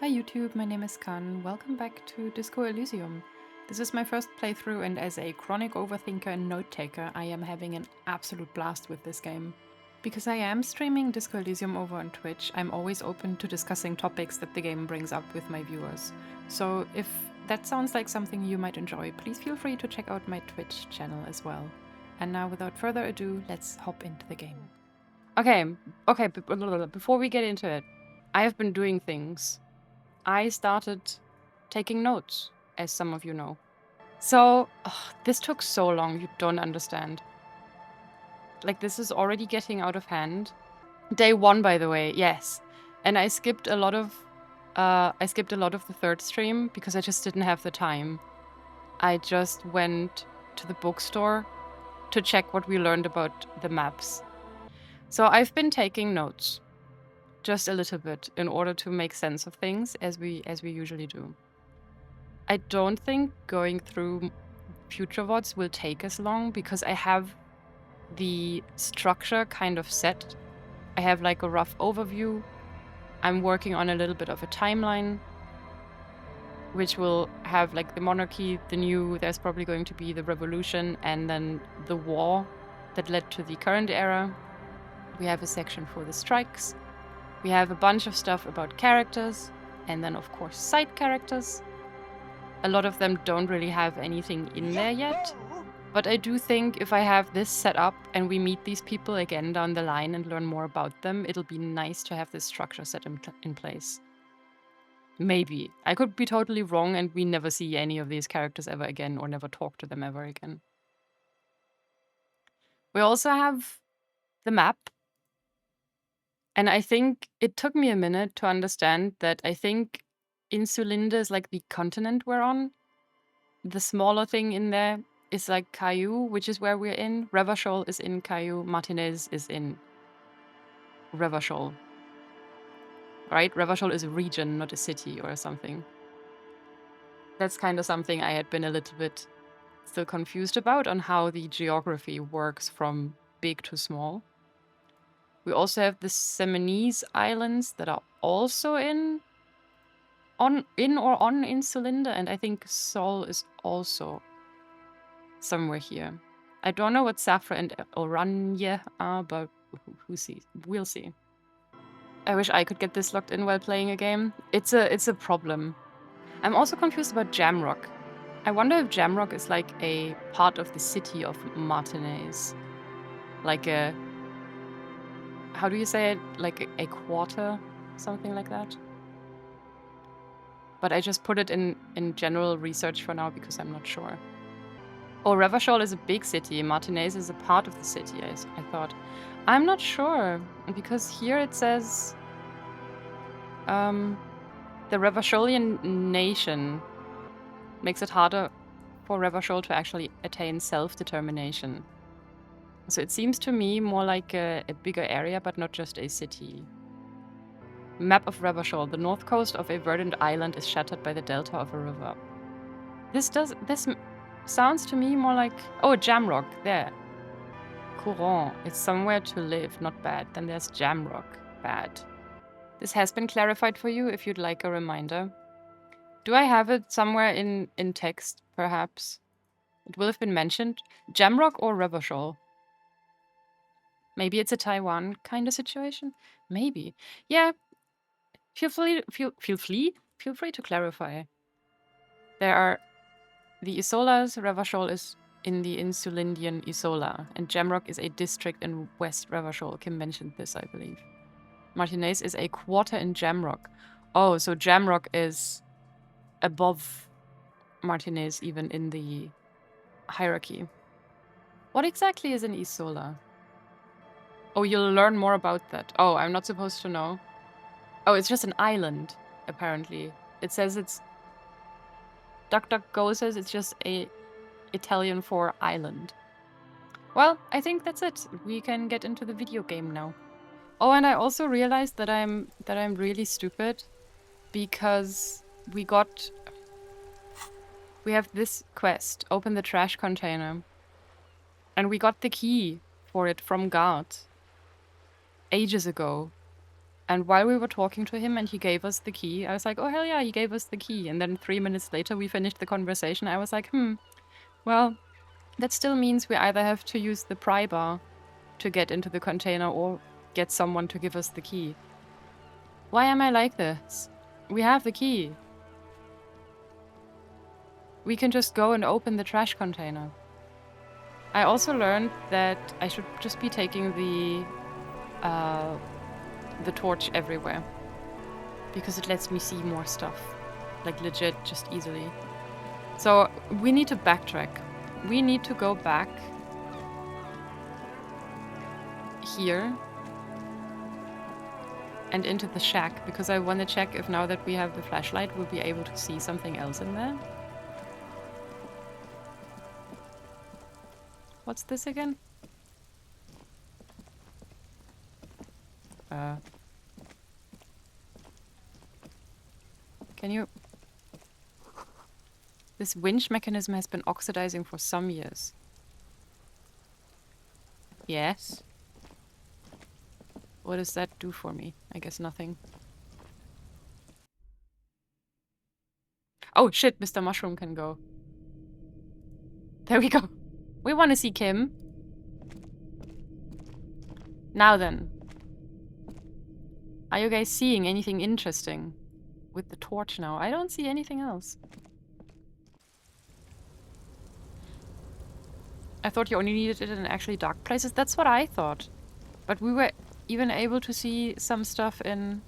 Hi YouTube, my name is Kan. Welcome back to Disco Elysium. This is my first playthrough, and as a chronic overthinker and note taker, I am having an absolute blast with this game. Because I am streaming Disco Elysium over on Twitch, I'm always open to discussing topics that the game brings up with my viewers. So if that sounds like something you might enjoy, please feel free to check out my Twitch channel as well. And now without further ado, let's hop into the game. Okay, before we get into it, I have been doing things. I started taking notes, as some of you know. So, this took so long, you don't understand. Like, this is already getting out of hand. Day 1, by the way, yes. And I skipped a lot of the third stream because I just didn't have the time. I just went to the bookstore to check what we learned about the maps. So I've been taking notes, just a little bit, in order to make sense of things, as we usually do. I don't think going through future VODs will take as long because I have the structure kind of set. I have like a rough overview. I'm working on a little bit of a timeline, which will have like the monarchy, there's probably going to be the revolution, and then the war that led to the current era. We have a section for the strikes. We have a bunch of stuff about characters, and then of course side characters. A lot of them don't really have anything in there yet. But I do think if I have this set up and we meet these people again down the line and learn more about them, it'll be nice to have this structure set in place. Maybe. I could be totally wrong and we never see any of these characters ever again or never talk to them ever again. We also have the map. And I think it took me a minute to understand that I think Insulinde is like the continent we're on. The smaller thing in there is like Caillou, which is where we're in. Revachol is in Caillou. Martinez is in Revachol. Right? Revachol is a region, not a city or something. That's kind of something I had been a little bit still confused about, on how the geography works from big to small. We also have the Semenese Islands that are also in or on Insulinde, and I think Sol is also somewhere here. I don't know what Safra and Oranje are, but who sees? We'll see. I wish I could get this locked in while playing a game. It's a problem. I'm also confused about Jamrock. I wonder if Jamrock is like a part of the city of Martinez. Like a... How do you say it? Like a quarter? Something like that? But I just put it in general research for now because I'm not sure. Oh, Revachol is a big city. Martinez is a part of the city, I thought. I'm not sure, because here it says the Revacholian nation makes it harder for Revachol to actually attain self-determination. So it seems to me more like a bigger area, but not just a city. Map of Revachol. The north coast of a verdant island is shattered by the delta of a river. This sounds to me more like... Oh, Jamrock, there. Courant. It's somewhere to live, not bad. Then there's Jamrock. Bad. This has been clarified for you if you'd like a reminder. Do I have it somewhere in text, perhaps? It will have been mentioned. Jamrock or Revachol? Maybe it's a Taiwan kind of situation? Maybe. Yeah. Feel free to clarify. There are the Isolas. Revachol is in the Insulindian Isola, and Jamrock is a district in West Revachol. Kim mentioned this, I believe. Martinez is a quarter in Jamrock. Oh, so Jamrock is above Martinez, even in the hierarchy. What exactly is an Isola? Oh, you'll learn more about that. Oh, I'm not supposed to know. Oh, it's just an island, apparently. It says it's... DuckDuckGo says it's just a Italian for island. Well, I think that's it. We can get into the video game now. Oh, and I also realized that I'm really stupid because we have this quest, open the trash container. And we got the key for it from Guard ages ago. And while we were talking to him and he gave us the key, I was like, oh, hell yeah, he gave us the key. And then 3 minutes later, we finished the conversation. I was like, well, that still means we either have to use the pry bar to get into the container or get someone to give us the key. Why am I like this? We have the key. We can just go and open the trash container. I also learned that I should just be taking the torch everywhere, because it lets me see more stuff, like legit, just easily. So we need to backtrack. We need to go back here and into the shack, because I want to check if now that we have the flashlight, we'll be able to see something else in there. What's this again? Can you... This winch mechanism has been oxidizing for some years. Yes. What does that do for me? I guess nothing. Oh shit, Mr. Mushroom can go. There we go. We want to see Kim. Now then. Are you guys seeing anything interesting with the torch now? I don't see anything else. I thought you only needed it in actually dark places. That's what I thought. But we were even able to see some stuff in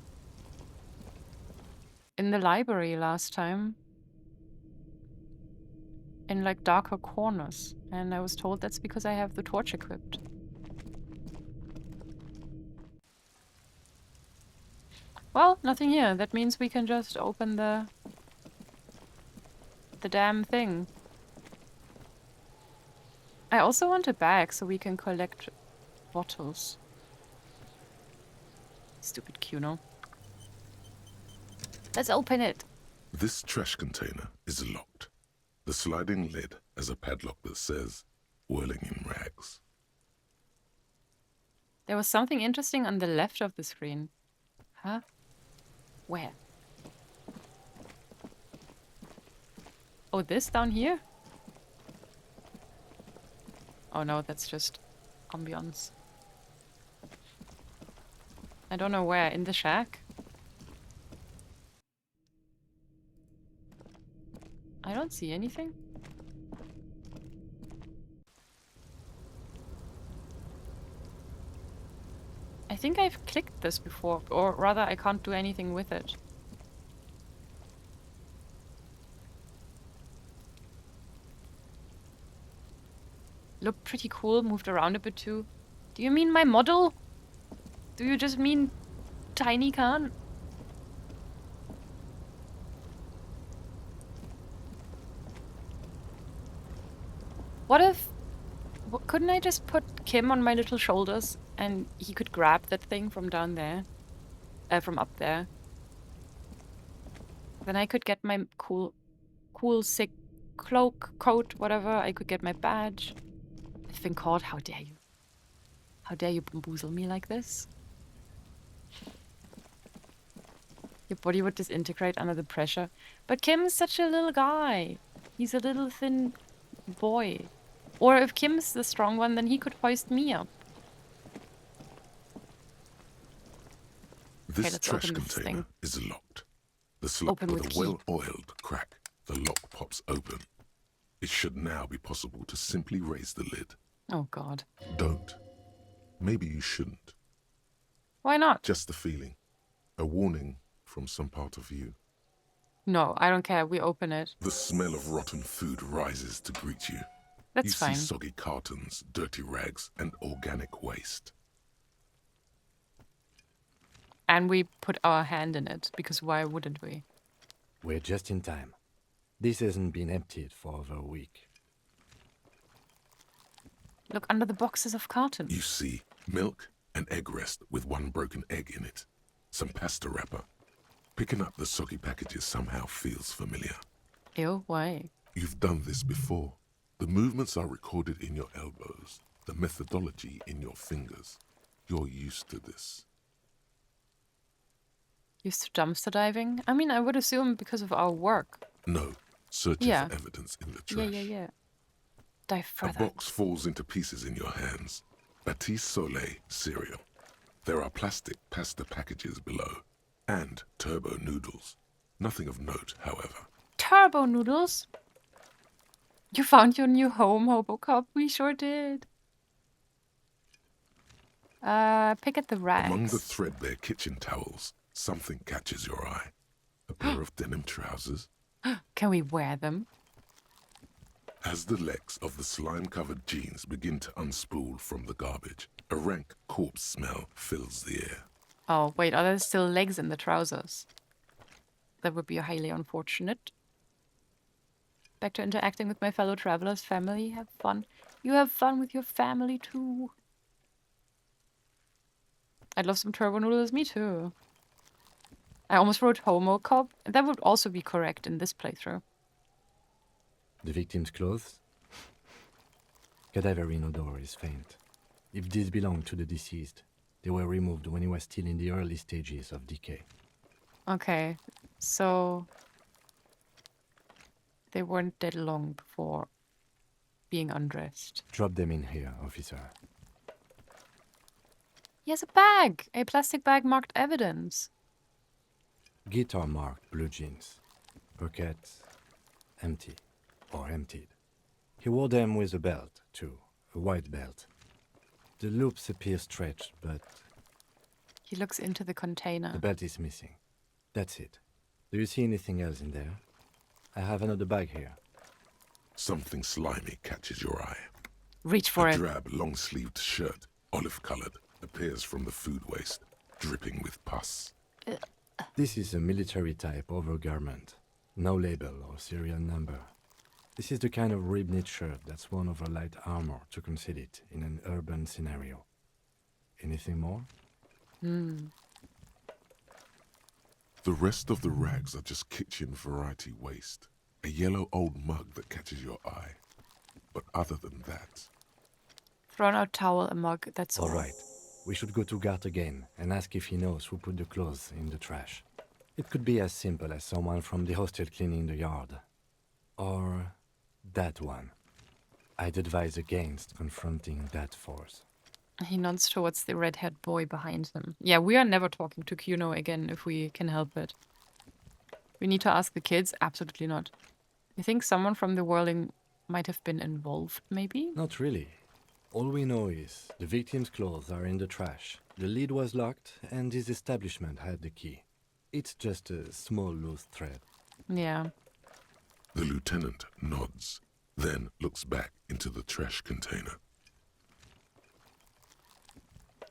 the library last time. In like darker corners. And I was told that's because I have the torch equipped. Well, nothing here. That means we can just open the damn thing. I also want a bag so we can collect bottles. Stupid Cuno. Let's open it. This trash container is locked. The sliding lid has a padlock that says, whirling in rags. There was something interesting on the left of the screen. Huh? Where? Oh, this down here? Oh no, that's just ambience. I don't know where. In the shack? I don't see anything. I think I've clicked this before, or rather I can't do anything with it. Looked pretty cool, moved around a bit too. Do you mean my model? Do you just mean Tiny Khan? What if... couldn't I just put Kim on my little shoulders and he could grab that thing from down there? From up there. Then I could get my cool, sick cloak, coat, whatever. I could get my badge. I've been caught. How dare you? How dare you bamboozle me like this? Your body would disintegrate under the pressure. But Kim's such a little guy. He's a little thin boy. Or if Kim's the strong one, then he could hoist me up. This trash container is locked. The slot with a well-oiled crack. The lock pops open. It should now be possible to simply raise the lid. Oh god. Don't. Maybe you shouldn't. Why not? Just the feeling. A warning from some part of you. No, I don't care. We open it. The smell of rotten food rises to greet you. That's fine. You see soggy cartons, dirty rags, and organic waste. And we put our hand in it, because why wouldn't we? We're just in time. This hasn't been emptied for over a week. Look under the boxes of cartons. You see milk and egg rest with one broken egg in it. Some pasta wrapper. Picking up the soggy packages somehow feels familiar. Ew, why? You've done this before. The movements are recorded in your elbows, the methodology in your fingers. You're used to this. Used to dumpster diving? I mean, I would assume because of our work. No, searching for evidence in the trash. Yeah. Dive further. A box falls into pieces in your hands. Batiste Soleil cereal. There are plastic pasta packages below. And turbo noodles. Nothing of note, however. Turbo noodles? You found your new home, Hobocop. We sure did. Pick at the rags. Among the threadbare kitchen towels, something catches your eye. A pair of denim trousers. Can we wear them? As the legs of the slime-covered jeans begin to unspool from the garbage, a rank corpse smell fills the air. Oh, wait, are there still legs in the trousers? That would be highly unfortunate. Back to interacting with my fellow travelers. Family, have fun. You have fun with your family, too. I'd love some turbo noodles, me too. I almost wrote Homo Cop. That would also be correct in this playthrough. The victim's clothes? Cadaverine odor is faint. If these belong to the deceased, they were removed when he was still in the early stages of decay. Okay, so they weren't dead long before being undressed. Drop them in here, officer. He has a bag! A plastic bag marked evidence. Guitar marked blue jeans. Pockets empty. Or emptied. He wore them with a belt, too. A white belt. The loops appear stretched, but... He looks into the container. The belt is missing. That's it. Do you see anything else in there? I have another bag here. Something slimy catches your eye. Reach for it. A drab, long-sleeved shirt, olive-colored, appears from the food waste, dripping with pus. This is a military-type overgarment. No label or serial number. This is the kind of rib-knit shirt that's worn over light armor to conceal it in an urban scenario. Anything more? The rest of the rags are just kitchen variety waste. A yellow old mug that catches your eye. But other than that... Thrown out towel, a mug, that's all. All right. We should go to Gart again and ask if he knows who put the clothes in the trash. It could be as simple as someone from the hostel cleaning the yard. Or that one. I'd advise against confronting that force. He nods towards the red-haired boy behind him. Yeah, we are never talking to Kuno again if we can help it. We need to ask the kids? Absolutely not. You think someone from the whirling might have been involved, maybe? Not really. All we know is the victim's clothes are in the trash. The lid was locked and his establishment had the key. It's just a small loose thread. Yeah. The lieutenant nods, then looks back into the trash container.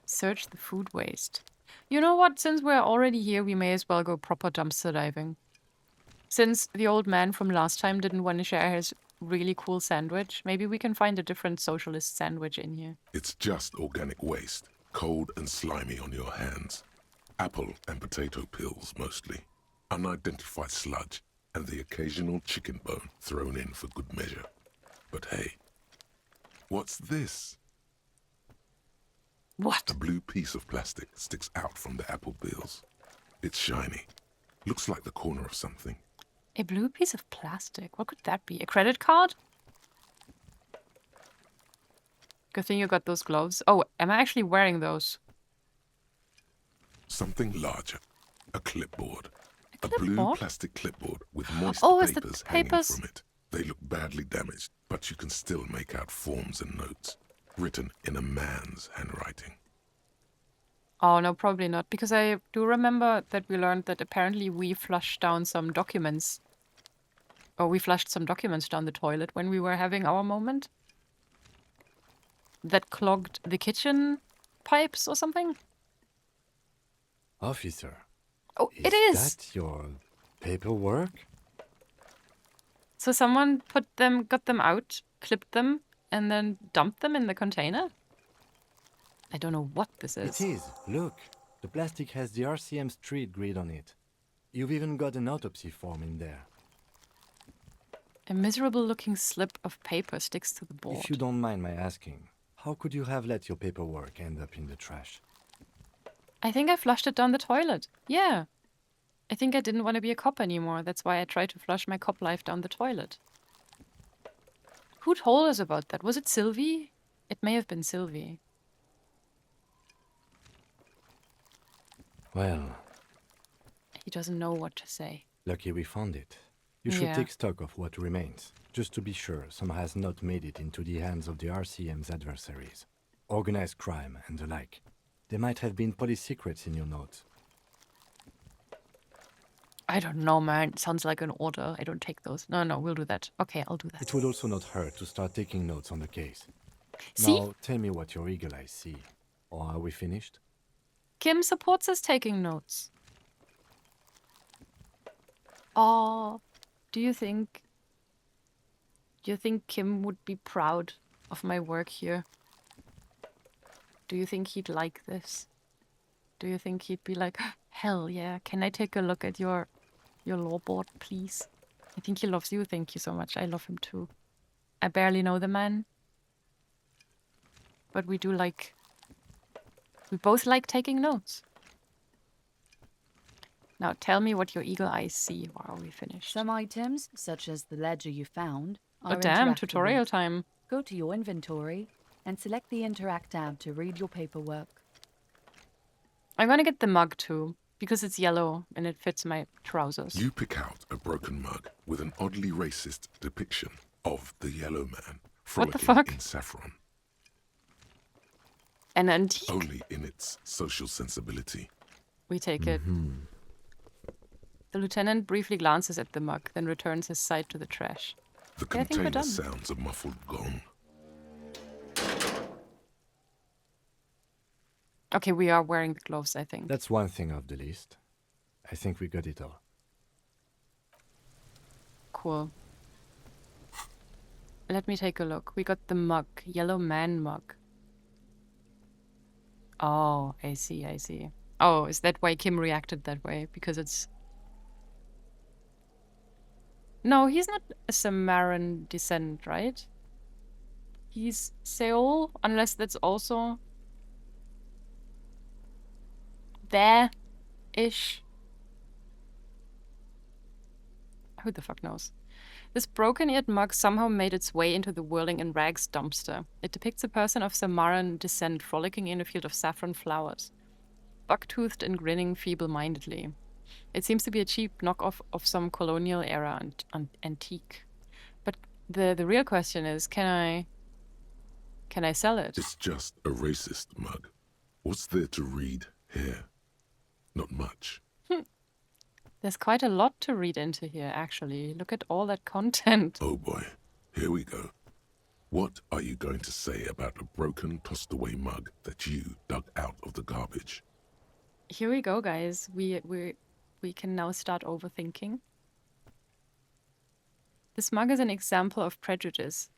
Search the food waste. You know what? Since we're already here, we may as well go proper dumpster diving. Since the old man from last time didn't want to share his really cool sandwich, maybe we can find a different socialist sandwich in here. It's just organic waste, cold and slimy on your hands. Apple and potato peels, mostly. Unidentified sludge, and the occasional chicken bone thrown in for good measure. But hey, what's this? What? A blue piece of plastic sticks out from the apple peels. It's shiny. Looks like the corner of something. A blue piece of plastic? What could that be? A credit card? Good thing you got those gloves. Oh, am I actually wearing those? Something larger. A clipboard. A clipboard? blue plastic clipboard with moist papers hanging from it. They look badly damaged, but you can still make out forms and notes, written in a man's handwriting. Oh, no, probably not. Because I do remember that we learned that apparently we flushed down some documents. Or we flushed some documents down the toilet when we were having our moment. That clogged the kitchen pipes or something. Officer. Oh, it is! Is that your paperwork? So someone got them out, clipped them, and then dumped them in the container? I don't know what this is. It is. Look. The plastic has the RCM street grid on it. You've even got an autopsy form in there. A miserable-looking slip of paper sticks to the board. If you don't mind my asking, how could you have let your paperwork end up in the trash? I think I flushed it down the toilet. Yeah. I think I didn't want to be a cop anymore. That's why I tried to flush my cop life down the toilet. Who told us about that? Was it Sylvie? It may have been Sylvie. Well, He doesn't know what to say. lucky we found it. You should Yeah. take stock of what remains, just to be sure some has not made it into the hands of the RCM's adversaries. Organized crime and the like. There might have been police secrets in your notes. I don't know, man. Sounds like an order. I don't take those. No, we'll do that. Okay, I'll do that. It would also not hurt to start taking notes on the case. See? Now, tell me what your eagle eyes see. Or are we finished? Kim supports us taking notes. Oh, do you think Kim would be proud of my work here? Do you think he'd like this? Do you think he'd be like, hell yeah, can I take a look at your law board, please? I think he loves you. Thank you so much. I love him too. I barely know the man. But we both like taking notes. Now tell me what your eagle eyes see, or are we finished? Some items, such as the ledger you found, are Oh damn, interactable. tutorial time. Go to your inventory and select the Interact tab to read your paperwork. I'm gonna get the mug too, because it's yellow and it fits my trousers. You pick out a broken mug with an oddly racist depiction of the yellow man What the frolicking fuck? in saffron, An antique? only in its social sensibility. We take it. The lieutenant briefly glances at the mug, then returns his sight to the trash. The Yeah, I think we're container done. sounds a muffled gong. Okay, we are wearing the gloves, I think. That's one thing off the list. I think we got it all. Cool. Let me take a look. We got the mug. Yellow man mug. Oh, I see. Oh, is that why Kim reacted that way? Because it's... No, he's not a Samaran descent, right? He's Seoul, unless that's also... there-ish. Who the fuck knows? This broken-eared mug somehow made its way into the whirling in rags dumpster. It depicts a person of Samaran descent frolicking in a field of saffron flowers, buck-toothed and grinning feeble-mindedly. It seems to be a cheap knockoff of some colonial-era antique. But the real question is, can I sell it? It's just a racist mug. What's there to read here? Not much. There's quite a lot to read into here, actually. Look at all that content. Oh boy, here we go. What are you going to say about a broken, tossed-away mug that you dug out of the garbage? Here we go, guys. We can now start overthinking. This mug is an example of prejudice.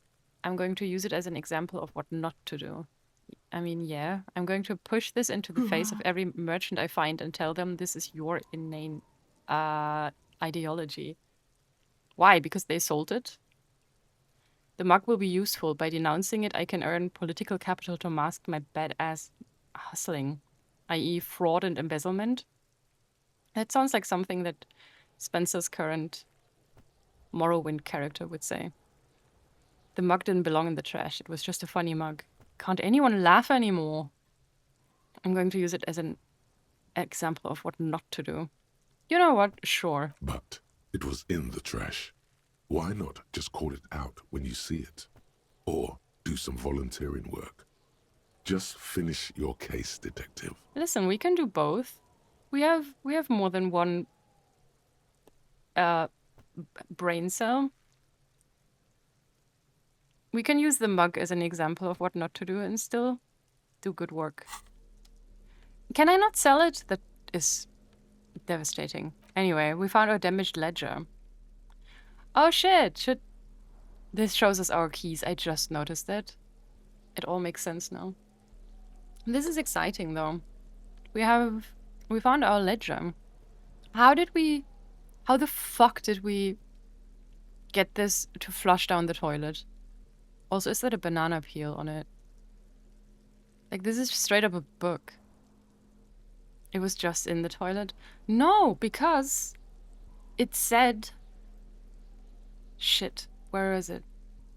I'm going to use it as an example of what not to do. I mean, yeah, I'm going to push this into the face of every merchant I find and tell them this is your inane ideology. Why? Because they sold it? The mug will be useful. By denouncing it, I can earn political capital to mask my badass hustling, i.e. fraud and embezzlement. That sounds like something that Spencer's current Morrowind character would say. The mug didn't belong in the trash. It was just a funny mug. Can't anyone laugh anymore? I'm going to use it as an example of what not to do. You know what? Sure. But it was in the trash. Why not just call it out when you see it? Or do some volunteering work? Just finish your case, detective. Listen, we can do both. We have more than one brain cell. We can use the mug as an example of what not to do and still do good work. Can I not sell it? That is devastating. Anyway, we found our damaged ledger. Oh shit! This shows us our keys. I just noticed that. It all makes sense now. This is exciting though. We found our ledger. How the fuck did we get this to flush down the toilet? Also, is that a banana peel on it? Like, this is straight up a book. It was just in the toilet. No, because it said... Shit, where is it?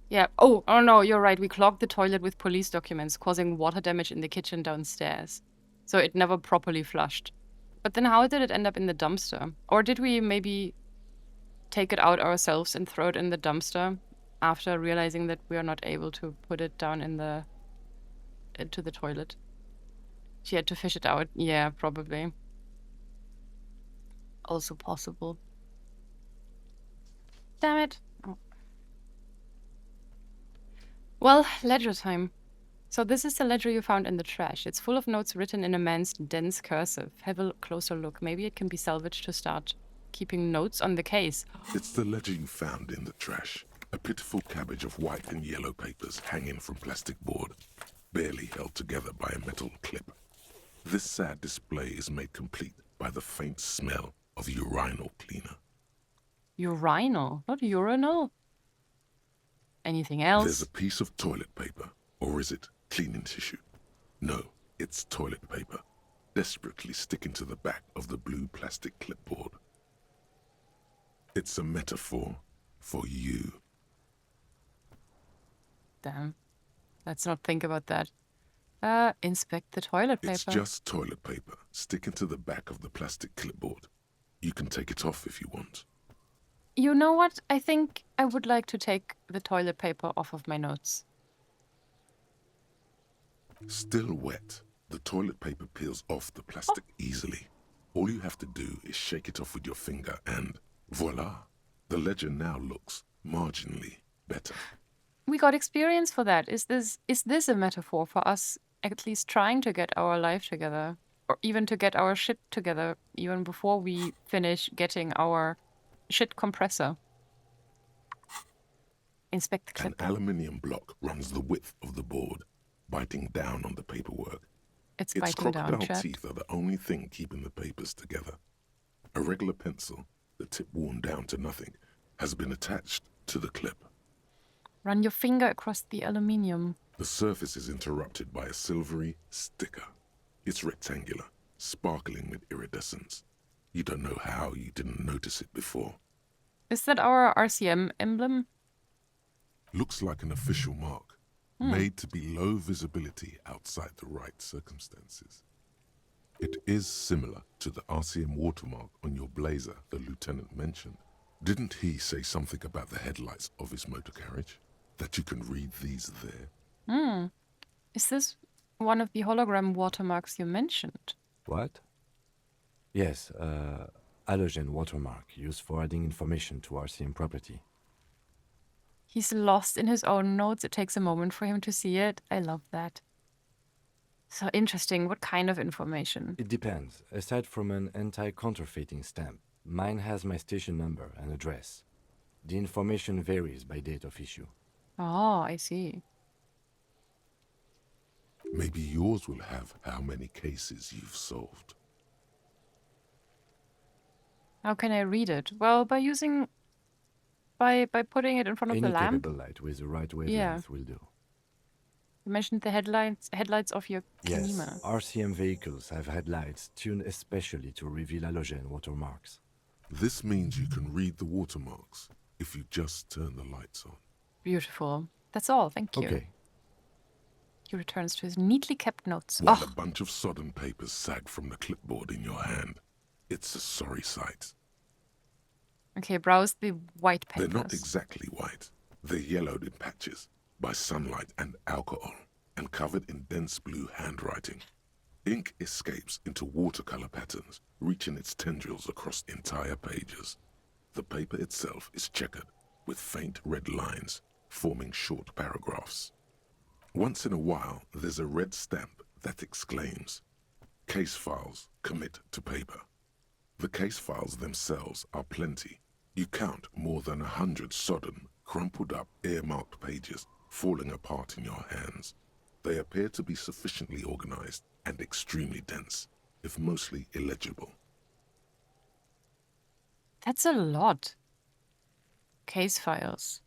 Yeah, oh no, you're right. We clogged the toilet with police documents, causing water damage in the kitchen downstairs. So it never properly flushed. But then how did it end up in the dumpster? Or did we maybe take it out ourselves and throw it in the dumpster after realizing that we are not able to put it down into the toilet? She had to fish it out. Yeah, probably. Also possible. Damn it. Oh. Well, ledger time. So this is the ledger you found in the trash. It's full of notes written in a man's dense cursive. Have a closer look. Maybe it can be salvaged to start keeping notes on the case. It's the ledger you found in the trash. A pitiful cabbage of white and yellow papers hanging from plastic board, barely held together by a metal clip. This sad display is made complete by the faint smell of urinal cleaner. Urinal, not urinal. Anything else? There's a piece of toilet paper, or is it cleaning tissue? No, it's toilet paper, desperately sticking to the back of the blue plastic clipboard. It's a metaphor for you. Damn. Let's not think about that. Inspect the toilet paper. It's just toilet paper sticking to the back of the plastic clipboard. You can take it off if you want. You know what? I think I would like to take the toilet paper off of my notes. Still wet, the toilet paper peels off the plastic easily. All you have to do is shake it off with your finger and voila! The ledger now looks marginally better. We got experience for that. Is this a metaphor for us at least trying to get our life together? Or even to get our shit together, even before we finish getting our shit compressor? Inspect the clipboard. An aluminium block runs the width of the board, biting down on the paperwork. It's Its biting down, crocodile chat. teeth are the only thing keeping the papers together. A regular pencil, the tip worn down to nothing, has been attached to the clip. Run your finger across the aluminium. The surface is interrupted by a silvery sticker. It's rectangular, sparkling with iridescence. You don't know how you didn't notice it before. Is that our RCM emblem? Looks like an official mark, made to be low visibility outside the right circumstances. It is similar to the RCM watermark on your blazer the lieutenant mentioned. Didn't he say something about the headlights of his motor carriage? That you can read these there? Is this one of the hologram watermarks you mentioned? What? Yes, halogen watermark used for adding information to RCM property. He's lost in his own notes. It takes a moment for him to see it. I love that. So interesting. What kind of information? It depends. Aside from an anti-counterfeiting stamp, mine has my station number and address. The information varies by date of issue. Oh, I see. Maybe yours will have how many cases you've solved. How can I read it? Well, by using... By putting it in front of the Any lamp. capable light with the right wavelength will do. You mentioned the headlights of your Yes, Klima. RCM vehicles have headlights tuned especially to reveal halogen watermarks. This means you can read the watermarks if you just turn the lights on. Beautiful. That's all. Thank you. Okay. He returns to his neatly kept notes. While Oh, a bunch of sodden papers sag from the clipboard in your hand. It's a sorry sight. okay. Browse the white papers. They're not exactly white. They're yellowed in patches by sunlight and alcohol and covered in dense blue handwriting. Ink escapes into watercolor patterns, reaching its tendrils across entire pages. The paper itself is checkered with faint red lines, forming short paragraphs. Once in a while, there's a red stamp that exclaims, "Case files commit to paper." The case files themselves are plenty. You count more than 100 sodden, crumpled up, earmarked pages falling apart in your hands. They appear to be sufficiently organized and extremely dense, if mostly illegible. That's a lot. Case files.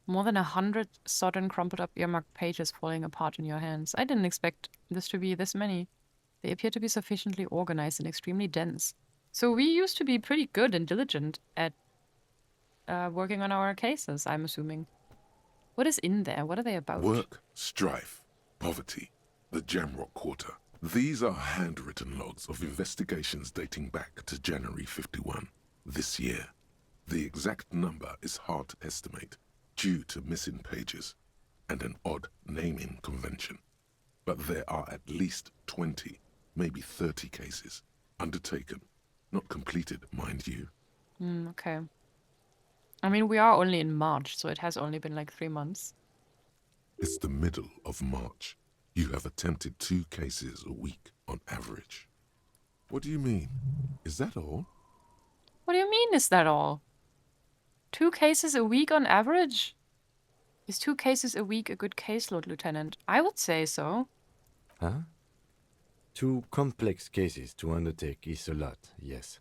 More than 100 sodden, crumpled up, earmarked pages falling apart in your hands. I didn't expect this to be this many. They appear to be sufficiently organized and extremely dense. So we used to be pretty good and diligent at working on our cases, I'm assuming. What is in there? What are they about? Work, strife, poverty, the Jamrock Quarter. These are handwritten logs of investigations dating back to January 51, this year. The exact number is hard to estimate due to missing pages and an odd naming convention. But there are at least 20, maybe 30 cases undertaken, not completed, mind you. Okay. I mean, we are only in March, so it has only been like 3 months. It's the middle of March. You have attempted 2 cases a week on average. What do you mean? Is that all? What do you mean, is that all? 2 cases a week on average? Is 2 cases a week a good caseload, Lieutenant? I would say so. Huh? 2 complex cases to undertake is a lot, yes.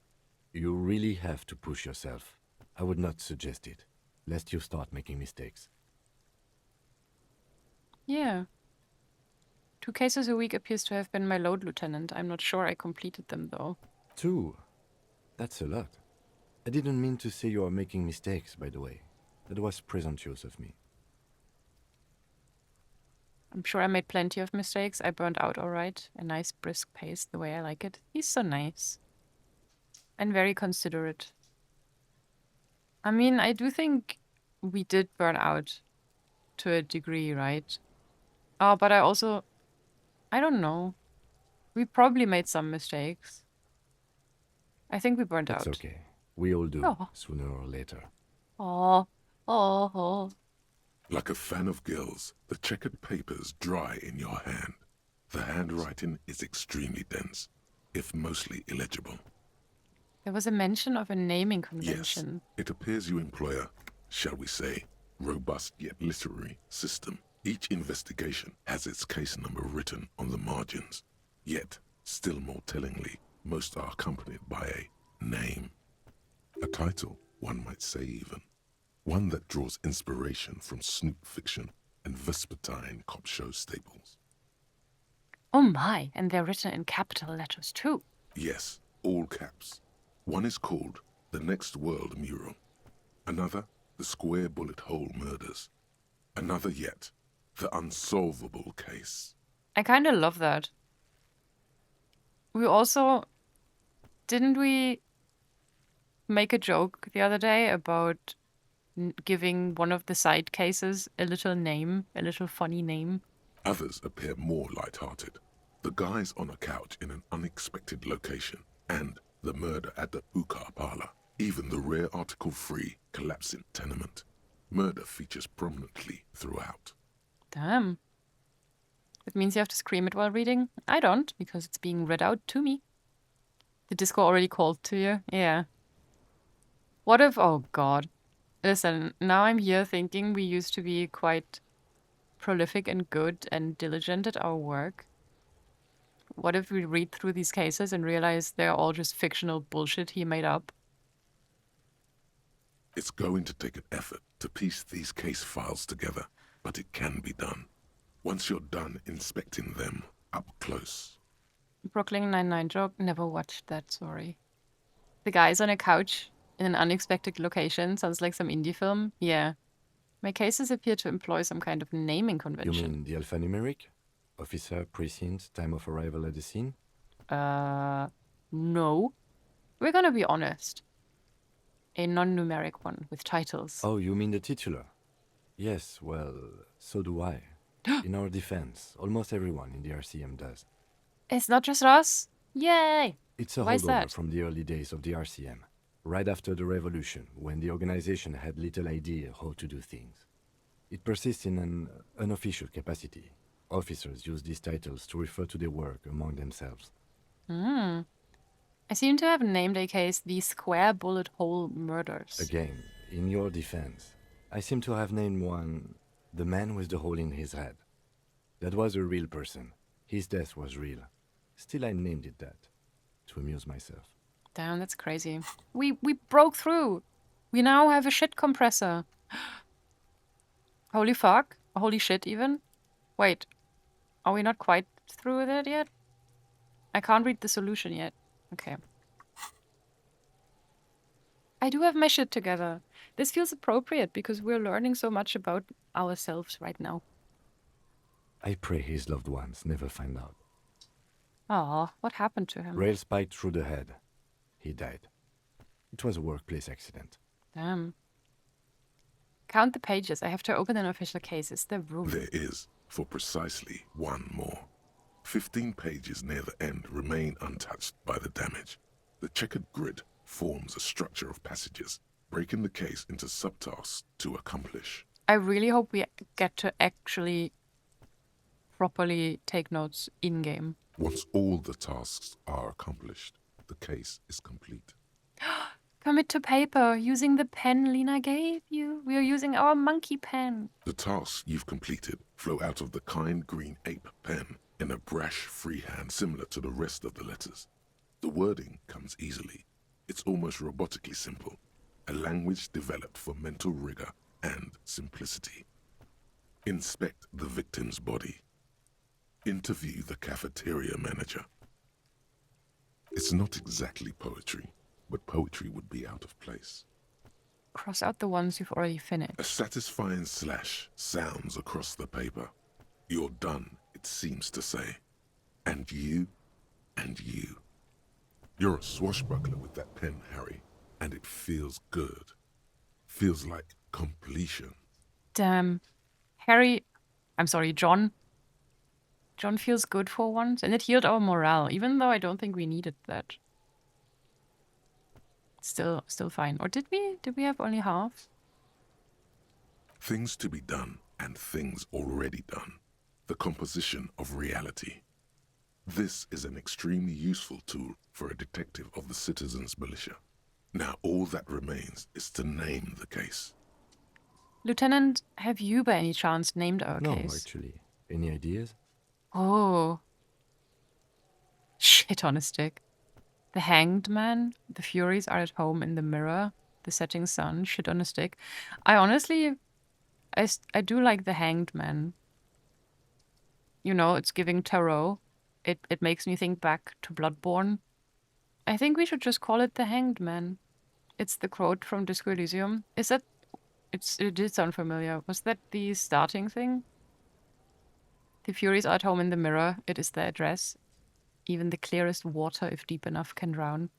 You really have to push yourself. I would not suggest it, lest you start making mistakes. Yeah. 2 cases a week appears to have been my load, Lieutenant. I'm not sure I completed them, though. 2? That's a lot. I didn't mean to say you are making mistakes, by the way. That was presumptuous of me. I'm sure I made plenty of mistakes. I burned out all right. A nice brisk pace, the way I like it. He's so nice. And very considerate. I mean, I do think we did burn out to a degree, right? Oh, but I don't know. We probably made some mistakes. I think we burned out. That's okay. We all do, Oh. sooner or later. Oh. Like a fan of girls, the checkered papers dry in your hand. The handwriting is extremely dense, if mostly illegible. There was a mention of a naming convention. Yes, it appears you employ a, shall we say, robust yet literary system. Each investigation has its case number written on the margins. Yet, still more tellingly, most are accompanied by a name. A title, one might say even. One that draws inspiration from snoop fiction and vespertine cop show staples. Oh my, and they're written in capital letters too. Yes, all caps. One is called The Next World Mural. Another, The Square Bullet Hole Murders. Another yet, The Unsolvable Case. I kind of love that. We also... Didn't we make a joke the other day about giving one of the side cases a little name, a little funny name? Others appear more light-hearted. The guys on a couch in an unexpected location, and the murder at the hookah parlor. Even the rare article-free collapsing tenement. Murder features prominently throughout. Damn. That means you have to scream it while reading? I don't, because it's being read out to me. The disco already called to you? Yeah. What if... Oh, God. Listen, now I'm here thinking we used to be quite prolific and good and diligent at our work. What if we read through these cases and realize they're all just fictional bullshit he made up? It's going to take an effort to piece these case files together, but it can be done. Once you're done inspecting them up close. Brooklyn Nine-Nine joke? Never watched that, sorry. The guys on a couch in an unexpected location sounds like some indie film? Yeah. My cases appear to employ some kind of naming convention. You mean the alphanumeric? Officer, precinct, time of arrival at the scene? No. We're gonna be honest. A non-numeric one with titles. Oh, you mean the titular? Yes, well, so do I. In our defense, almost everyone in the RCM does. It's not just us? Yay! It's a Why is holdover that? from the early days of the RCM, right after the revolution, when the organization had little idea how to do things. It persists in an unofficial capacity. Officers use these titles to refer to their work among themselves. I seem to have named a case the Square Bullet Hole Murders. Again, in your defense, I seem to have named one the man with the hole in his head. That was a real person. His death was real. Still, I named it that, to amuse myself. Damn, that's crazy. We broke through. We now have a shit compressor. Holy fuck. Holy shit, even. Wait. Are we not quite through with it yet? I can't read the solution yet. Okay. I do have my shit together. This feels appropriate because we're learning so much about ourselves right now. I pray his loved ones never find out. Aw, what happened to him? Rail spiked through the head. He died. It was a workplace accident. Damn. Count the pages. I have to open an official case. Is there room? There is, for precisely one more. 15 pages near the end remain untouched by the damage. The checkered grid forms a structure of passages, breaking the case into subtasks to accomplish. I really hope we get to actually properly take notes in-game. Once all the tasks are accomplished, the case is complete. Commit to paper using the pen Lena gave you. We are using our monkey pen. The tasks you've completed flow out of the kind green ape pen in a brash freehand similar to the rest of the letters. The wording comes easily. It's almost robotically simple, a language developed for mental rigor and simplicity. Inspect the victim's body. Interview the cafeteria manager. It's not exactly poetry, but poetry would be out of place. Cross out the ones you've already finished. A satisfying slash sounds across the paper. You're done, it seems to say. And you, and you. You're a swashbuckler with that pen, Harry, and it feels good. Feels like completion. Damn. John. John feels good for once, and it healed our morale, even though I don't think we needed that. Still fine. Or did we? Did we have only half? Things to be done and things already done. The composition of reality. This is an extremely useful tool for a detective of the citizens' militia. Now all that remains is to name the case. Lieutenant, have you by any chance named our No, case? actually. Any ideas? Oh. Shit on a stick. The Hanged Man, the Furies are at home in the mirror, the setting sun, shit on a stick. I honestly, I do like the Hanged Man. You know, it's giving tarot. It makes me think back to Bloodborne. I think we should just call it the Hanged Man. It's the quote from Disco Elysium. Is that... It did sound familiar. Was that the starting thing? The Furies are at home in the mirror. It is their address. Even the clearest water, if deep enough, can drown.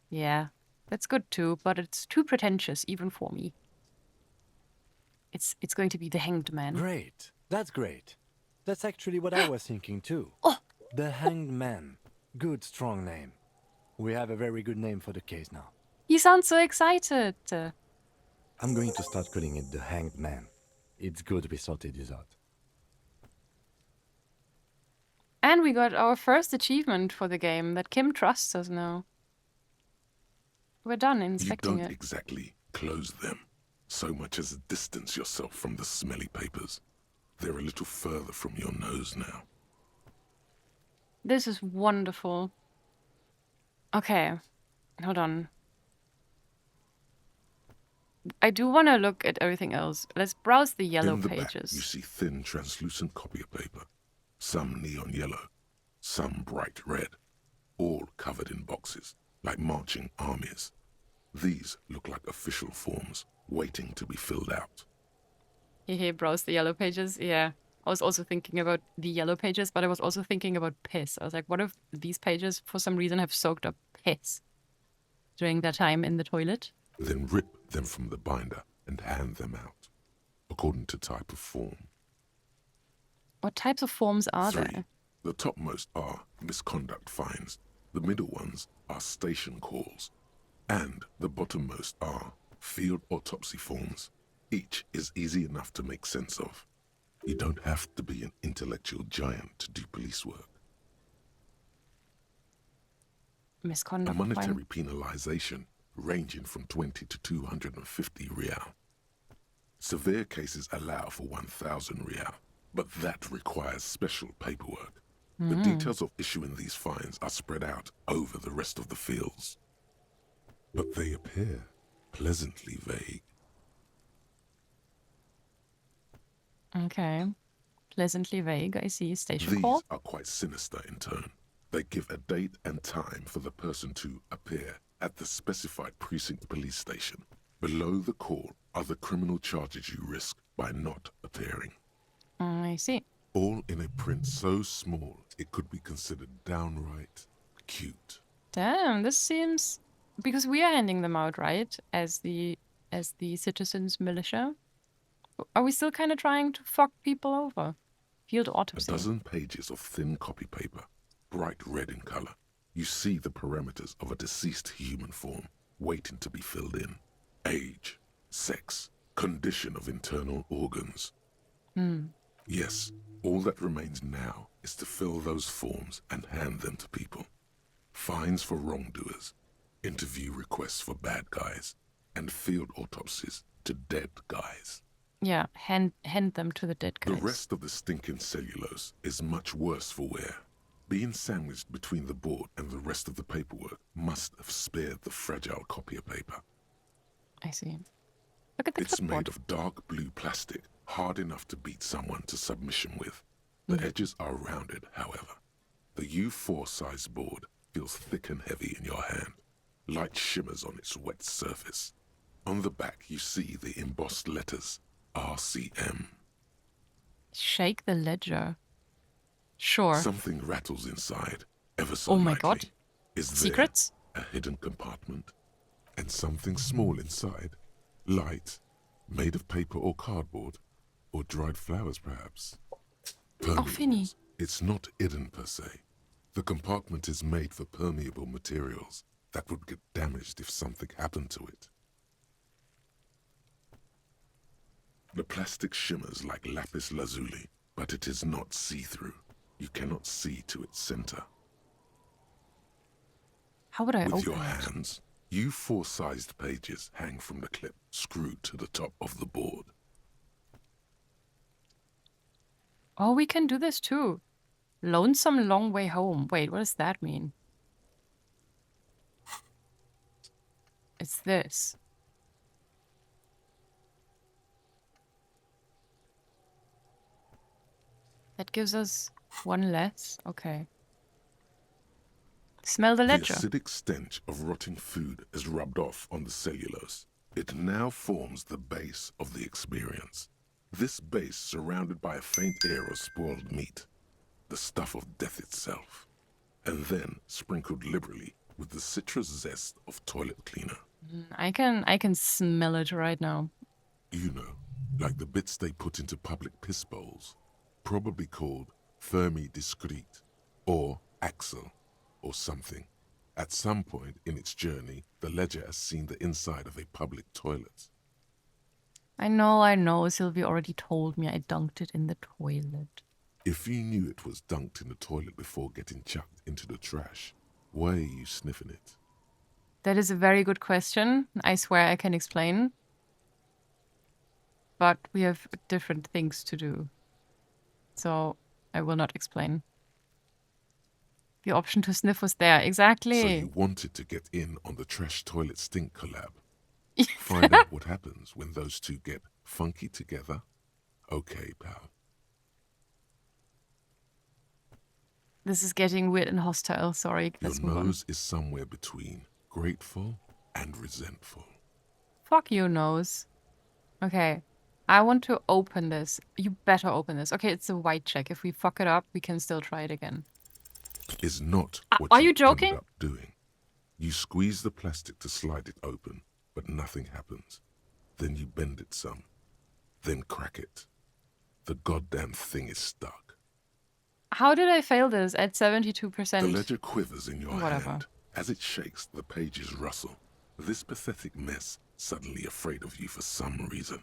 Yeah, that's good too, but it's too pretentious, even for me. It's going to be the Hanged Man. Great. That's great. That's actually what I was thinking too. Oh! The Hanged Man. Good, strong name. We have a very good name for the case now. You sound so excited. I'm going to start calling it the Hanged Man. It's good we sorted this out. And we got our first achievement for the game, that Kim trusts us now. We're done inspecting You don't it. exactly close them, so much as distance yourself from the smelly papers. They're a little further from your nose now. This is wonderful. Okay, hold on. I do want to look at everything else. Let's browse the yellow In the back, pages. you see thin, translucent copy of paper. Some neon yellow, some bright red, all covered in boxes, like marching armies. These look like official forms, waiting to be filled out. Hehe, browse the yellow pages. Yeah. I was also thinking about the yellow pages, but I was also thinking about piss. I was like, what if these pages, for some reason, have soaked up piss during their time in the toilet? Then rip them from the binder and hand them out, according to type of form. What types of forms are 3. there? The topmost are misconduct fines, the middle ones are station calls, and the bottommost are field autopsy forms. Each is easy enough to make sense of. You don't have to be an intellectual giant to do police work. A Misconduct monetary fine. penalization ranging from 20 to 250 real. Severe cases allow for 1,000 real, but that requires special paperwork. The details of issuing these fines are spread out over the rest of the fields. But they appear pleasantly vague. Okay. Pleasantly vague, I see. Station These call. are quite sinister in tone. They give a date and time for the person to appear at the specified precinct police station. Below the call are the criminal charges you risk by not appearing. I see. All in a print so small it could be considered downright cute. Damn, this seems... Because we are handing them out, right? As the citizens' militia. Are we still kind of trying to fuck people over? Field A autopsy. dozen pages of thin copy paper, bright red in color. You see the parameters of a deceased human form waiting to be filled in. Age, sex, condition of internal organs. Yes, all that remains now is to fill those forms and hand them to people. Fines for wrongdoers, interview requests for bad guys, and field autopsies to dead guys. Yeah, hand them to the dead guys. The rest of the stinking cellulose is much worse for wear. Being sandwiched between the board and the rest of the paperwork must have spared the fragile copier paper. I see. Look at the It's clipboard. made of dark blue plastic, hard enough to beat someone to submission with. The edges are rounded, however. The U4 size board feels thick and heavy in your hand. Light shimmers on its wet surface. On the back you see the embossed letters, RCM. Shake the ledger. Sure. Something rattles inside, ever so Oh my lightly. god. Is there Secrets? a hidden compartment? And something small inside, light, made of paper or cardboard, or dried flowers perhaps. Oh, Finny. Permeables. It's not hidden per se. The compartment is made for permeable materials that would get damaged if something happened to it. The plastic shimmers like lapis lazuli, but it is not see-through. You cannot see to its center. How would I With open your it? hands, U4 sized pages hang from the clip screwed to the top of the board. Oh, we can do this too. Lonesome long way home. Wait, what does that mean? It's this. That gives us one less. Okay. Smell the The ledger. acidic stench of rotting food is rubbed off on the cellulose. It now forms the base of the experience. This base surrounded by a faint air of spoiled meat, the stuff of death itself, and then sprinkled liberally with the citrus zest of toilet cleaner. I can smell it right now. You know, like the bits they put into public piss bowls, probably called Fermi Discrete, or Axle, or something. At some point in its journey, the ledger has seen the inside of a public toilet. I know. Sylvie already told me I dunked it in the toilet. If you knew it was dunked in the toilet before getting chucked into the trash, why are you sniffing it? That is a very good question. I swear I can explain. But we have different things to do. So I will not explain. The option to sniff was there. Exactly. So you wanted to get in on the trash toilet stink collab. Find out what happens when those two get funky together? Okay, pal. This is getting weird and hostile. Sorry. Your Let's move on. nose is somewhere between grateful and resentful. Fuck you, nose. Okay. I want to open this. You better open this. Okay, it's a white check. If we fuck it up, we can still try it again. Is not what are you ended joking? up doing. You squeeze the plastic to slide it open, but nothing happens. Then you bend it some. Then crack it. The goddamn thing is stuck. How did I fail this at The 72%? ledger quivers in your Whatever. hand. As it shakes, the pages rustle. This pathetic mess suddenly afraid of you for some reason.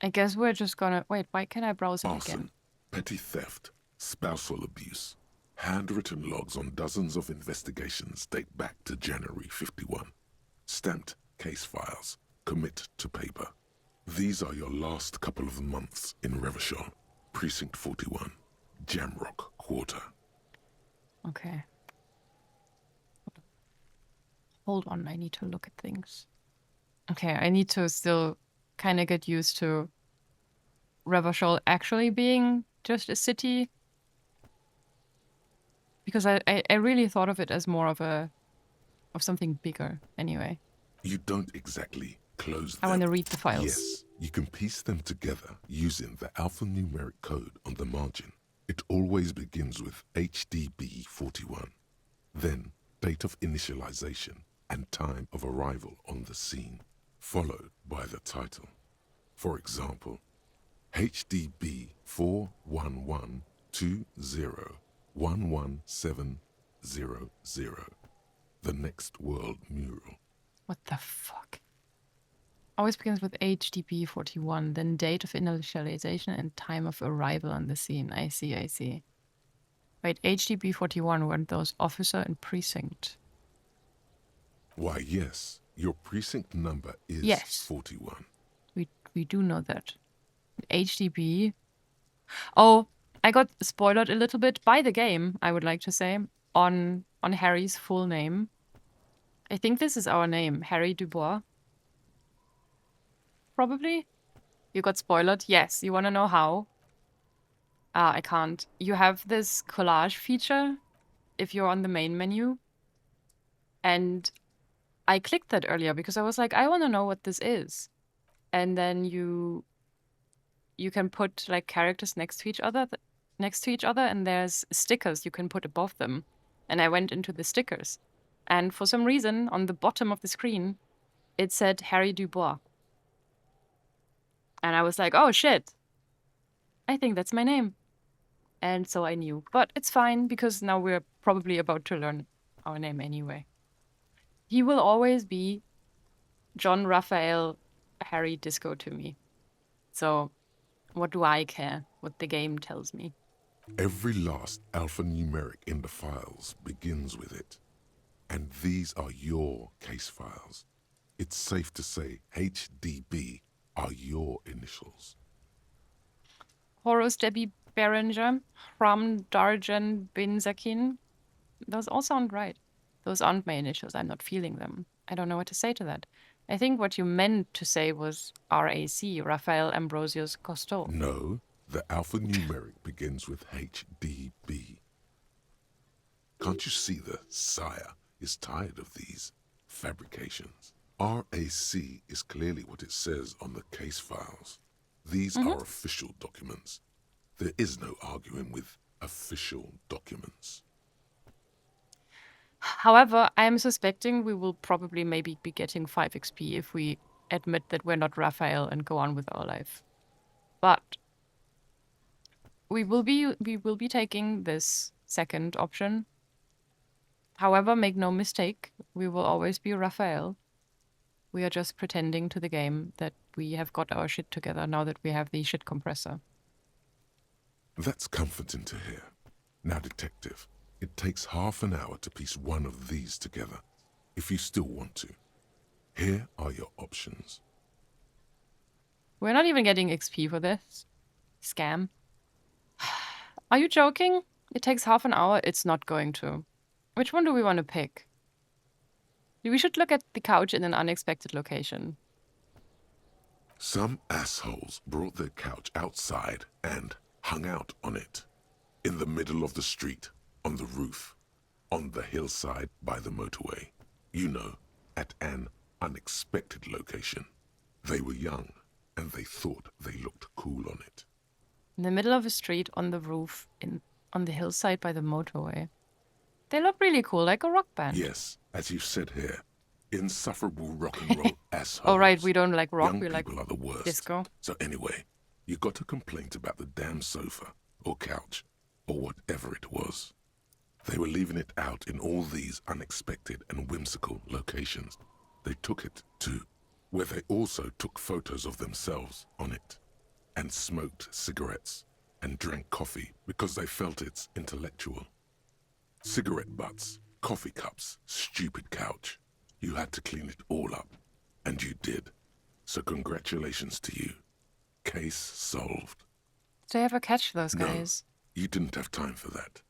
I guess we're just gonna... Wait, why can't I browse it Arson, again? petty theft, spousal abuse. Handwritten logs on dozens of investigations date back to January 51. Stamped case files. Commit to paper. These are your last couple of months in Revachol, Precinct 41, Jamrock Quarter. Okay. Hold on, I need to look at things. Okay, I need to still kind of get used to Revachol actually being just a city. Because I really thought of it as more of something bigger anyway. You don't exactly close them. I want to read the files. Yes, you can piece them together using the alphanumeric code on the margin. It always begins with HDB41, then date of initialization and time of arrival on the scene, followed by the title. For example, HDB 41120111700, the next world mural. What the fuck? Always begins with HDB 41, then date of initialization and time of arrival on the scene. I see. Wait, HDB 41 weren't those officer and precinct? Why, yes, your precinct number is Yes. 41. We do know that. HDB. Oh, I got spoiled a little bit by the game, I would like to say, on Harry's full name. I think this is our name, Harry Dubois. Probably. You got spoiled? Yes. You want to know how? I can't. You have this collage feature if you're on the main menu. And I clicked that earlier because I was like, I want to know what this is. And then you can put like characters next to each other, and there's stickers you can put above them. And I went into the stickers. And for some reason, on the bottom of the screen, it said Harry Dubois. And I was like, oh shit, I think that's my name. And so I knew. But it's fine, because now we're probably about to learn our name anyway. He will always be John Raphael Harry Disco to me. So what do I care what the game tells me? Every last alphanumeric in the files begins with it. And these are your case files. It's safe to say HDB are your initials. Horus Debbie Berenger, Ram Darjan Bin Zakin. Those all sound right. Those aren't my initials. I'm not feeling them. I don't know what to say to that. I think what you meant to say was RAC, Raphael Ambrosius Cousteau. No, the alphanumeric begins with HDB. Can't you see the sire is tired of these fabrications? RAC is clearly what it says on the case files. These are official documents. There is no arguing with official documents. However, I am suspecting we will probably maybe be getting 5 XP if we admit that we're not Raphael and go on with our life. But we will be taking this second option. However, make no mistake, we will always be Raphael. We are just pretending to the game that we have got our shit together now that we have the shit compressor. That's comforting to hear. Now, detective, it takes half an hour to piece one of these together, if you still want to. Here are your options. We're not even getting XP for this. Scam. Are you joking? It takes half an hour? It's not going to. Which one do we want to pick? We should look at the couch in an unexpected location. Some assholes brought their couch outside and hung out on it. In the middle of the street, on the roof, on the hillside by the motorway. You know, at an unexpected location. They were young, and they thought they looked cool on it. In the middle of a street, on the roof, on the hillside by the motorway. They look really cool, like a rock band. Yes, as you said here, insufferable rock and roll assholes. Oh right, we don't like rock, Young we like people are the worst. disco. So anyway, you got a complaint about the damn sofa, or couch, or whatever it was. They were leaving it out in all these unexpected and whimsical locations. They took it to where they also took photos of themselves on it, and smoked cigarettes, and drank coffee because they felt it's intellectual. Cigarette butts, coffee cups, stupid couch. You had to clean it all up, and you did. So congratulations to you. Case solved. Do they ever catch those guys? No, you didn't have time for that.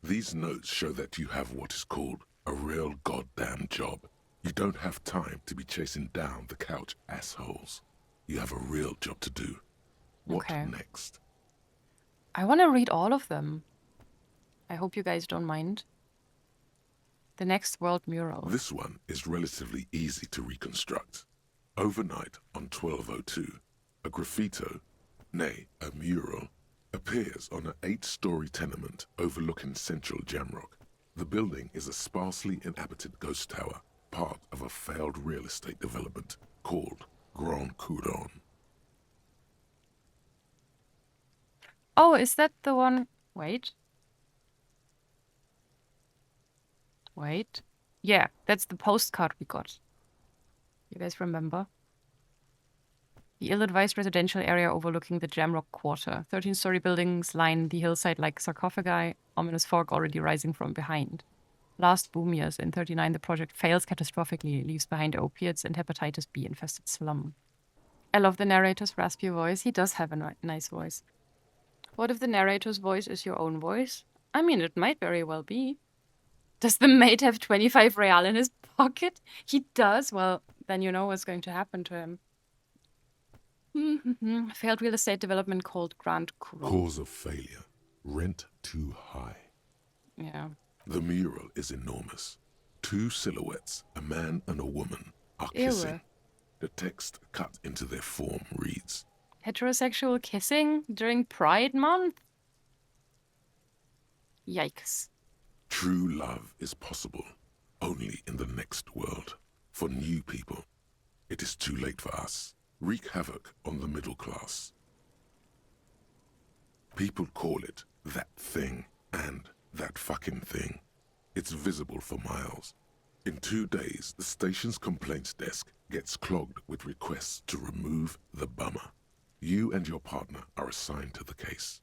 These notes show that you have what is called a real goddamn job. You don't have time to be chasing down the couch assholes. You have a real job to do. What next? I want to read all of them. I hope you guys don't mind. The Next World mural. This one is relatively easy to reconstruct. Overnight on 1202, a graffito, nay, a mural, appears on an 8-story tenement overlooking central Jamrock. The building is a sparsely inhabited ghost tower, part of a failed real estate development called Grand Couronne. Oh, is that the one? Wait. Yeah, that's the postcard we got. You guys remember? The ill-advised residential area overlooking the Jamrock Quarter. 13-story buildings line the hillside like sarcophagi, ominous fog already rising from behind. Last boom years, in 39, the project fails catastrophically, leaves behind opiates and hepatitis B-infested slum. I love the narrator's raspy voice. He does have a nice voice. What if the narrator's voice is your own voice? I mean, it might very well be. Does the mate have 25 real in his pocket? He does. Well, then you know what's going to happen to him. Failed real estate development called Grand Couronne. Cause of failure. Rent too high. Yeah. The mural is enormous. 2 silhouettes, a man and a woman, are Ew. kissing. The text cut into their form reads, Heterosexual kissing during Pride Month? Yikes. true love is possible only in the next world. For new people, it is too late for us. Wreak havoc on the middle class. People call it that thing and that fucking thing. It's visible for miles. In 2 days, the station's complaints desk gets clogged with requests to remove the bummer. You and your partner are assigned to the case.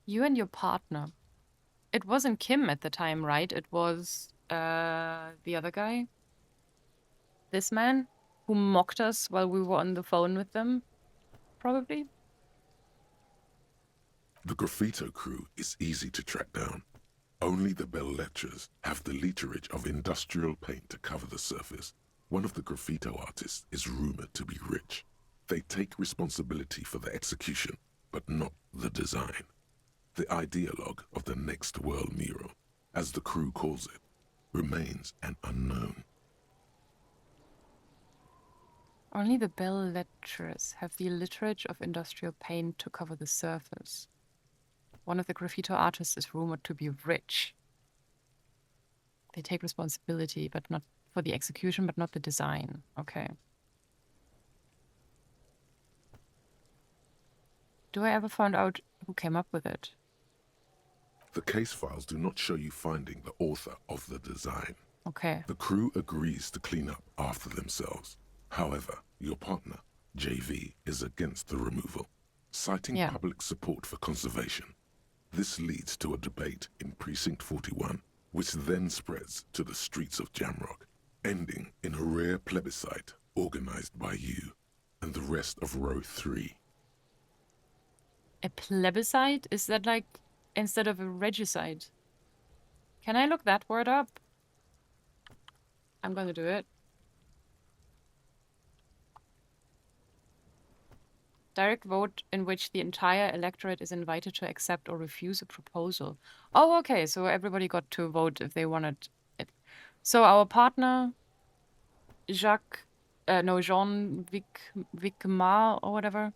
You and your partner. It wasn't Kim at the time, right? It was the other guy. This man who mocked us while we were on the phone with them, probably. The graffito crew is easy to track down. Only the belles lettres have the literage of industrial paint to cover the surface. One of the graffito artists is rumored to be rich. They take responsibility for the execution, but not the design. The ideologue of the Next World mural, as the crew calls it, remains an unknown. Only the belles lettres have the literage of industrial paint to cover the surface. One of the graffito artists is rumored to be rich. They take responsibility, but not for the execution, but not the design. Okay. Do I ever find out who came up with it? The case files do not show you finding the author of the design. Okay. The crew agrees to clean up after themselves. However, your partner, JV, is against the removal, citing public support for conservation. This leads to a debate in Precinct 41, which then spreads to the streets of Jamrock, ending in a rare plebiscite organized by you and the rest of Row 3. A plebiscite? Is that like instead of a regicide? Can I look that word up? I'm gonna do it. Direct vote in which the entire electorate is invited to accept or refuse a proposal. Oh, okay, so everybody got to vote if they wanted it. So our partner, Jean Vicmar or whatever,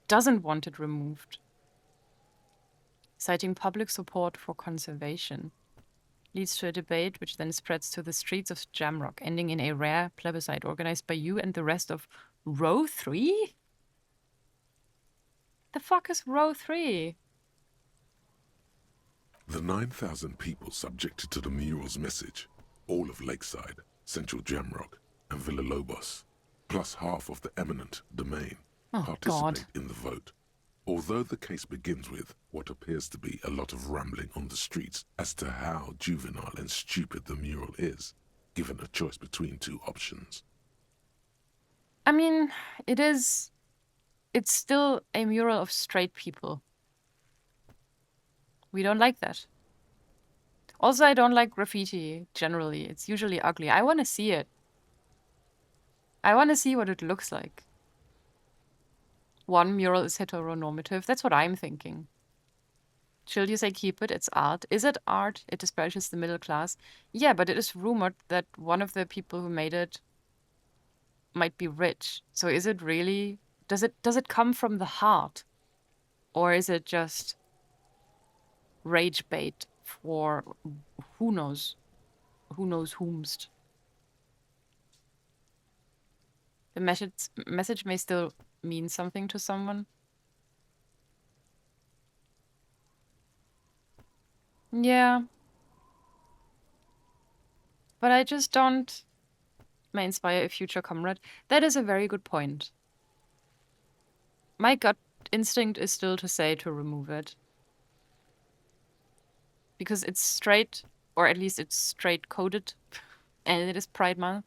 doesn't want it removed, citing public support for conservation. Leads to a debate which then spreads to the streets of Jamrock, ending in a rare plebiscite organized by you and the rest of Row 3? The fuck is Row 3? The 9,000 people subjected to the mural's message, all of Lakeside, Central Jamrock, and Villalobos, plus half of the eminent domain, participate in the vote. Although the case begins with what appears to be a lot of rambling on the streets as to how juvenile and stupid the mural is, given a choice between 2 options. I mean, it's still a mural of straight people. We don't like that. Also, I don't like graffiti, generally. It's usually ugly. I want to see it. I want to see what it looks like. one mural is heteronormative. That's what I'm thinking. Chill, you say keep it, it's art. Is it art? It disparages the middle class. Yeah, but it is rumored that one of the people who made it might be rich. So is it really, does it come from the heart? Or is it just rage bait for who knows whomst? The message may still mean something to someone. Yeah. But I just don't may inspire a future comrade. That is a very good point. My gut instinct is still to say to remove it. Because it's straight, or at least it's straight coded, and it is Pride Month.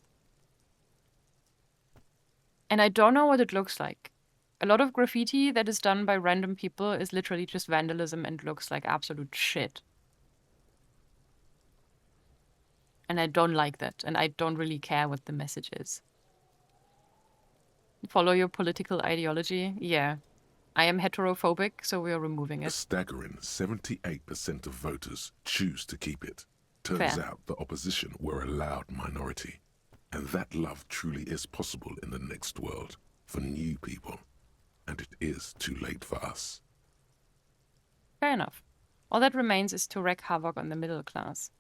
And I don't know what it looks like. A lot of graffiti that is done by random people is literally just vandalism and looks like absolute shit. And I don't like that, and I don't really care what the message is. Follow your political ideology? Yeah. I am heterophobic, so we are removing A it. staggering 78% of voters choose to keep it. Turns Fair. out the opposition were a loud minority. And that love truly is possible in the next world for new people. And it is too late for us. Fair enough. All that remains is to wreak havoc on the middle class.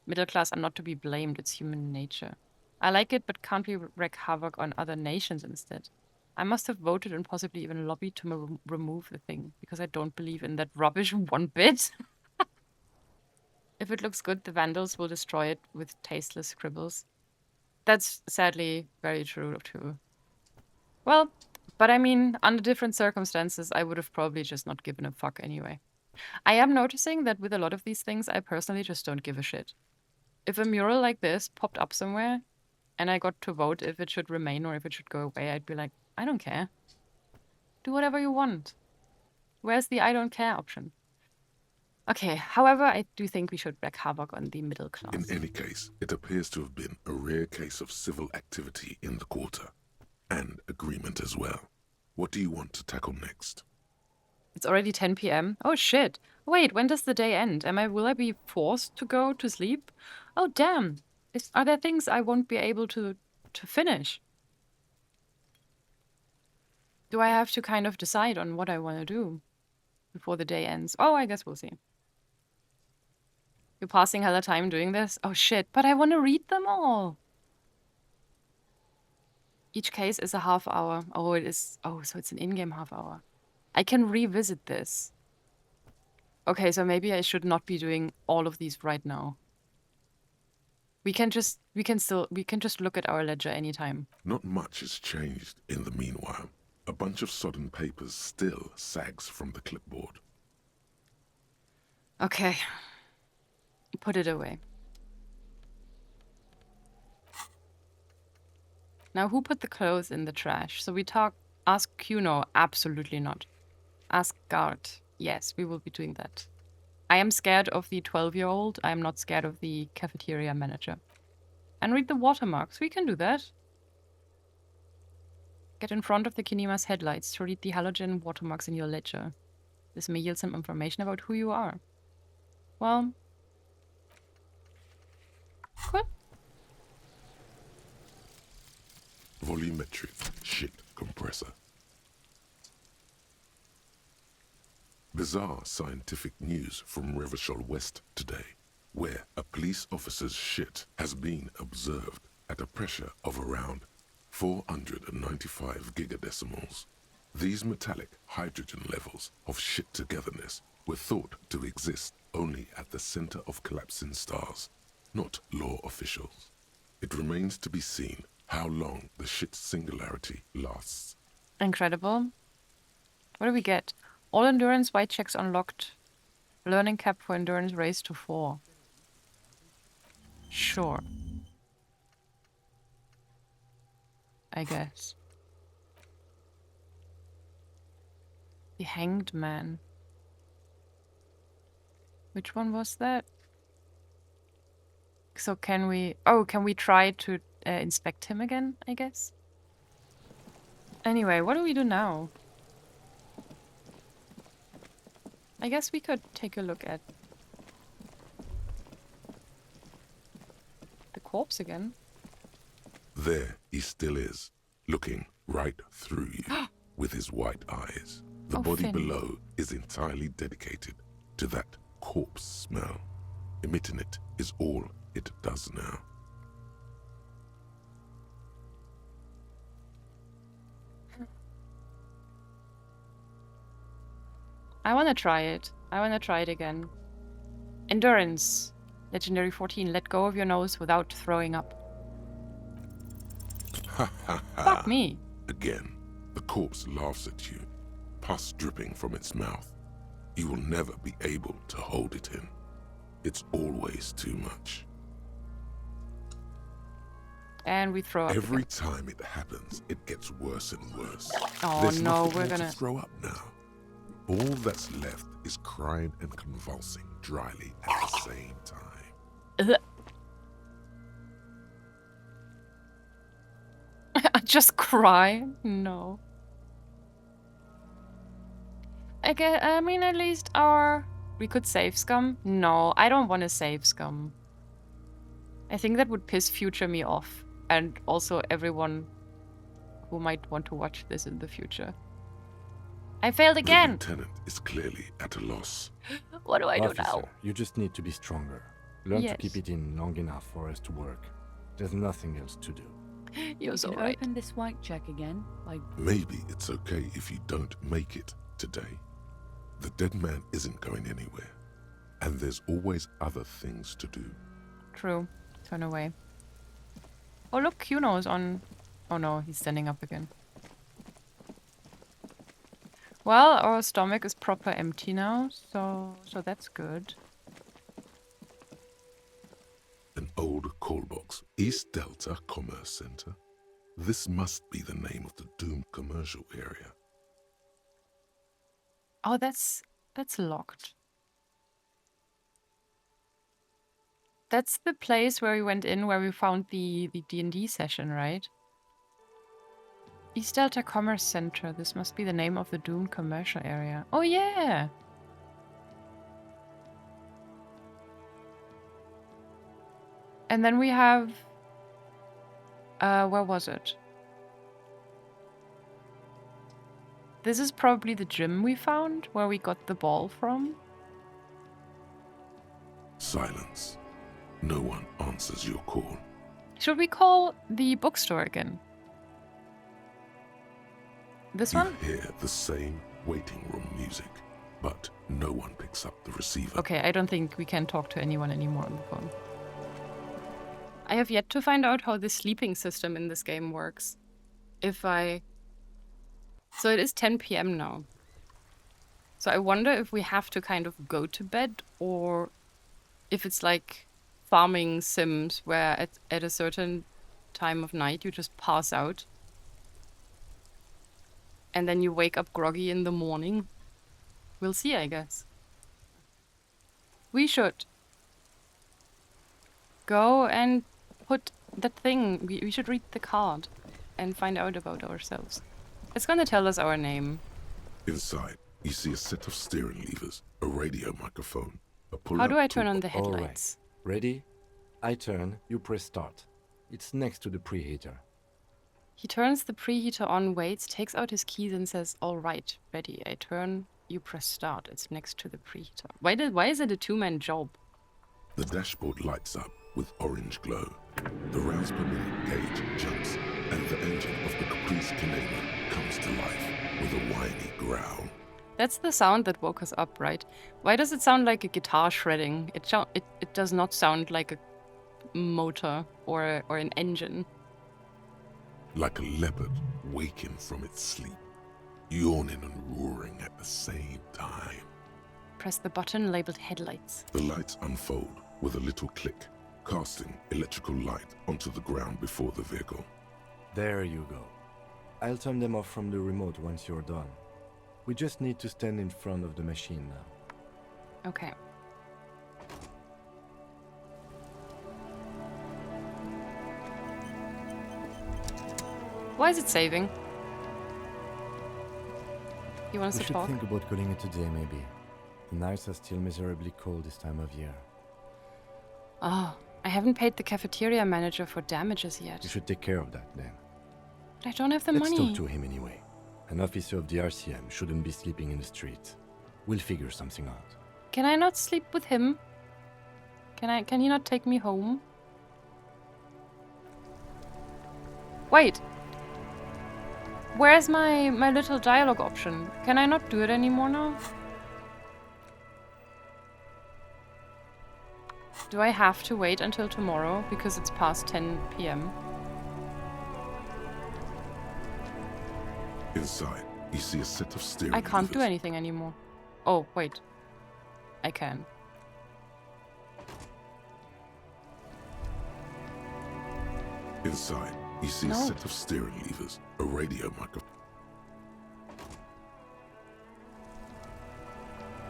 Middle class are not to be blamed, it's human nature. I like it, but can't we wreak havoc on other nations instead? I must have voted and possibly even lobbied to remove the thing, because I don't believe in that rubbish one bit. If it looks good, the vandals will destroy it with tasteless scribbles. That's sadly very true too. Well, but I mean, under different circumstances, I would have probably just not given a fuck anyway. I am noticing that with a lot of these things, I personally just don't give a shit. If a mural like this popped up somewhere and I got to vote if it should remain or if it should go away, I'd be like, I don't care. Do whatever you want. Where's the I don't care option? Okay, however, I do think we should wreak havoc on the middle class. In any case, it appears to have been a rare case of civil activity in the quarter. And agreement as well. What do you want to tackle next? It's already 10 p.m. Oh shit. Wait, when does the day end? Will I be forced to go to sleep? Oh damn. Are there things I won't be able to finish? Do I have to kind of decide on what I want to do before the day ends? Oh, I guess we'll see. You're passing hella time doing this? Oh shit, but I want to read them all. Each case is a half hour. Oh, it is. Oh, so it's an in-game half hour. I can revisit this. Okay, so maybe I should not be doing all of these right now. We can just look at our ledger anytime. Not much has changed in the meanwhile. A bunch of sodden papers still sags from the clipboard. Okay. Put it away. Now, who put the clothes in the trash? So we ask Kuno, absolutely not. Ask Guard, yes, we will be doing that. I am scared of the 12-year-old. I am not scared of the cafeteria manager. And read the watermarks. We can do that. Get in front of the Kinema's headlights to read the halogen watermarks in your ledger. This may yield some information about who you are. Well, cool. Volumetric shit compressor. Bizarre scientific news from Revachol West today, where a police officer's shit has been observed at a pressure of around 495 gigadecimals. These metallic hydrogen levels of shit togetherness were thought to exist only at the center of collapsing stars, not law officials. It remains to be seen how long the shit singularity lasts. Incredible. What do we get? All endurance white checks unlocked. Learning cap for endurance raised to 4. Sure. I guess. The Hanged Man. Which one was that? So can we try to inspect him again, I guess? Anyway, what do we do now? I guess we could take a look at the corpse again. There he still is, looking right through you with his white eyes. The Oh, body Finn. below is entirely dedicated to that corpse smell. Emitting it is all it does now. I want to try it. I want to try it again. Endurance. Legendary 14. Let go of your nose without throwing up. Fuck me. Again, the corpse laughs at you, pus dripping from its mouth. You will never be able to hold it in. It's always too much. And we throw up. Every again. time it happens, it gets worse and worse. Oh There's no, nothing we're more gonna. to throw up now. All that's left is crying and convulsing dryly at the same time. Just cry? No. I mean, at least we could save Scum. No, I don't want to save Scum. I think that would piss future me off. And also everyone who might want to watch this in the future. I failed The again! lieutenant is clearly at a loss. What do I do Officer, now? you just need to be stronger. Learn Yes. to keep it in long enough for us to work. There's nothing else to do. You're You so can right. open this white check again by Maybe it's okay if you don't make it today. The dead man isn't going anywhere. And there's always other things to do. True. Turn away. Oh look, Kuno is on... Oh no, he's standing up again. Well, our stomach is proper empty now, so that's good. An old call box. East Delta Commerce Center. This must be the name of the doomed commercial area. Oh, that's locked. That's the place where we went in, where we found the D&D session, right? East Delta Commerce Center. This must be the name of the doomed commercial area. Oh yeah! And then we have... where was it? This is probably the gym we found, where we got the ball from. Silence. No one answers your call. Should we call the bookstore again? This You one? hear the same waiting room music, but no one picks up the receiver. Okay, I don't think we can talk to anyone anymore on the phone. I have yet to find out how the sleeping system in this game works. So it is 10 p.m. now. So I wonder if we have to kind of go to bed, or if it's like farming sims where at a certain time of night you just pass out. And then you wake up groggy in the morning. We'll see, I guess. We should go and put that thing. We should read the card and find out about ourselves. It's gonna tell us our name. Inside, you see a set of steering levers, a radio microphone, a pull-out How do I turn on toolbox. the All right. headlights? Ready? I turn, you press start. It's next to the preheater. He turns the preheater on, waits, takes out his keys and says, "All right, ready." I turn, you press start. It's next to the preheater. Why is it a two-man job? The dashboard lights up with orange glow. The rounds per minute gauge jumps, and the engine of the Caprice Canadian comes to life with a whiny growl. That's the sound that woke us up, right? Why does it sound like a guitar shredding? It does not sound like a motor or an engine. Like a leopard waking from its sleep, yawning and roaring at the same time. Press the button labeled headlights. The lights unfold with a little click, casting electrical light onto the ground before the vehicle. There you go. I'll turn them off from the remote once you're done. We just need to stand in front of the machine now. Okay. Why is it saving? You want us We to should talk? think about calling it a day, maybe. The nights are still miserably cold this time of year. Oh, I haven't paid the cafeteria manager for damages yet. You should take care of that then. But I don't have the Let's money. talk to him anyway. An officer of the RCM shouldn't be sleeping in the street. We'll figure something out. Can I not sleep with him? Can he not take me home? Wait. Where's my little dialogue option? Can I not do it anymore now? Do I have to wait until tomorrow because it's past 10 p.m.? Inside, you see a set of steering I can't do levers. anything anymore. Oh, wait. I can. Inside, you see a set of steering levers, a radio microphone.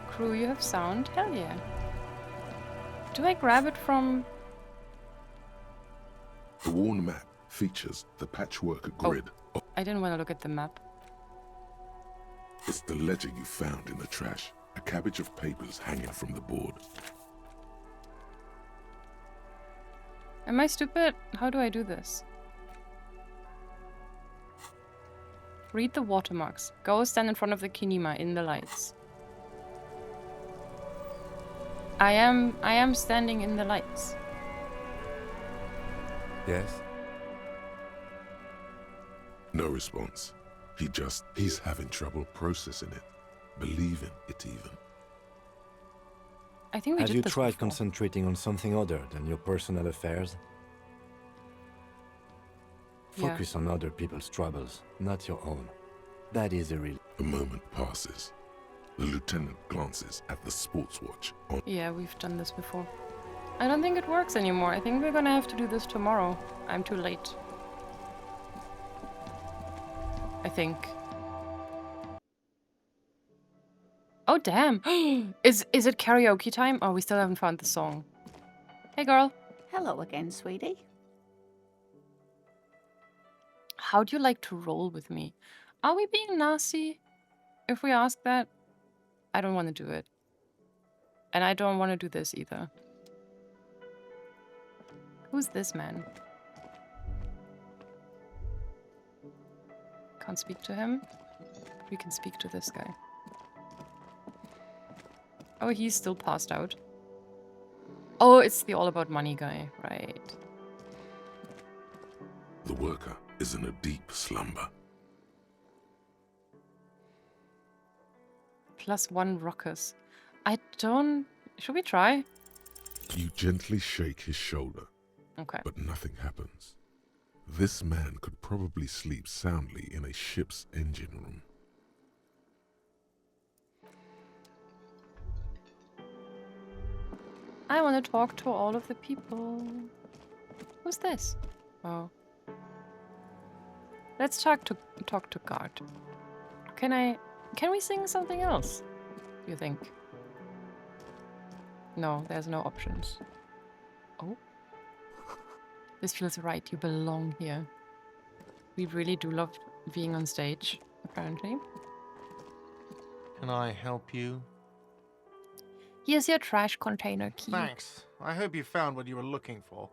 Crew, you have sound? Hell yeah. Do I grab it from... The worn map features the patchwork grid. I didn't want to look at the map. It's the ledger you found in the trash, a cabbage of papers hanging from the board. Am I stupid? How do I do this? Read the watermarks. Go stand in front of the kinema in the lights. I am standing in the lights. Yes? No response. He's having trouble processing it, believing it even. I think we Have did you this tried before. concentrating on something other than your personal affairs? Yeah. Focus on other people's troubles, not your own. That is a real... A moment passes. The lieutenant glances at the sports watch on. Yeah, we've done this before. I don't think it works anymore. I think we're gonna have to do this tomorrow. I'm too late. I think. Oh, damn. Is it karaoke time? Oh, we still haven't found the song. Hey, girl. Hello again, sweetie. How'd you like to roll with me? Are we being nasty if we ask that? I don't want to do it. And I don't want to do this either. Who's this man? Can't speak to him. We can speak to this guy. Oh, he's still passed out. Oh, it's the all about money guy, right. The worker is in a deep slumber. +1 ruckus. I don't... Should we try? You gently shake his shoulder, Okay. but nothing happens. This man could probably sleep soundly in a ship's engine room. I want to talk to all of the people. Who's this? Oh. Let's talk to guard. Can we sing something else? Do you think? No, there's no options. Oh. This feels right. You belong here. We really do love being on stage, apparently. Can I help you? Here's your trash container key. Thanks. I hope you found what you were looking for.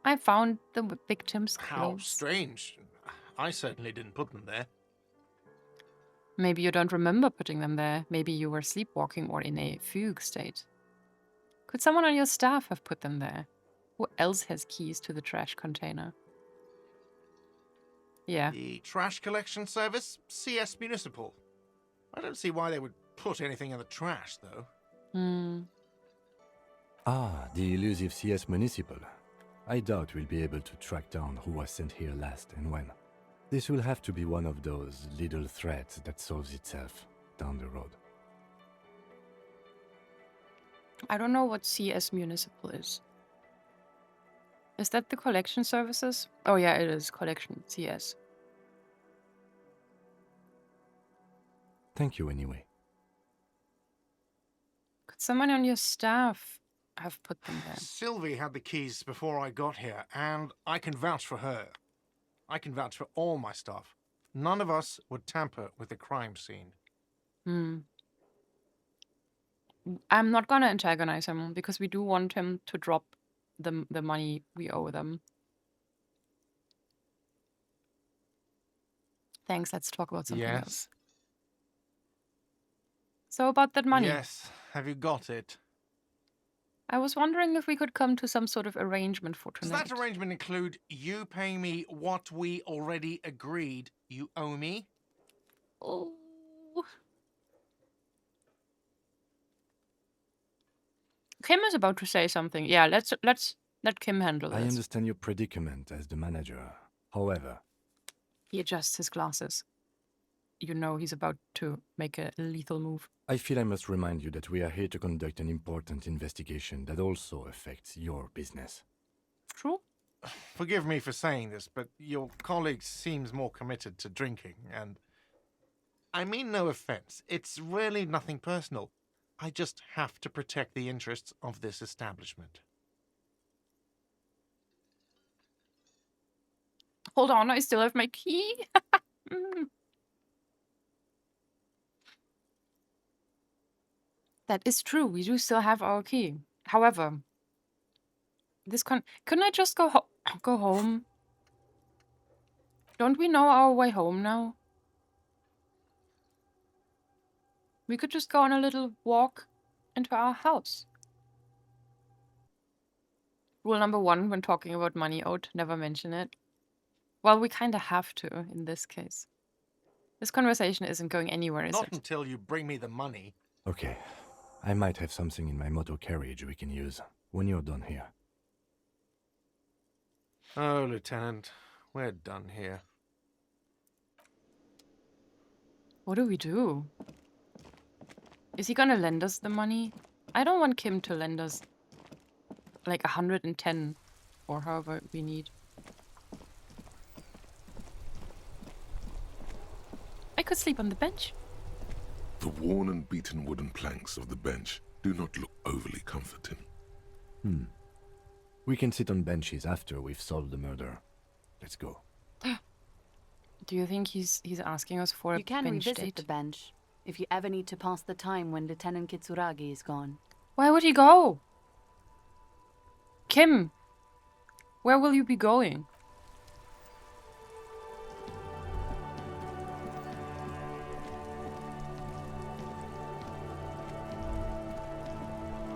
I found the victim's How clothes. strange. I certainly didn't put them there. Maybe you don't remember putting them there. Maybe you were sleepwalking or in a fugue state. Could someone on your staff have put them there? Who else has keys to the trash container? Yeah. The trash collection service? CS Municipal. I don't see why they would put anything in the trash, though. Ah, the elusive CS Municipal. I doubt we'll be able to track down who was sent here last and when. This will have to be one of those little threats that solves itself down the road. I don't know what CS Municipal is. Is that the collection services? Oh yeah, it is. Collection. CS. Thank you anyway. Could someone on your staff have put them there? Sylvie had the keys before I got here, and I can vouch for her. I can vouch for all my staff. None of us would tamper with the crime scene. I'm not gonna antagonize him because we do want him to drop the money we owe them. Thanks, let's talk about something Yes? else. So about that money. Yes. Have you got it? I was wondering if we could come to some sort of arrangement for Does tonight. that arrangement include you paying me what we already agreed you owe me? Oh. Kim is about to say something. Yeah, let's let Kim handle I this. understand your predicament as the manager. However, He adjusts his glasses. You know he's about to make a lethal move. I feel I must remind you that we are here to conduct an important investigation that also affects your business. True? Forgive me for saying this, but your colleague seems more committed to drinking, and I mean no offense. It's really nothing personal. I just have to protect the interests of this establishment. Hold on, I still have my key. That is true. We do still have our key. However, this couldn't I just go home? Don't we know our way home now? We could just go on a little walk into our house. Rule number 1 when talking about money owed, never mention it. Well, we kind of have to in this case. This conversation isn't going anywhere, is Not it? until you bring me the money. Okay, I might have something in my motor carriage we can use when you're done here. Oh, Lieutenant, we're done here. What do we do? Is he gonna lend us the money? I don't want Kim to lend us like 110 or however we need. I could sleep on the bench. The worn and beaten wooden planks of the bench do not look overly comforting. We can sit on benches after we've solved the murder. Let's go. Do you think he's asking us for You a can bench revisit date? the bench if you ever need to pass the time when Lieutenant Kitsuragi is gone. Why would he go? Kim, where will you be going?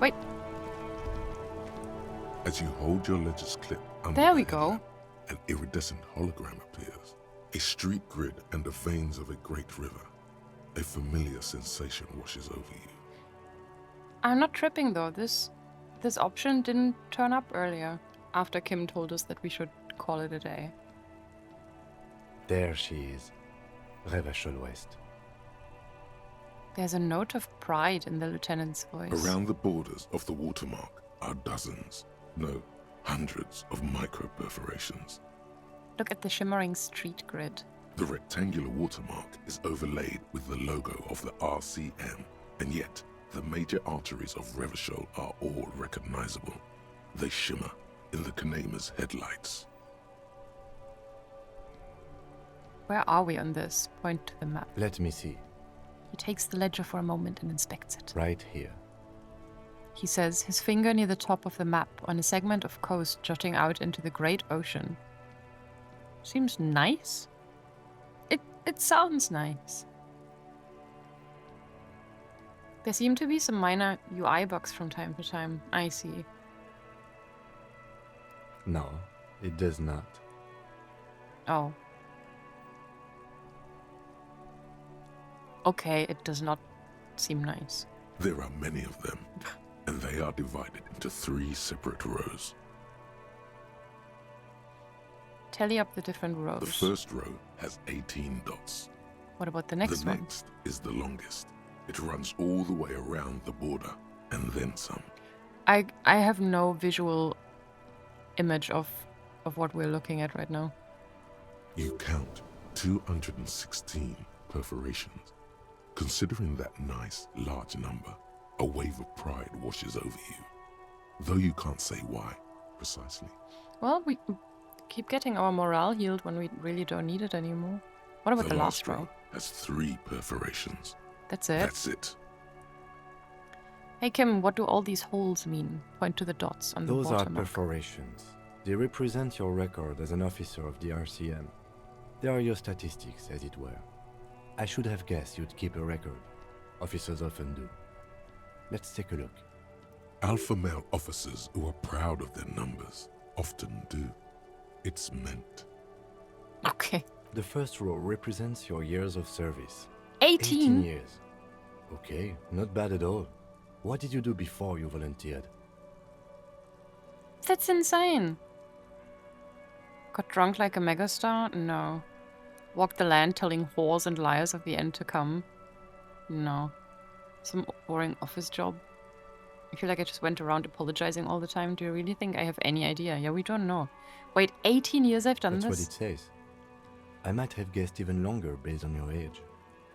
Wait, As you hold your ledger's clip under there the we go. headlamp, an iridescent hologram appears. A street grid and the veins of a great river. A familiar sensation washes over you. I'm not tripping though. This option didn't turn up earlier after Kim told us that we should call it a day. There she is. Revachol West. There's a note of pride in the lieutenant's voice. Around the borders of the watermark are dozens, no, hundreds of micro-perforations. Look at the shimmering street grid. The rectangular watermark is overlaid with the logo of the RCM, and yet the major arteries of Revachol are all recognizable. They shimmer in the Kanema's headlights. Where are we on this? Point to the map. Let me see. He takes the ledger for a moment and inspects it. Right here. He says, his finger near the top of the map on a segment of coast jutting out into the great ocean. Seems nice. It sounds nice. There seem to be some minor UI bugs from time to time. I see. No, it does not. Oh. Okay, it does not seem nice. There are many of them, and they are divided into 3 separate rows. Tally up the different rows. The first row has 18 dots. What about the next The one? next is the longest. It runs all the way around the border, and then some. I have no visual image of what we're looking at right now. You count 216 perforations. Considering that nice, large number, a wave of pride washes over you. Though you can't say why, precisely. Well, we keep getting our morale healed when we really don't need it anymore. What about the last row? has 3 perforations. That's it? That's it. Hey Kim, what do all these holes mean? Point to the dots on the Those are bottom. perforations. They represent your record as an officer of the RCM. They are your statistics, as it were. I should have guessed you'd keep a record. Officers often do. Let's take a look. Alpha male officers who are proud of their numbers often do. It's meant. Okay. The first row represents your years of service. 18? years. Okay, not bad at all. What did you do before you volunteered? That's insane. Got drunk like a megastar? No. Walked the land telling whores and liars of the end to come? No. Some boring office job? I feel like I just went around apologizing all the time. Do you really think I have any idea? Yeah, we don't know. Wait, 18 years I've done That's this? what it says. I might have guessed even longer based on your age.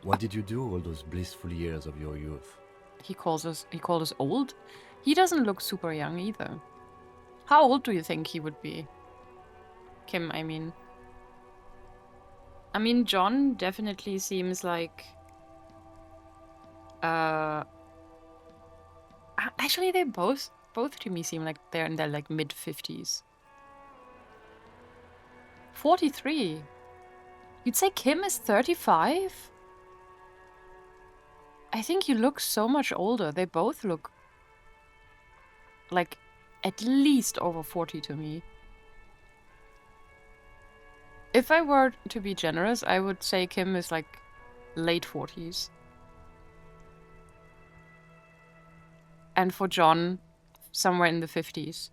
What did you do all those blissful years of your youth? He called us old? He doesn't look super young either. How old do you think he would be? Kim, I mean. John definitely seems like... Actually, they both to me seem like they're in their like mid-50s. 43. You'd say Kim is 35? I think you look so much older. They both look like at least over 40 to me. If I were to be generous, I would say Kim is like late 40s. And for John, somewhere in the 50s.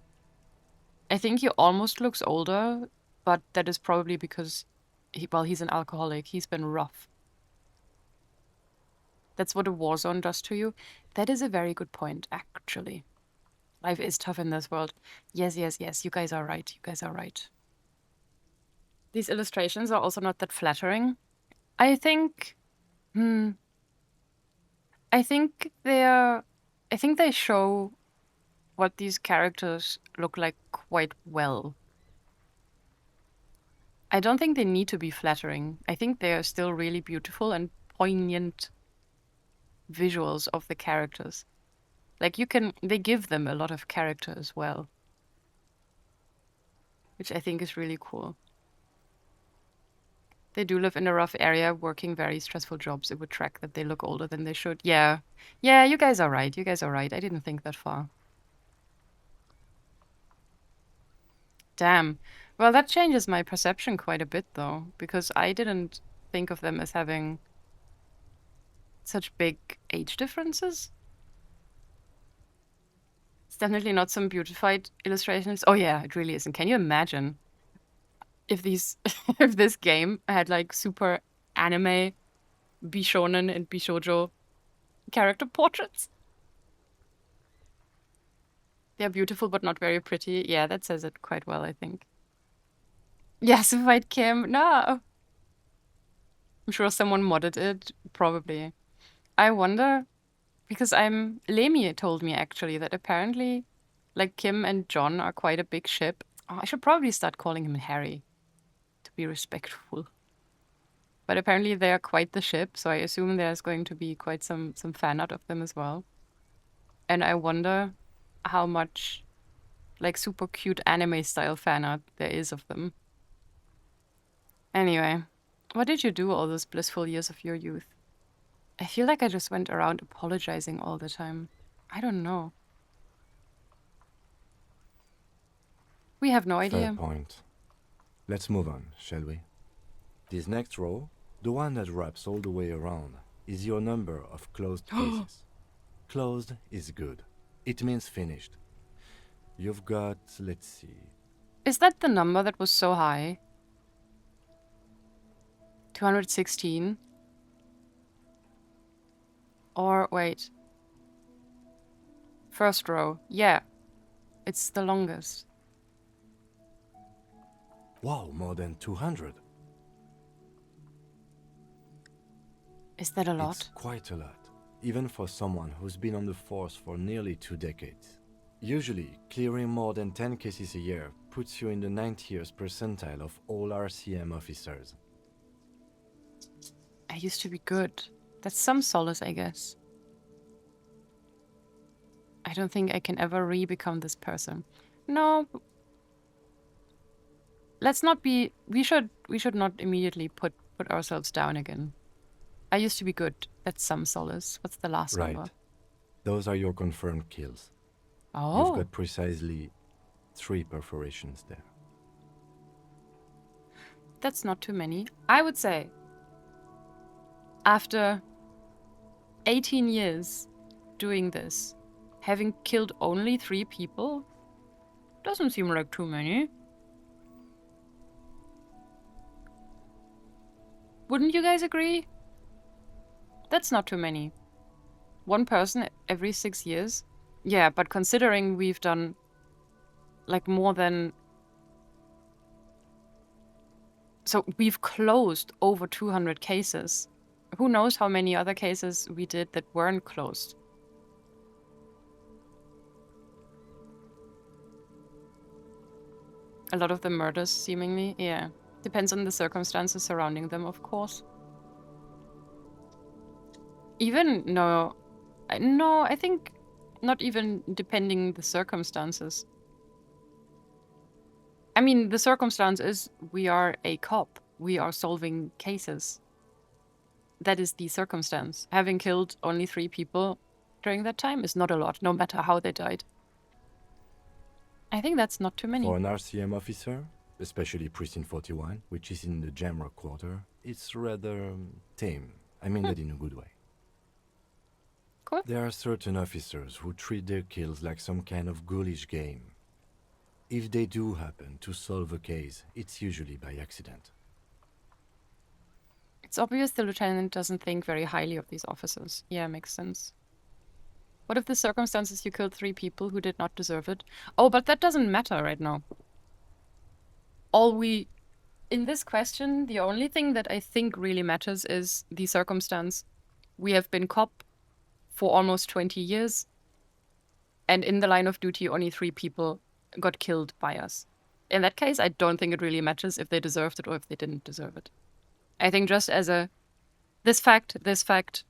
I think he almost looks older, but that is probably because, he's an alcoholic. He's been rough. That's what a war zone does to you. That is a very good point, actually. Life is tough in this world. Yes. You guys are right. These illustrations are also not that flattering. I think they show what these characters look like quite well. I don't think they need to be flattering. I think they are still really beautiful and poignant visuals of the characters. Like they give them a lot of character as well. Which I think is really cool. They do live in a rough area, working very stressful jobs. It would track that they look older than they should. Yeah, you guys are right. I didn't think that far. Damn. Well, that changes my perception quite a bit, though, because I didn't think of them as having such big age differences. It's definitely not some beautified illustrations. Oh yeah, it really isn't. Can you imagine if this game had like super anime bishonen and bishoujo character portraits? They're beautiful but not very pretty. Yeah, that says it quite well, I think. Yasified Kim, no. I'm sure someone modded it, probably. I wonder, because Lemmy told me actually that apparently, like Kim and John are quite a big ship. Oh, I should probably start calling him Harry, to be respectful. But apparently they are quite the ship, so I assume there's going to be quite some fan art of them as well. And I wonder how much, like, super cute anime-style fan art there is of them. Anyway, what did you do all those blissful years of your youth? I feel like I just went around apologizing all the time. I don't know. We have no idea. Fair point. Let's move on, shall we? This next row, the one that wraps all the way around, is your number of closed cases. Closed is good. It means finished. You've got, let's see. Is that the number that was so high? 216? Or, wait. First row. Yeah. It's the longest. Wow, more than 200. Is that a lot? It's quite a lot, even for someone who's been on the force for nearly 2 decades. Usually, clearing more than 10 cases a year puts you in the 90th percentile of all RCM officers. I used to be good. That's some solace, I guess. I don't think I can ever re-become this person. No. Let's not be... We should not immediately put ourselves down again. I used to be good at some solace. What's the last Right. number? Those are your confirmed kills. Oh. You've got precisely 3 perforations there. That's not too many. I would say, after 18 years doing this, having killed only 3 people, doesn't seem like too many. Wouldn't you guys agree? That's not too many. 1 person every 6 years? Yeah, but considering we've done like more than... So we've closed over 200 cases. Who knows how many other cases we did that weren't closed? A lot of the murders, seemingly, yeah. Depends on the circumstances surrounding them, of course. Even, no, I think not even depending the circumstances. I mean, the circumstance is we are a cop. We are solving cases. That is the circumstance. Having killed only 3 people during that time is not a lot, no matter how they died. I think that's not too many. For an RCM officer, especially Precinct 41, which is in the Jamrock quarter, it's rather tame. I mean that in a good way. Cool. There are certain officers who treat their kills like some kind of ghoulish game. If they do happen to solve a case, it's usually by accident. It's obvious the lieutenant doesn't think very highly of these officers. Yeah, makes sense. What if the circumstances you killed 3 people who did not deserve it? Oh, but that doesn't matter right now. In this question, the only thing that I think really matters is the circumstance. We have been cop for almost 20 years, and in the line of duty, only 3 people got killed by us. In that case, I don't think it really matters if they deserved it or if they didn't deserve it. I think just as this fact,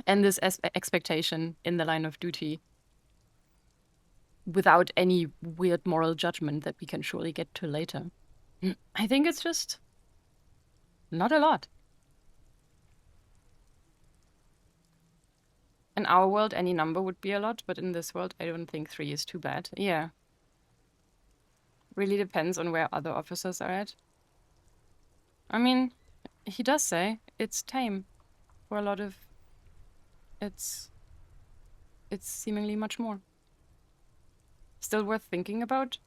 and this expectation in the line of duty, without any weird moral judgment that we can surely get to later. I think it's just not a lot. In our world, any number would be a lot, but in this world, I don't think 3 is too bad. Yeah. Really depends on where other officers are at. I mean, he does say it's tame. For a lot of... It's seemingly much more. Still worth thinking about?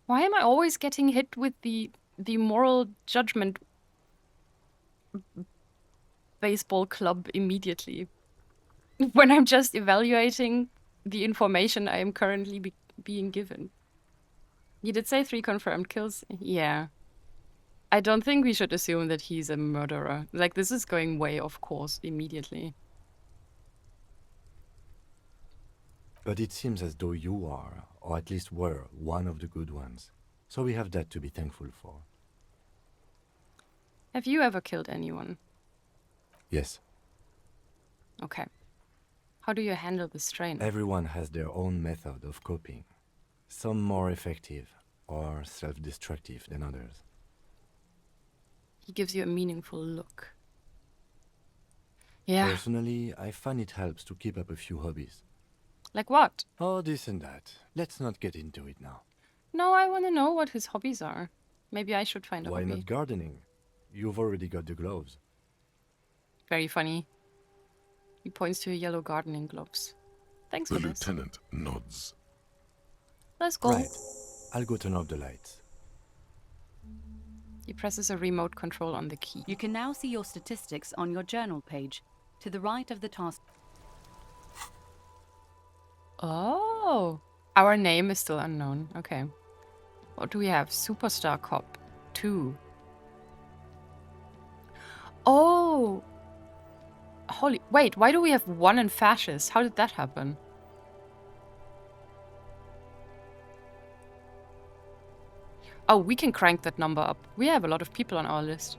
Why am I always getting hit with the moral judgment baseball club immediately? When I'm just evaluating the information I am currently being given. You did say 3 confirmed kills? Yeah. I don't think we should assume that he's a murderer. Like, this is going way off course immediately. But it seems as though you are, or at least were, one of the good ones. So we have that to be thankful for. Have you ever killed anyone? Yes. Okay. How do you handle the strain? Everyone has their own method of coping. Some more effective or self-destructive than others. He gives you a meaningful look. Yeah. Personally, I find it helps to keep up a few hobbies. Like what? Oh, this and that. Let's not get into it now. No, I want to know what his hobbies are. Maybe I should find a Why hobby. not gardening? You've already got the gloves. Very funny. He points to yellow gardening gloves. Thanks The for this. lieutenant nods. Let's go. Right. I'll go turn off the lights. He presses a remote control on the key. You can now see your statistics on your journal page, to the right of the task. Oh. Our name is still unknown. Okay. What do we have? Superstar Cop 2. Oh. Holy... Wait, why do we have 1 in fascist? How did that happen? Oh, we can crank that number up. We have a lot of people on our list.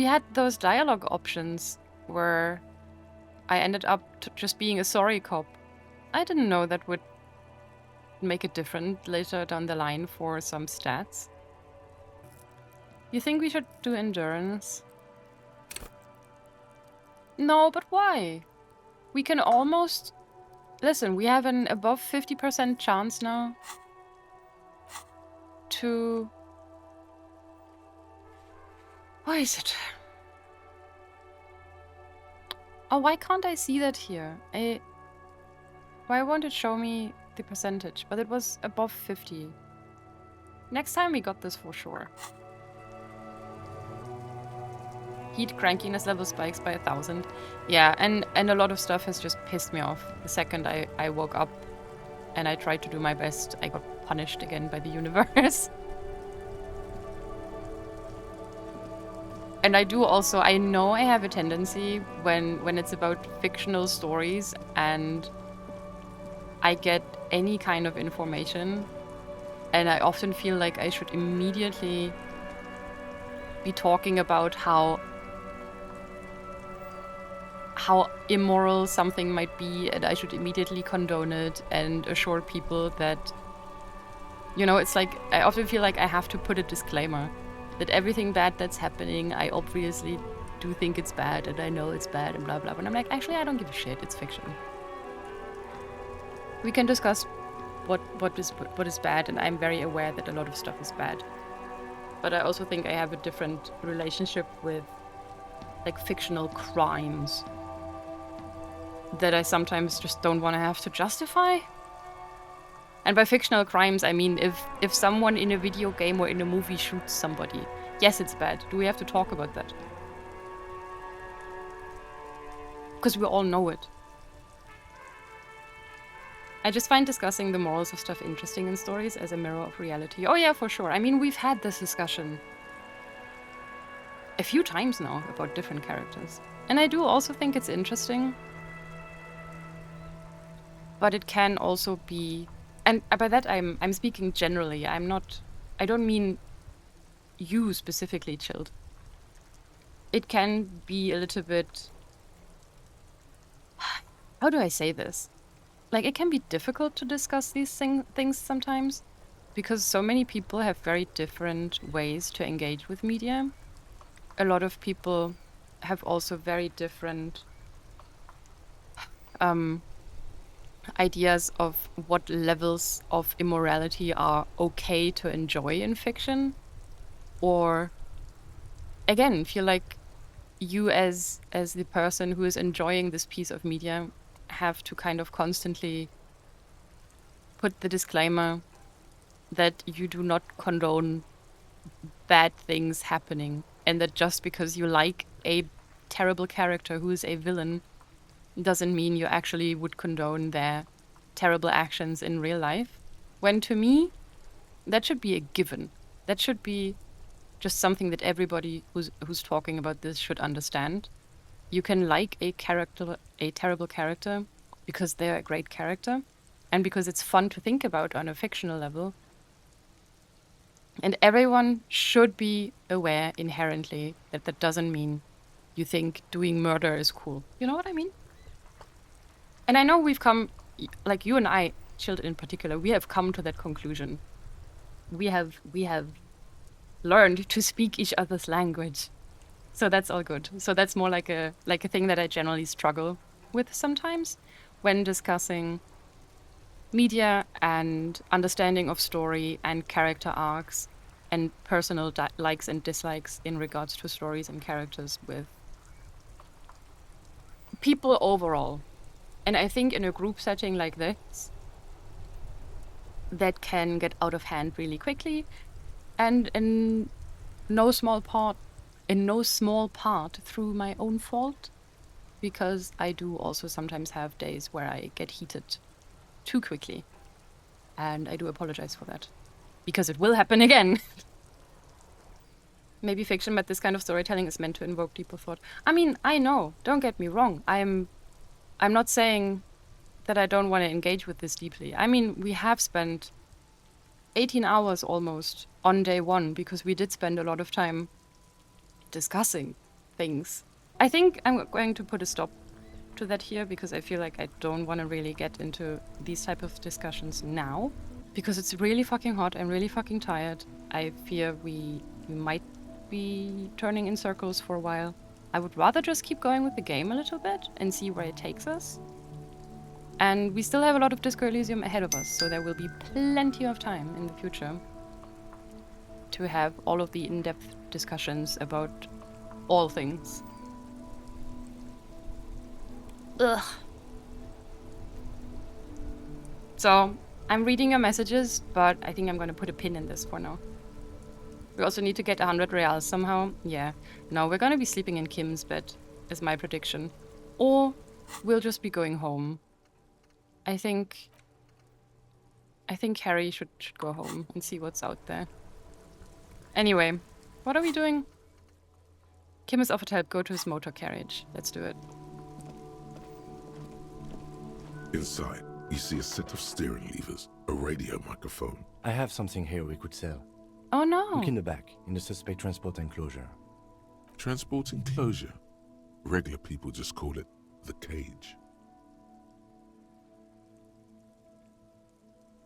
we had those dialogue options where I ended up just being a sorry cop. I didn't know that would make it different later down the line for some stats. You think we should do endurance? No, but why? We can almost... Listen, we have an above 50% chance now to... Why is it? Oh, why can't I see that here? Why won't it show me the percentage? But it was above 50. Next time we got this for sure. Heat crankiness level spikes by 1,000. Yeah, and a lot of stuff has just pissed me off. The second I woke up and I tried to do my best, I got punished again by the universe. And I do also, I know I have a tendency when it's about fictional stories and I get any kind of information, and I often feel like I should immediately be talking about how immoral something might be, and I should immediately condone it and assure people that, you know, it's like, I often feel like I have to put a disclaimer that everything bad that's happening, I obviously do think it's bad and I know it's bad and blah blah, but I'm like, actually I don't give a shit, it's fiction. We can discuss what is bad, and I'm very aware that a lot of stuff is bad. But I also think I have a different relationship with like fictional crimes that I sometimes just don't want to have to justify. And by fictional crimes, I mean if someone in a video game or in a movie shoots somebody, yes, it's bad. Do we have to talk about that? Because we all know it. I just find discussing the morals of stuff interesting in stories as a mirror of reality. Oh yeah, for sure. I mean, we've had this discussion a few times now about different characters. And I do also think it's interesting. But it can also be... And by that I'm speaking generally. I don't mean you specifically, Chilled. It can be a little bit... How do I say this? Like, it can be difficult to discuss these things sometimes, because so many people have very different ways to engage with media. A lot of people have also very different ideas of what levels of immorality are okay to enjoy in fiction. Or, again, feel like you as the person who is enjoying this piece of media have to kind of constantly put the disclaimer that you do not condone bad things happening, and that just because you like a terrible character who is a villain doesn't mean you actually would condone their terrible actions in real life. When to me, that should be a given. That should be just something that everybody who's talking about this should understand. You can like a terrible character, because they're a great character, and because it's fun to think about on a fictional level. And everyone should be aware inherently that that doesn't mean you think doing murder is cool. You know what I mean? And I know we've come, like you and I, Chilled in particular, we have come to that conclusion. We have learned to speak each other's language. So that's all good. So that's more like a thing that I generally struggle with sometimes when discussing media and understanding of story and character arcs and personal likes and dislikes in regards to stories and characters with people overall. And I think in a group setting like this, that can get out of hand really quickly, and in no small part through my own fault, because I do also sometimes have days where I get heated too quickly, and I do apologize for that, because it will happen again. Maybe fiction, but this kind of storytelling is meant to invoke deeper thought. I mean, I know, don't get me wrong, I'm not saying that I don't want to engage with this deeply. I mean, we have spent 18 hours almost on day one, because we did spend a lot of time discussing things. I think I'm going to put a stop to that here because I feel like I don't want to really get into these type of discussions now because it's really fucking hot. I'm really fucking tired. I fear we might be turning in circles for a while. I would rather just keep going with the game a little bit and see where it takes us. And we still have a lot of Disco Elysium ahead of us, so there will be plenty of time in the future to have all of the in-depth discussions about all things. Ugh. So, I'm reading your messages, but I think I'm gonna put a pin in this for now. We also need to get 100 reals somehow. Yeah. No, we're gonna be sleeping in Kim's bed, is my prediction. Or we'll just be going home. I think Harry should go home and see what's out there. Anyway, what are we doing? Kim has offered help. Go to his motor carriage. Let's do it. Inside, you see a set of steering levers, a radio microphone. I have something here we could sell. Oh no! Look in the back, in the suspect transport enclosure. Transport enclosure? Regular people just call it the cage.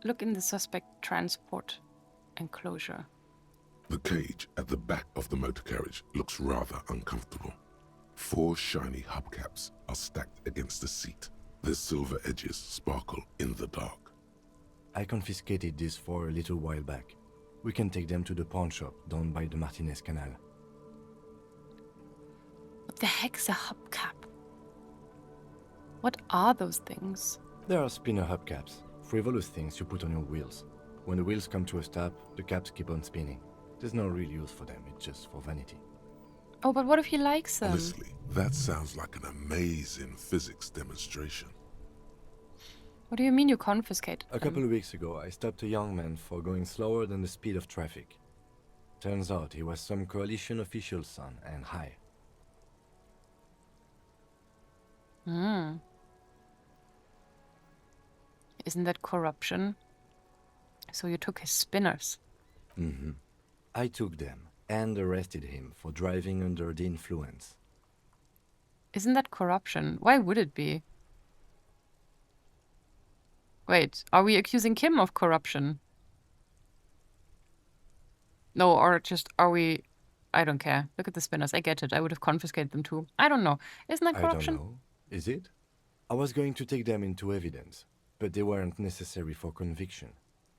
Look in the suspect transport enclosure. The cage at the back of the motor carriage looks rather uncomfortable. 4 shiny hubcaps are stacked against the seat. Their silver edges sparkle in the dark. I confiscated these 4 a little while back. We can take them to the pawn shop down by the Martinez Canal. What the heck's a hubcap? What are those things? There are spinner hubcaps, frivolous things you put on your wheels. When the wheels come to a stop, the caps keep on spinning. There's no real use for them, it's just for vanity. Oh, but what if he likes them? Honestly, that sounds like an amazing physics demonstration. What do you mean you confiscate A them? couple of weeks ago, I stopped a young man for going slower than the speed of traffic. Turns out he was some coalition official's son and high. Isn't that corruption? So you took his spinners. Mm-hmm. I took them and arrested him for driving under the influence. Isn't that corruption? Why would it be? Wait, are we accusing Kim of corruption? No, or just are we... I don't care. Look at the spinners. I get it. I would have confiscated them too. I don't know. Isn't that corruption? I don't know. Is it? I was going to take them into evidence, but they weren't necessary for conviction.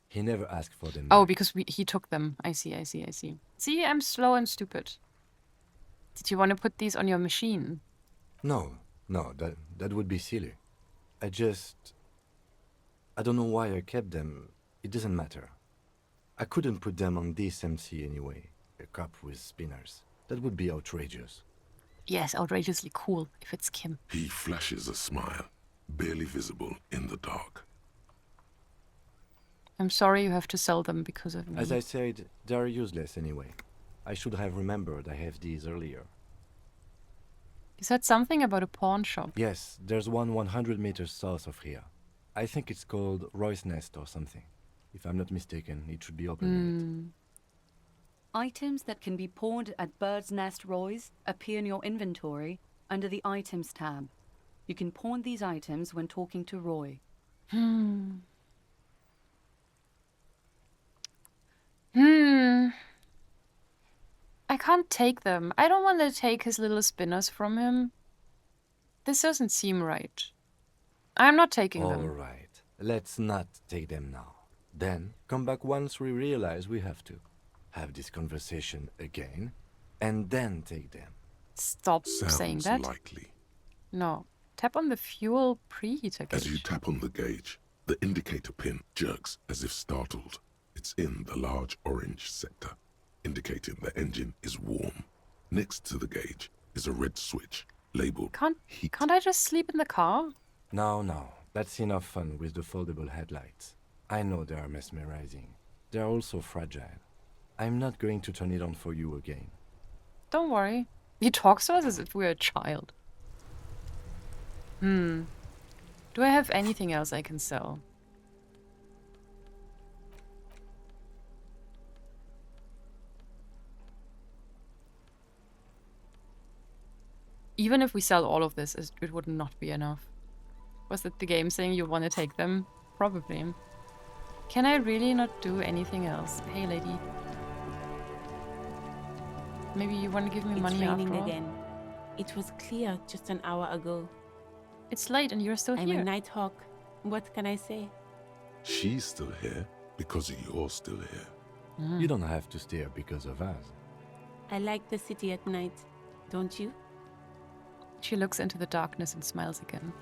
He never asked for them. Oh, back. because he took them. I see. See, I'm slow and stupid. Did you want to put these on your machine? No, that would be silly. I don't know why I kept them. It doesn't matter. I couldn't put them on this MC anyway. A cup with spinners. That would be outrageous. Yes, outrageously cool, if it's Kim. He flashes a smile, barely visible in the dark. I'm sorry you have to sell them because of me. As I said, they are useless anyway. I should have remembered I have these earlier. You said something about a pawn shop. Yes, there's one 100 meters south of here. I think it's called Roy's Nest or something. If I'm not mistaken, it should be open limit. Items that can be pawned at Bird's Nest Roy's appear in your inventory under the Items tab. You can pawn these items when talking to Roy. I can't take them. I don't want to take his little spinners from him. This doesn't seem right. I'm not taking them. All right, let's not take them now. Then come back once we realize we have to. Have this conversation again, and then take them. Stop Sounds saying that. likely. No. Tap on the fuel preheater gauge. As you tap on the gauge, the indicator pin jerks as if startled. It's in the large orange sector, indicating the engine is warm. Next to the gauge is a red switch labeled heat. Can't I just sleep in the car? No, that's enough fun with the foldable headlights. I know they are mesmerizing. They are also fragile. I'm not going to turn it on for you again. Don't worry. He talks to us as if we're a child. Do I have anything else I can sell? Even if we sell all of this, it would not be enough. Was it the game saying you want to take them? Probably. Can I really not do anything else? Hey, lady. Maybe you want to give me money after all? It's raining again. It was clear just an hour ago. It's late and you're still I'm here. a night hawk. What can I say? She's still here because you're still here. You don't have to stay here because of us. I like the city at night. Don't you? She looks into the darkness and smiles again.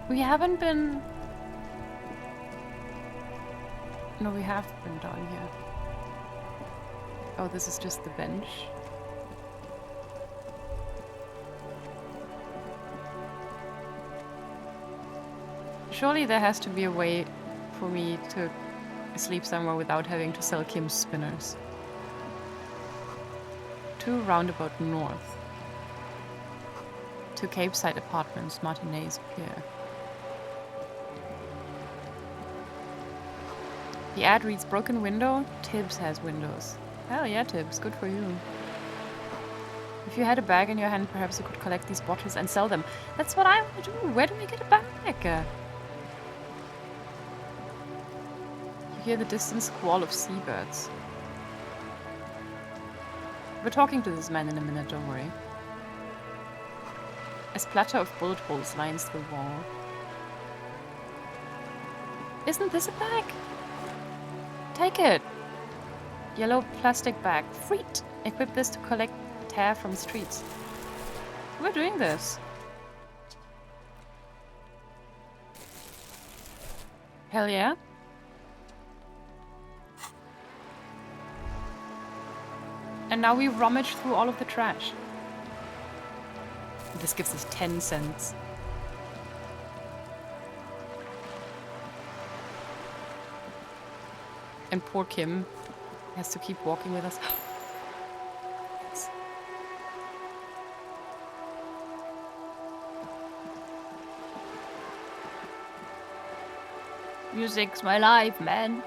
We haven't been... No, we have been down here. Oh, this is just the bench. Surely there has to be a way for me to sleep somewhere without having to sell Kim's spinners. 2 roundabout north. To Capeside Apartments, Martinez Pier. The ad reads broken window. Tibbs has windows. Hell yeah, Tibbs. Good for you. If you had a bag in your hand, perhaps you could collect these bottles and sell them. That's what I want to do. Where do we get a bag? You hear the distant squall of seabirds. We're talking to this man in a minute, don't worry. A splatter of bullet holes lines the wall. Isn't this a bag? Take it! Yellow plastic bag. Freet! Equip this to collect tear from streets. We're doing this. Hell yeah. And now we rummage through all of the trash. This gives us 10 cents. And poor Kim has to keep walking with us. Music's my life, man.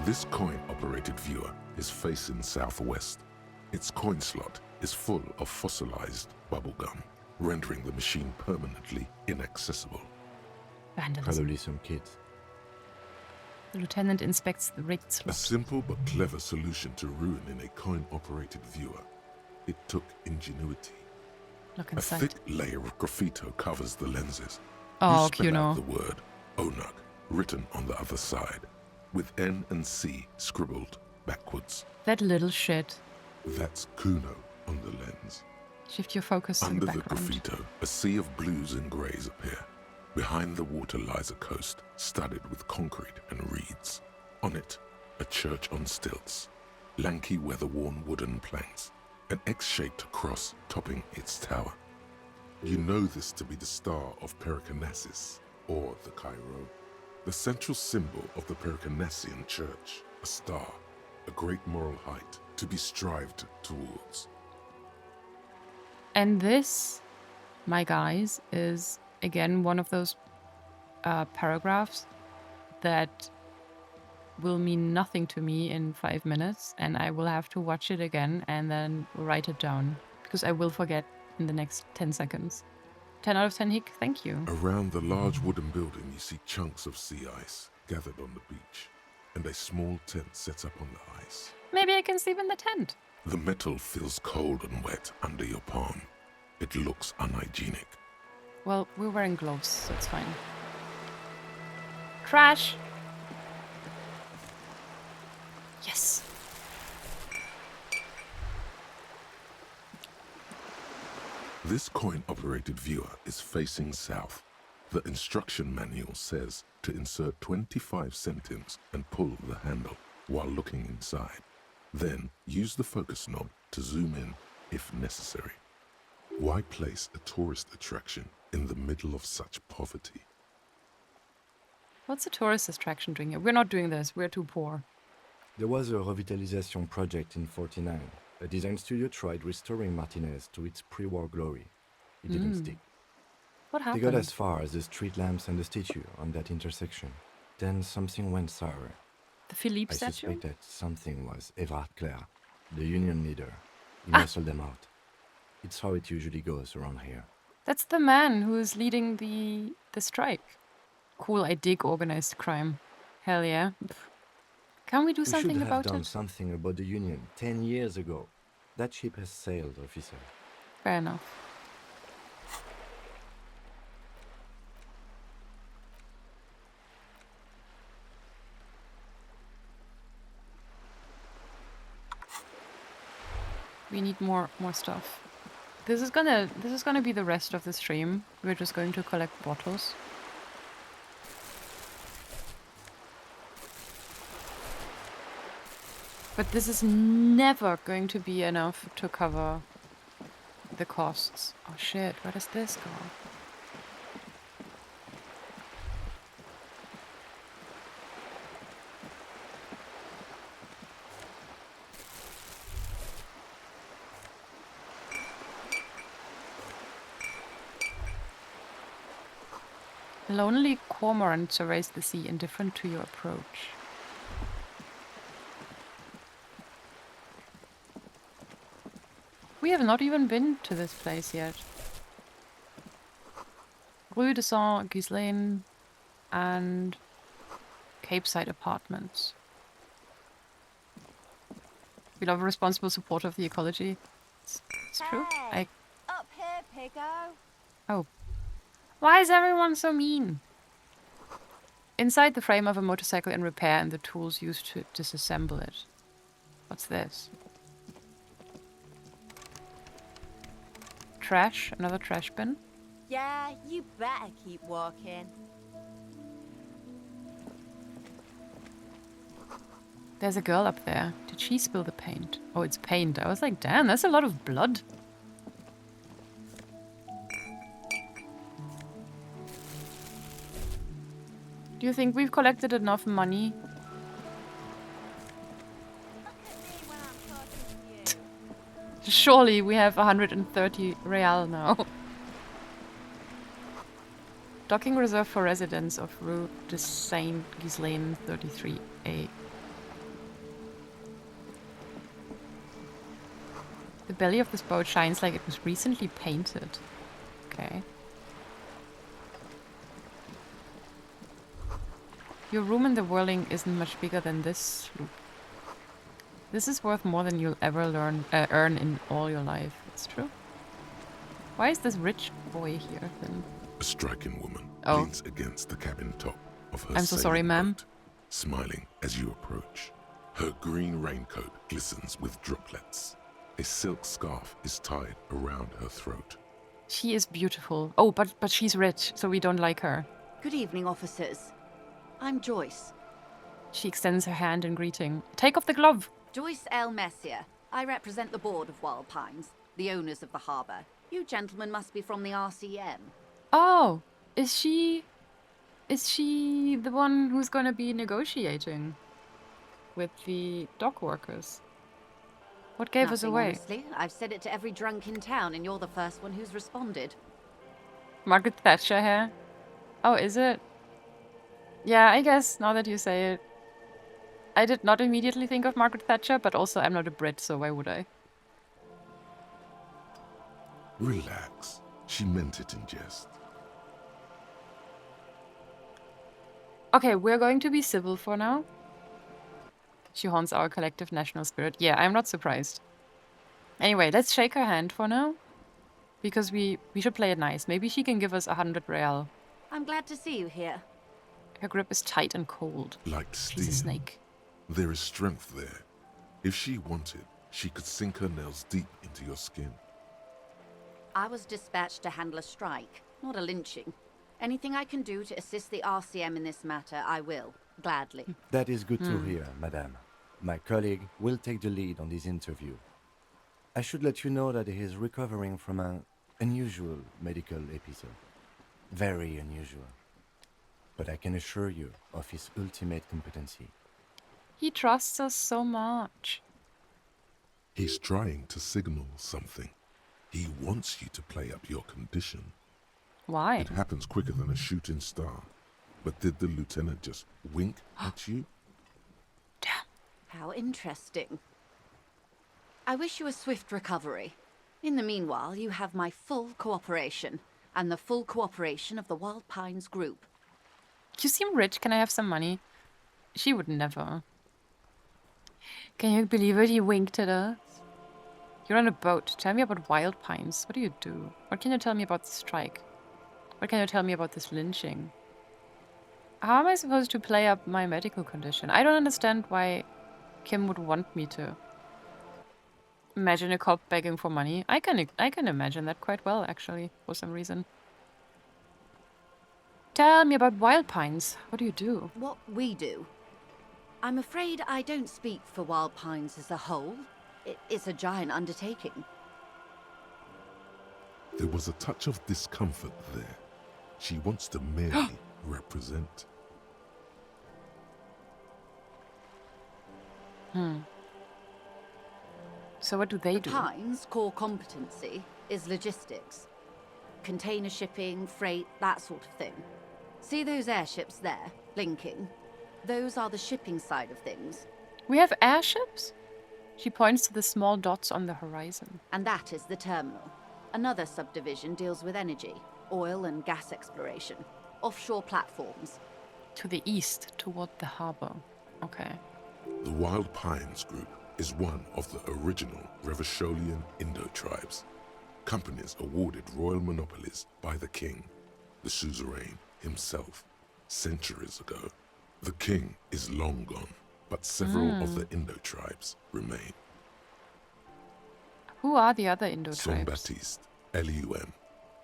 This coin-operated viewer is facing southwest. Its coin slot is full of fossilized bubblegum, rendering the machine permanently inaccessible. Vandalism. Probably some kids. The lieutenant inspects the rigged A slot. simple but clever solution to ruining a coin-operated viewer. It took ingenuity. Look A inside. thick layer of graffito covers the lenses. Oh, You spell out Kuno. the word Onug written on the other side, with N and C scribbled backwards. That little shit. That's Kuno on the lens. Shift your focus to Under the the background. graffito, a sea of blues and greys appear. Behind the water lies a coast studded with concrete and reeds. On it, a church on stilts, lanky weather-worn wooden planks, an X-shaped cross topping its tower. You know this to be the star of Pericarnassus, or the Cairo, the central symbol of the Pericarnassian church, a star, a great moral height to be strived towards. And this, my guys, is again one of those paragraphs that will mean nothing to me in 5 minutes, and I will have to watch it again and then write it down, because I will forget in the next 10 seconds. 10 out of 10 Hick, thank you. Around the large wooden building, you see chunks of sea ice gathered on the beach, and a small tent set up on the ice. Maybe I can sleep in the tent. The metal feels cold and wet under your palm. It looks unhygienic. Well, we're wearing gloves, so it's fine. Trash! Yes! This coin-operated viewer is facing south. The instruction manual says to insert 25 centimes and pull the handle while looking inside. Then use the focus knob to zoom in if necessary. Why place a tourist attraction in the middle of such poverty? What's a tourist attraction doing here? We're not doing this, we're too poor. There was a revitalization project in '49. A design studio tried restoring Martinez to its pre-war glory. It didn't stick. What They happened? got as far as the street lamps and the statue on that intersection. Then something went sour. The Philippe I statue? suspect that something was Evrard Clare, the union leader. He Ah! muscled them out. It's how it usually goes around here. That's the man who's leading the strike. Cool, I dig organized crime. Hell yeah. Can we do We should something have about done it? something about the union 10 years ago. That ship has sailed, officer. Fair enough. We need more stuff. This is gonna be the rest of the stream. We're just going to collect bottles. But this is never going to be enough to cover the costs. Oh shit, where does this go? Lonely cormorant surveys the sea, indifferent to your approach. We have not even been to this place yet. Rue de Saint-Ghislain and Capeside Apartments. We love a responsible support of the ecology. It's true. Up here, Piggo. Oh. Why is everyone so mean? Inside the frame of a motorcycle in repair and the tools used to disassemble it. What's this? Trash? Another trash bin? Yeah, you better keep walking. There's a girl up there. Did she spill the paint? Oh, it's paint. I was like, damn, that's a lot of blood. Do you think we've collected enough money? Look at me when I'm talking to you. Surely we have 130 real now. Docking reserved for residents of Rue de Saint-Ghislain 33A. The belly of this boat shines like it was recently painted. Okay. Your room in the whirling isn't much bigger than this sloop. This is worth more than you'll ever earn in all your life. It's true. Why is this rich boy here then? A striking woman Oh. leans against the cabin top of her I'm so sailing sorry, ma'am. boat, smiling as you approach. Her green raincoat glistens with droplets. A silk scarf is tied around her throat. She is beautiful. Oh, but she's rich, so we don't like her. Good evening, officers. I'm Joyce. She extends her hand in greeting. Take off the glove! Joyce Messier. I represent the board of Wild Pines, the owners of the harbour. You gentlemen must be from the RCM. Oh, is she the one who's gonna be negotiating with the dock workers? What gave us Nothing, away? honestly. I've said it to every drunk in town, and you're the first one who's responded. Margaret Thatcher here? Oh, is it? Yeah, I guess, now that you say it. I did not immediately think of Margaret Thatcher, but also I'm not a Brit, so why would I? Relax. She meant it in jest. Okay, we're going to be civil for now. She haunts our collective national spirit. Yeah, I'm not surprised. Anyway, let's shake her hand for now. Because we should play it nice. Maybe she can give us 100 real. I'm glad to see you here. Her grip is tight and cold. Like She's a steel. snake. There is strength there. If she wanted, she could sink her nails deep into your skin. I was dispatched to handle a strike, not a lynching. Anything I can do to assist the RCM in this matter, I will. Gladly. That is good to hear, madame. My colleague will take the lead on this interview. I should let you know that he is recovering from an unusual medical episode. Very unusual. But I can assure you of his ultimate competency. He trusts us so much. He's trying to signal something. He wants you to play up your condition. Why? It happens quicker than a shooting star. But did the lieutenant just wink at you? How interesting. I wish you a swift recovery. In the meanwhile, you have my full cooperation, and the full cooperation of the Wild Pines group. You seem rich. Can I have some money? She would never. Can you believe it? He winked at us. You're on a boat. Tell me about Wild Pines. What do you do? What can you tell me about the strike? What can you tell me about this lynching? How am I supposed to play up my medical condition? I don't understand why Kim would want me to. Imagine a cop begging for money. I can imagine that quite well, actually, for some reason. Tell me about Wild Pines. What do you do? What we do? I'm afraid I don't speak for Wild Pines as a whole. It's a giant undertaking. There was a touch of discomfort there. She wants to merely represent. So what do they do? Pines' core competency is logistics. Container shipping, freight, that sort of thing. See those airships there, blinking? Those are the shipping side of things. We have airships? She points to the small dots on the horizon. And that is the terminal. Another subdivision deals with energy, oil and gas exploration, offshore platforms. To the east, toward the harbor. Okay. The Wild Pines group is one of the original Revacholian Indo-tribes. Companies awarded royal monopolies by the king, the suzerain himself, centuries ago. The king is long gone, but several of the Indo-tribes remain. Who are the other Indo-tribes? Saint-Baptiste, Elysium,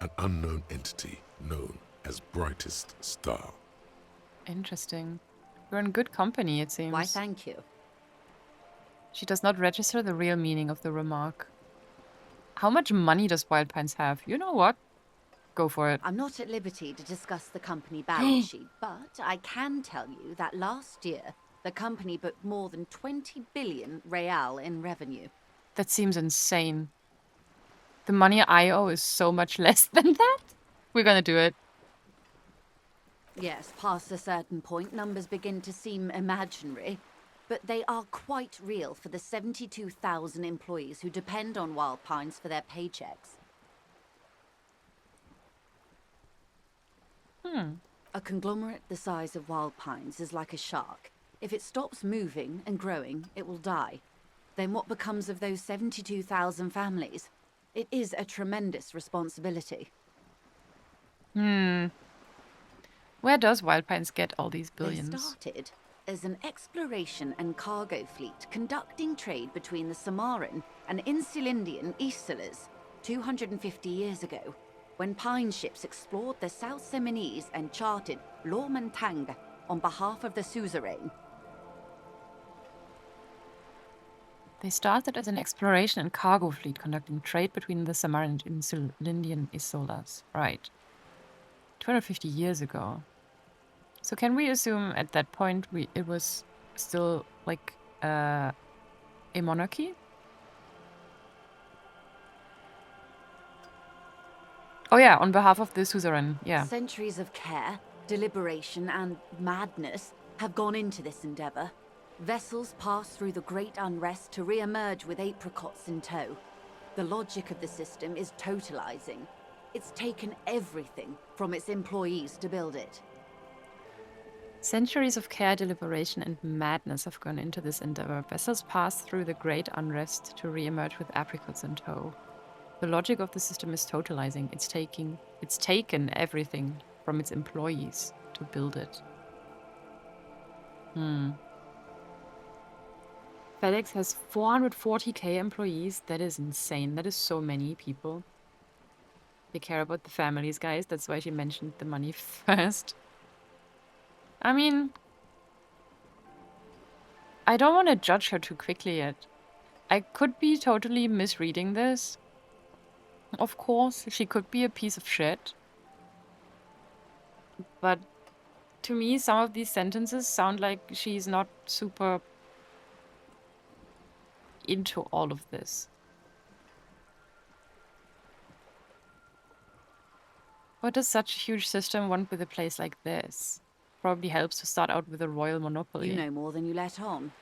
an unknown entity known as Brightest Star. Interesting. You're in good company, it seems. Why, thank you. She does not register the real meaning of the remark. How much money does Wild Pines have? You know what? Go for it. I'm not at liberty to discuss the company balance sheet, but I can tell you that last year, the company booked more than 20 billion real in revenue. That seems insane. The money I owe is so much less than that. We're gonna do it. Yes, past a certain point, numbers begin to seem imaginary, but they are quite real for the 72,000 employees who depend on Wild Pines for their paychecks. A conglomerate the size of Wild Pines is like a shark. If it stops moving and growing, it will die. Then what becomes of those 72,000 families? It is a tremendous responsibility. Where does Wild Pines get all these billions? They started as an exploration and cargo fleet conducting trade between the Samaran and Insulindian Isolas 250 years ago, when pine ships explored the South Seminese and charted Lomantang on behalf of the suzerain. They started as an exploration and cargo fleet conducting trade between the Samaran and Insulindian Isolas. Right. 250 years ago. So can we assume at that point it was still like a monarchy? Oh yeah, on behalf of the suzerain, yeah. Centuries of care, deliberation, and madness have gone into this endeavor. Vessels pass through the great unrest to re-emerge with apricots in tow. The logic of the system is totalizing. It's taken everything from its employees to build it. Centuries of care, deliberation, and madness have gone into this endeavor. Vessels pass through the great unrest to re-emerge with apricots in tow. The logic of the system is totalizing. It's taken everything from its employees to build it. FedEx has 440k employees. That is insane. That is so many people. They care about the families, guys. That's why she mentioned the money first. I mean, I don't want to judge her too quickly yet. I could be totally misreading this. Of course, she could be a piece of shit. But to me, some of these sentences sound like she's not super into all of this. What does such a huge system want with a place like this? Probably helps to start out with a royal monopoly. You know more than you let on.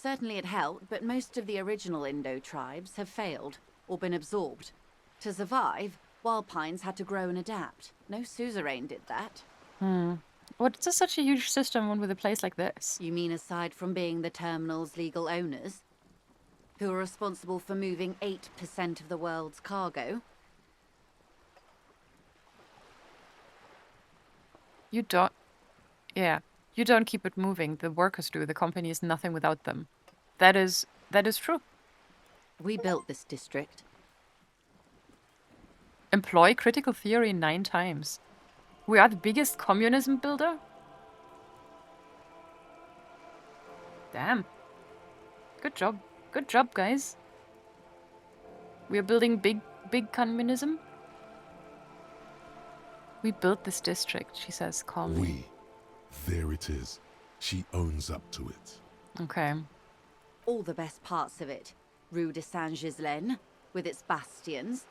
Certainly it helped, but most of the original Indo tribes have failed, or been absorbed. To survive, wild pines had to grow and adapt. No suzerain did that. What does such a huge system want with a place like this? You mean aside from being the terminal's legal owners? Who are responsible for moving 8% of the world's cargo? You don't... Yeah. You don't keep it moving. The workers do. The company is nothing without them. That is true. We built this district. Employ critical theory 9 times. We are the biggest communism builder? Damn. Good job. Good job, guys. We are building big communism. We built this district, she says calmly. We. There it is. She owns up to it. Okay. All the best parts of it. Rue de Saint-Ghislain, with its bastions.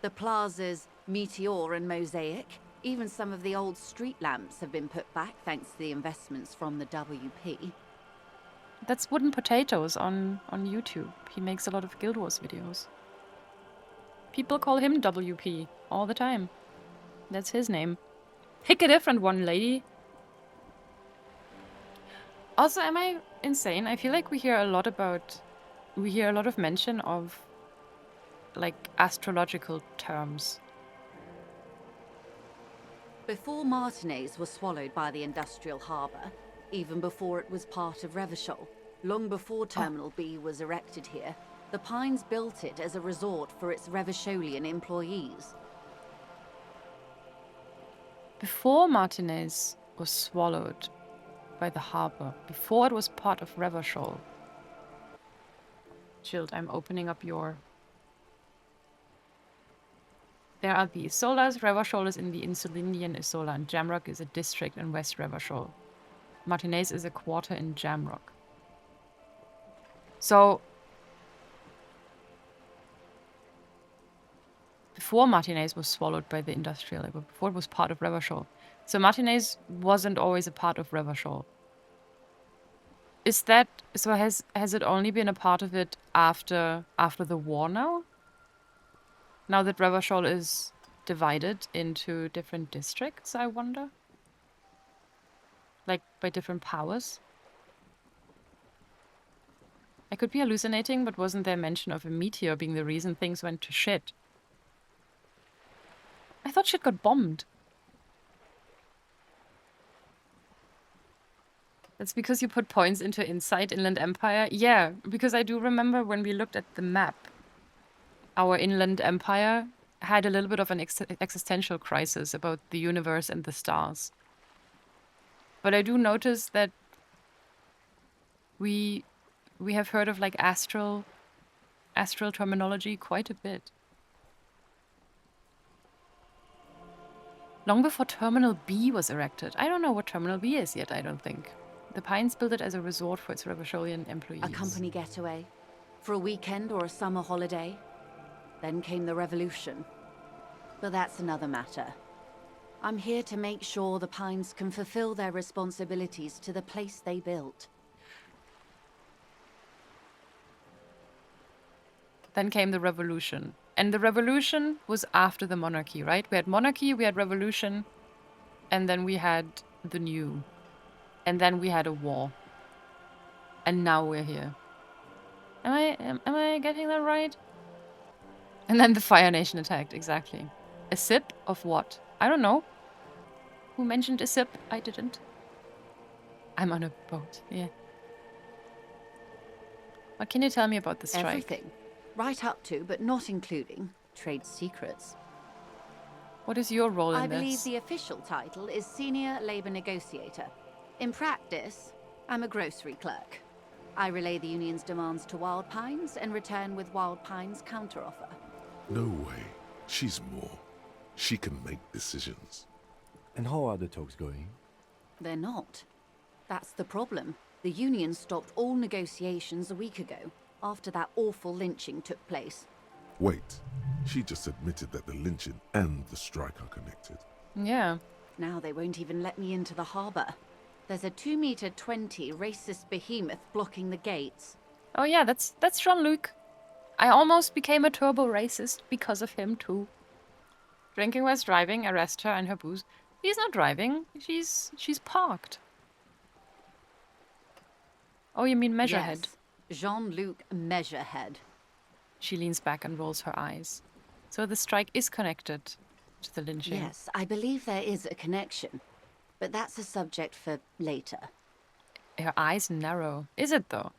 The plazas Meteor and Mosaic. Even some of the old street lamps have been put back thanks to the investments from the WP. That's Wooden Potatoes on YouTube. He makes a lot of Guild Wars videos. People call him WP all the time. That's his name. Pick a different one, lady. Also, am I insane? I feel like we hear a lot of mention of, like, astrological terms. Before Martinez was swallowed by the industrial harbour, even before it was part of Revachol, long before Terminal B was erected here, the Pines built it as a resort for its Revacholian employees. Before Martinez was swallowed by the harbour, before it was part of Revachol. Chilled, I'm opening up your... There are the Isolas. Revachol is in the Insulinian Isola, and Jamrock is a district in West Revachol. Martinez is a quarter in Jamrock. So, before Martinez was swallowed by the industrial labor, before it was part of Revachol. So Martinez wasn't always a part of Revachol. Is that so? Has it only been a part of it after the war now? Now that Revachol is divided into different districts, I wonder? Like, by different powers? I could be hallucinating, but wasn't there mention of a meteor being the reason things went to shit? I thought shit got bombed. That's because you put points into Inside Inland Empire? Yeah, because I do remember when we looked at the map, our Inland Empire had a little bit of an existential crisis about the universe and the stars. But I do notice that we have heard of, like, astral terminology quite a bit. Long before Terminal B was erected. I don't know what Terminal B is yet, I don't think. The Pines built it as a resort for its Revacholian employees. A company getaway. For a weekend or a summer holiday. Then came the revolution. But that's another matter. I'm here to make sure the Pines can fulfill their responsibilities to the place they built. Then came the revolution. And the revolution was after the monarchy, right? We had monarchy, we had revolution, and then we had the new. And then we had a war. And now we're here. Am I getting that right? And then the Fire Nation attacked, exactly. A sip of what? I don't know. Who mentioned a sip? I didn't. I'm on a boat, yeah. What can you tell me about the strike? Everything. Right up to, but not including, trade secrets. What is your role in I this? believe the official title is Senior Labor Negotiator. In practice, I'm a grocery clerk. I relay the union's demands to Wild Pines and return with Wild Pines' counteroffer. No way. She's more. She can make decisions. And how are the talks going? They're not. That's the problem. The union stopped all negotiations a week ago, after that awful lynching took place. Wait. She just admitted that the lynching and the strike are connected. Yeah. Now they won't even let me into the harbour. There's a 2-meter-20 racist behemoth blocking the gates. Oh yeah, that's Jean-Luc. I almost became a turbo racist because of him too. Drinking while driving, arrest her and her booze. She's not driving. She's parked. Oh, you mean Measurehead? Yes, Jean-Luc Measurehead. She leans back and rolls her eyes. So the strike is connected to the lynching. Yes, I believe there is a connection. But that's a subject for later. Her eyes narrow. Is it though?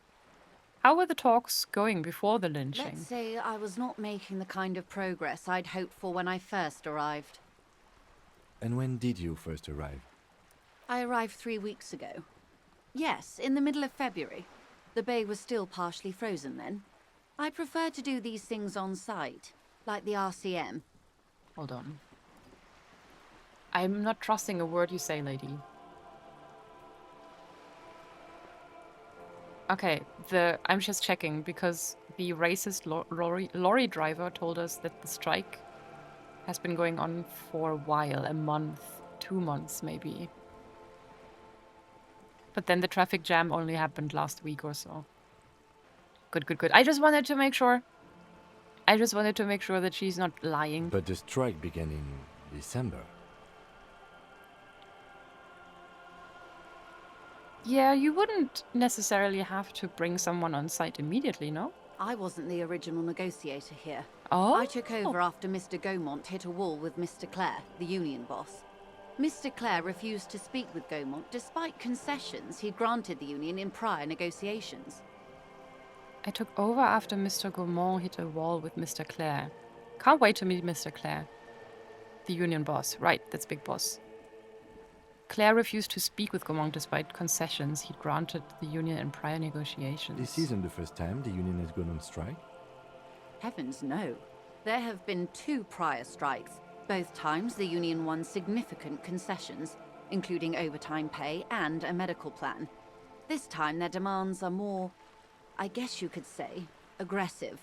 How were the talks going before the lynching? Let's say I was not making the kind of progress I'd hoped for when I first arrived. And when did you first arrive? I arrived 3 weeks ago. Yes, in the middle of February. The bay was still partially frozen then. I prefer to do these things on site, like the RCM. Hold on. I'm not trusting a word you say, lady. Okay, I'm just checking because the racist lorry driver told us that the strike has been going on for a while, a month, 2 months maybe. But then the traffic jam only happened last week or so. Good, good, good. I just wanted to make sure. I just wanted to make sure that she's not lying. But the strike began in December. Yeah, you wouldn't necessarily have to bring someone on site immediately, no? I wasn't the original negotiator here. Oh? I took over after Mr. Gaumont hit a wall with Mr. Clare, the union boss. Mr. Clare refused to speak with Gaumont despite concessions he'd granted the union in prior negotiations. I took over after Mr. Gaumont hit a wall with Mr. Clare. Can't wait to meet Mr. Clare. The union boss. Right, that's Big Boss. Claire refused to speak with Gaumont despite concessions he'd granted the union in prior negotiations. This isn't the first time the union has gone on strike. Heavens no. There have been 2 prior strikes. Both times the union won significant concessions, including overtime pay and a medical plan. This time their demands are more, I guess you could say, aggressive.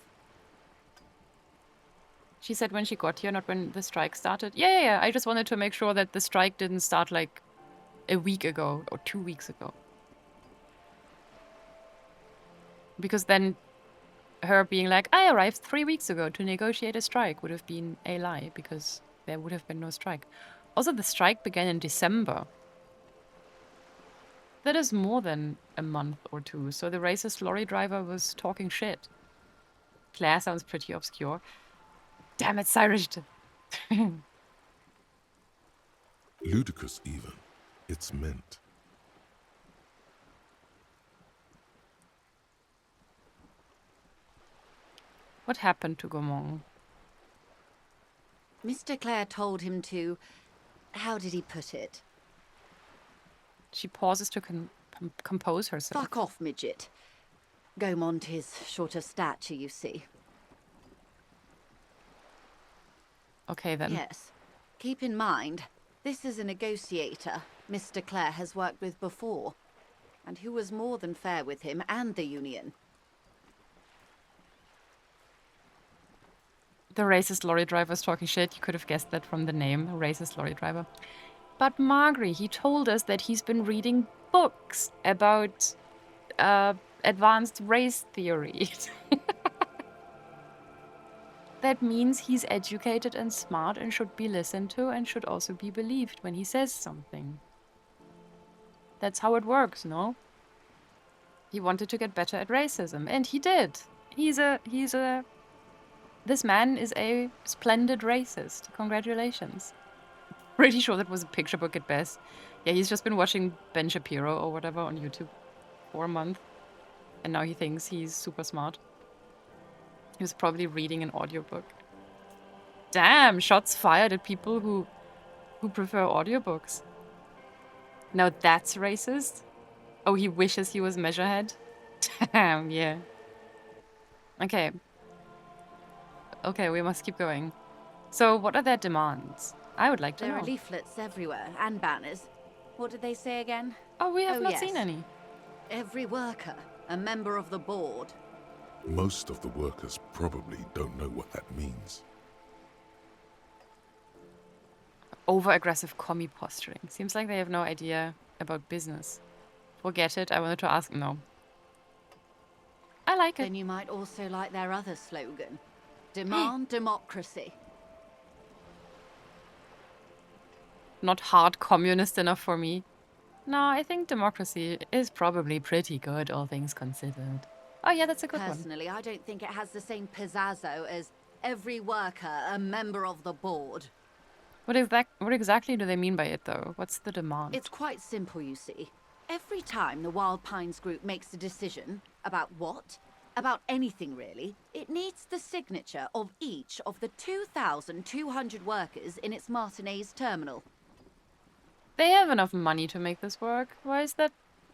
She said when she got here, not when the strike started. Yeah. I just wanted to make sure that the strike didn't start like a week ago or 2 weeks ago. Because then her being like, I arrived 3 weeks ago to negotiate a strike would have been a lie because there would have been no strike. Also, the strike began in December. That is more than a month or 2. So the racist lorry driver was talking shit. Claire sounds pretty obscure. Damn it, Cyrus. Ludicrous even. It's meant. What happened to Gaumont? Mr. Clare told him to... How did he put it? She pauses to compose herself. Fuck off, midget. Gaumont is short of stature, you see. Okay, then. Yes. Keep in mind, this is a negotiator Mr. Clare has worked with before, and who was more than fair with him and the union. The racist lorry driver's talking shit. You could have guessed that from the name, racist lorry driver. But Margaret, he told us that he's been reading books about advanced race theory. That means he's educated and smart and should be listened to and should also be believed when he says something. That's how it works, no? He wanted to get better at racism, and he did. This man is a splendid racist. Congratulations. Pretty sure that was a picture book at best. Yeah, he's just been watching Ben Shapiro or whatever on YouTube for a month. And now he thinks he's super smart. He was probably reading an audiobook. Damn, shots fired at people who prefer audiobooks. Now that's racist? Oh, he wishes he was Measurehead? Damn, yeah. Okay. Okay, we must keep going. So what are their demands? I would like to There know. are leaflets everywhere, and banners. What did they say again? Oh, we have not yes. seen any. Every worker, a member of the board. Most of the workers probably don't know what that means. Over-aggressive commie posturing. Seems like they have no idea about business. Forget it. I wanted to ask. No. I like it. Then you might also like their other slogan. Demand democracy. Not hard communist enough for me. No, I think democracy is probably pretty good, all things considered. Oh yeah, that's a good one. Personally, I don't think it has the same pizzazzo as every worker a member of the board. What exactly do they mean by it, though? What's the demand? It's quite simple, you see. Every time the Wild Pines group makes a decision about what, about anything really, it needs the signature of each of the 2,200 workers in its Martinez terminal. They have enough money to make this work. Why is that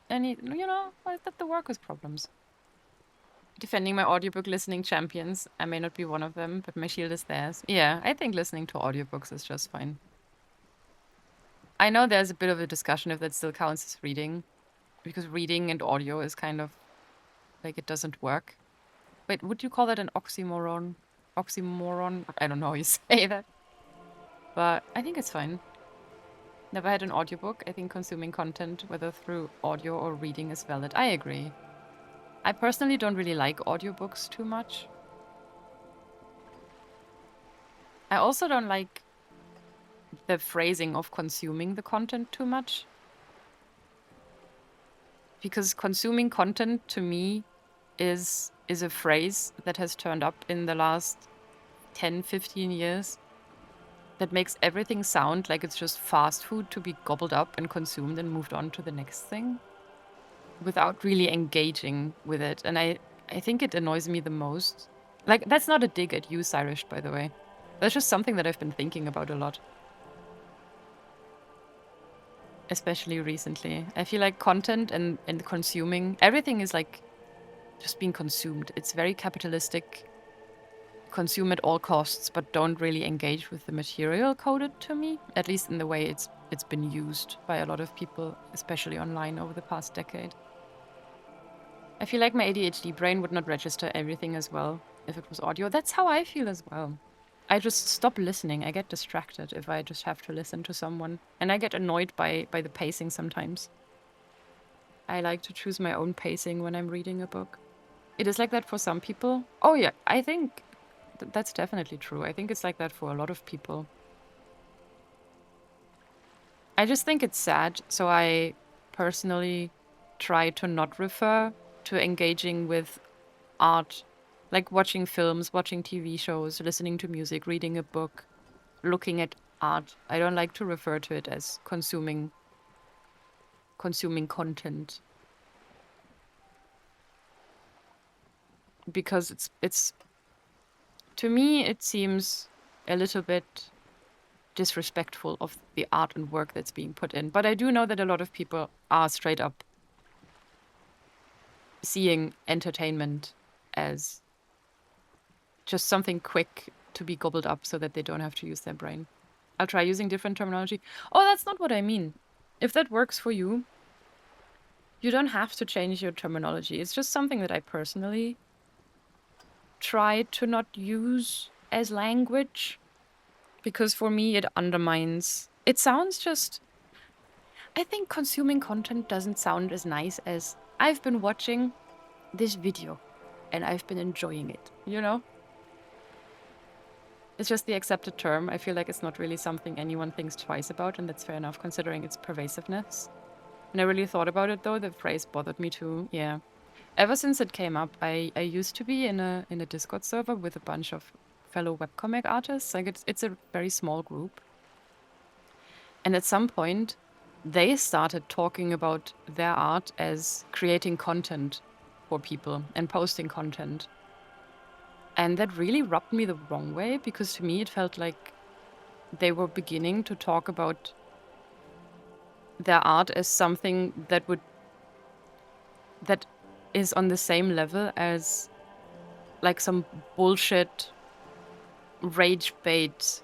why is that the workers' problems? Defending my audiobook listening champions. I may not be one of them, but my shield is theirs. Yeah, I think listening to audiobooks is just fine. I know there's a bit of a discussion if that still counts as reading, because reading and audio is kind of like it doesn't work. Wait, would you call that an oxymoron? Oxymoron? I don't know how you say that. But I think it's fine. Never had an audiobook. I think consuming content, whether through audio or reading, is valid. I agree. I personally don't really like audiobooks too much. I also don't like the phrasing of consuming the content too much. Because consuming content to me is a phrase that has turned up in the last 10, 15 years that makes everything sound like it's just fast food to be gobbled up and consumed and moved on to the next thing without really engaging with it. And I think it annoys me the most. Like, that's not a dig at you, Cyrus, by the way. That's just something that I've been thinking about a lot. Especially recently. I feel like content and consuming, everything is like just being consumed. It's very capitalistic. Consume at all costs, but don't really engage with the material coded to me, at least in the way it's been used by a lot of people, especially online over the past decade. I feel like my ADHD brain would not register everything as well if it was audio. That's how I feel as well. I just stop listening. I get distracted if I just have to listen to someone. And I get annoyed by the pacing sometimes. I like to choose my own pacing when I'm reading a book. It is like that for some people. Oh yeah, I think that's definitely true. I think it's like that for a lot of people. I just think it's sad, so I personally try to not refer to engaging with art, like watching films, watching TV shows, listening to music, reading a book, looking at art. I don't like to refer to it as consuming content. Because it's to me, it seems a little bit disrespectful of the art and work that's being put in. But I do know that a lot of people are straight up seeing entertainment as just something quick to be gobbled up so that they don't have to use their brain. I'll try using different terminology. Oh, that's not what I mean. If that works for you, you don't have to change your terminology. It's just something that I personally try to not use as language, because for me it undermines. It sounds just... I think consuming content doesn't sound as nice as I've been watching this video and I've been enjoying it, you know? It's just the accepted term. I feel like it's not really something anyone thinks twice about, and that's fair enough considering its pervasiveness. When I really thought about it though, the phrase bothered me too, yeah. Ever since it came up, I used to be in a Discord server with a bunch of fellow webcomic artists. Like it's a very small group. And at some point, they started talking about their art as creating content for people and posting content. And that really rubbed me the wrong way, because to me it felt like they were beginning to talk about their art as something that is on the same level as like some bullshit rage bait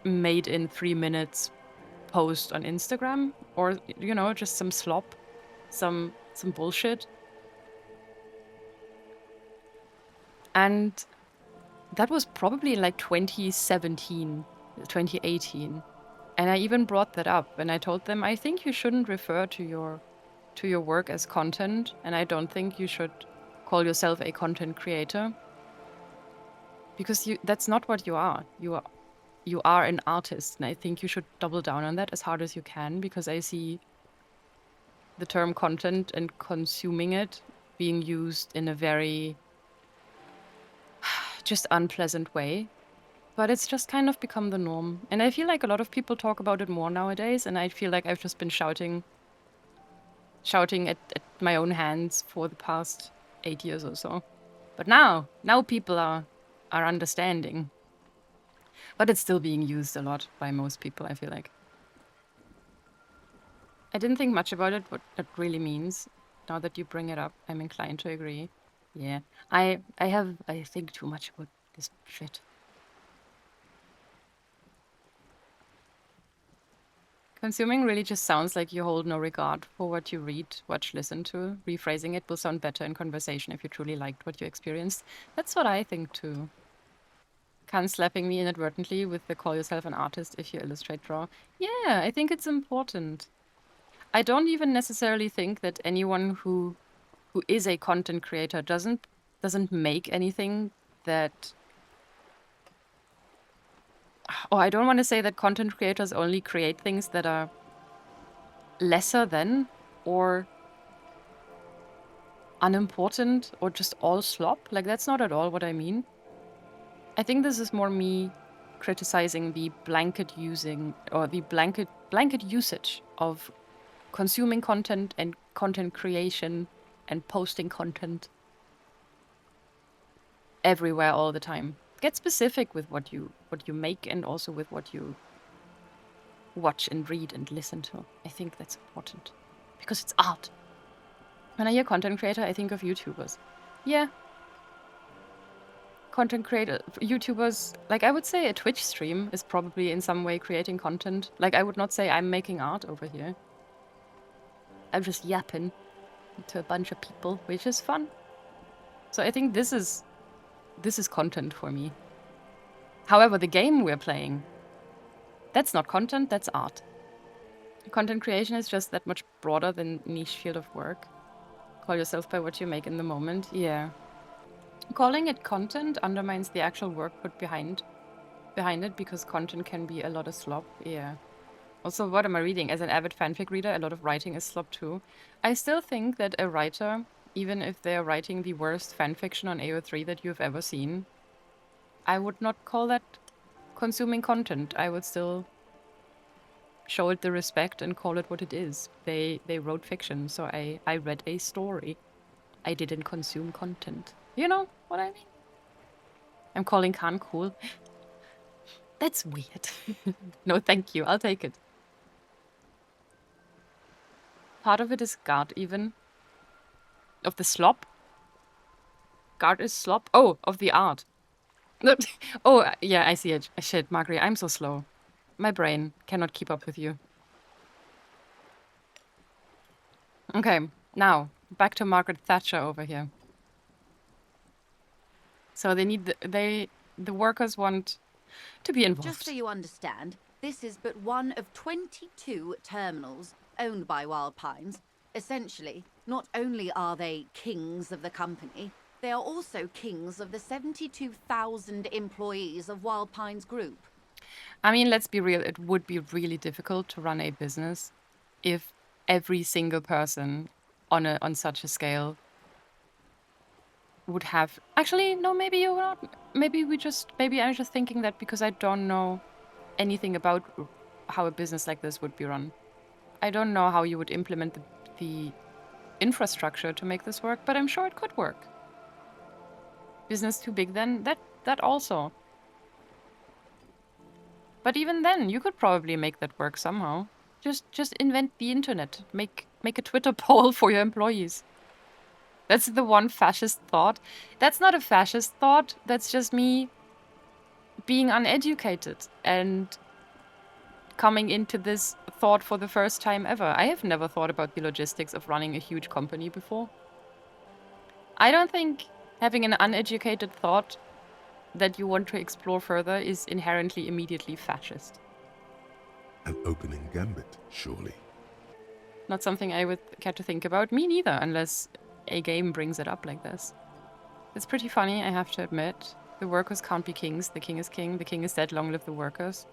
made in 3 minutes post on Instagram, or you know, just some slop, some bullshit. And that was probably like 2017, 2018. And I even brought that up and I told them, I think you shouldn't refer to your work as content, and I don't think you should call yourself a content creator. Because that's not what you are. You are an artist, and I think you should double down on that as hard as you can, because I see the term content and consuming it being used in a very just unpleasant way. But it's just kind of become the norm. And I feel like a lot of people talk about it more nowadays, and I feel like I've just been shouting at my own hands for the past 8 years or so. But now people are understanding. But it's still being used a lot by most people, I feel like. I didn't think much about it, what that really means. Now that you bring it up, I'm inclined to agree. Yeah, I think too much about this shit. Consuming really just sounds like you hold no regard for what you read, watch, listen to. Rephrasing it will sound better in conversation if you truly liked what you experienced. That's what I think too. Can slapping me inadvertently with the call yourself an artist if you illustrate, draw. Yeah, I think it's important. I don't even necessarily think that anyone who is a content creator doesn't make anything that... Oh, I don't want to say that content creators only create things that are lesser than or unimportant or just all slop. Like, that's not at all what I mean. I think this is more me criticizing the blanket using or the blanket usage of consuming content and content creation and posting content everywhere all the time. Get specific with what you make and also with what you watch and read and listen to. I think that's important because it's art. When I hear content creator, I think of YouTubers. Yeah. Content creator, YouTubers, like I would say a Twitch stream is probably in some way creating content. Like I would not say I'm making art over here. I'm just yapping to a bunch of people, which is fun. So I think this is content for me. However, the game we're playing, that's not content, that's art. Content creation is just that much broader than niche field of work. Call yourself by what you make in the moment. Yeah. Calling it content undermines the actual work put behind it because content can be a lot of slop. Yeah. Also, what am I reading? As an avid fanfic reader, a lot of writing is slop too. I still think that a writer, even if they're writing the worst fanfiction on AO3 that you've ever seen, I would not call that consuming content. I would still show it the respect and call it what it is. They wrote fiction, so I read a story. I didn't consume content. You know what I mean? I'm calling Khan cool. That's weird. No, thank you. I'll take it. Part of it is guard even. Of the slop? Guard is slop? Oh, of the art. Oh, yeah, I see it. Shit, Margaret, I'm so slow. My brain cannot keep up with you. Okay, now, back to Margaret Thatcher over here. So they need the workers want to be involved. Just so you understand, this is but one of 22 terminals owned by Wild Pines. Essentially, not only are they kings of the company, they are also kings of the 72,000 employees of Wild Pines Group. I mean, let's be real, it would be really difficult to run a business if every single person on such a scale would have... Actually, no, maybe you're not. Maybe I'm just thinking that because I don't know anything about how a business like this would be run. I don't know how you would implement the infrastructure to make this work, but I'm sure it could work. Business too big then? That also. But even then, you could probably make that work somehow. Just invent the internet. Make a Twitter poll for your employees. That's the one fascist thought. That's not a fascist thought. That's just me being uneducated and coming into this thought for the first time ever. I have never thought about the logistics of running a huge company before. I don't think having an uneducated thought that you want to explore further is inherently immediately fascist. An opening gambit, surely. Not something I would care to think about. Me neither, unless a game brings it up like this. It's pretty funny, I have to admit. The workers can't be kings. The king is king. The king is dead. Long live the workers.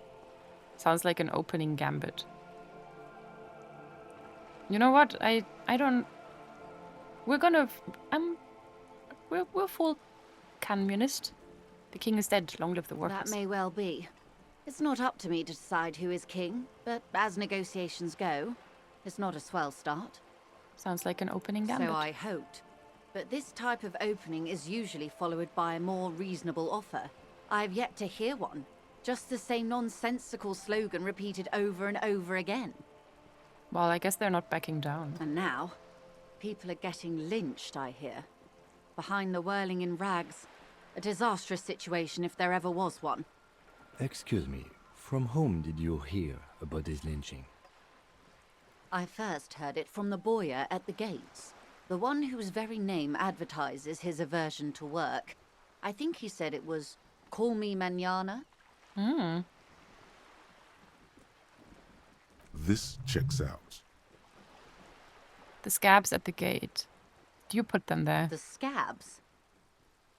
Sounds like an opening gambit. You know what? I don't... We're gonna... We're full communist. The king is dead. Long live the workers. That may well be. It's not up to me to decide who is king, but as negotiations go, it's not a swell start. Sounds like an opening gambit. So I hoped. But this type of opening is usually followed by a more reasonable offer. I've yet to hear one. Just the same nonsensical slogan repeated over and over again. Well, I guess they're not backing down. And now, people are getting lynched, I hear. Behind the whirling in rags. A disastrous situation if there ever was one. Excuse me, from whom did you hear about this lynching? I first heard it from the bowyer at the gates. The one whose very name advertises his aversion to work. I think he said it was, "Call me mañana." This checks out. The scabs at the gate. Do you put them there? The scabs?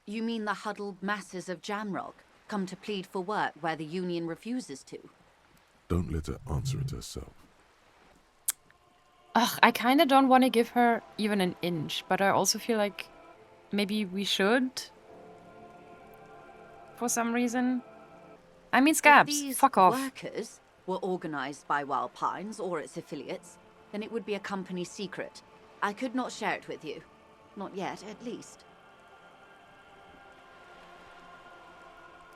You mean the huddled masses of Jamrock, come to plead for work where the union refuses to? Don't let her answer it herself. Ugh, I kind of don't want to give her even an inch, but I also feel like maybe we should. For some reason. I mean, scabs, If these fuck off. workers were organized by Wild Pines or its affiliates, then it would be a company secret. I could not share it with you. Not yet, at least.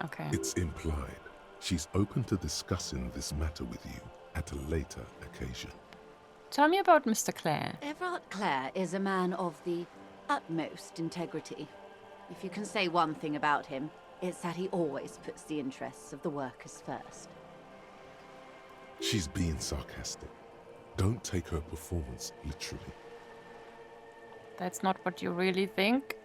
Okay. It's implied. She's open to discussing this matter with you at a later occasion. Tell me about Mr. Clare. Everard Clare is a man of the utmost integrity. If you can say one thing about him, it's that he always puts the interests of the workers first. She's being sarcastic. Don't take her performance literally. That's not what you really think?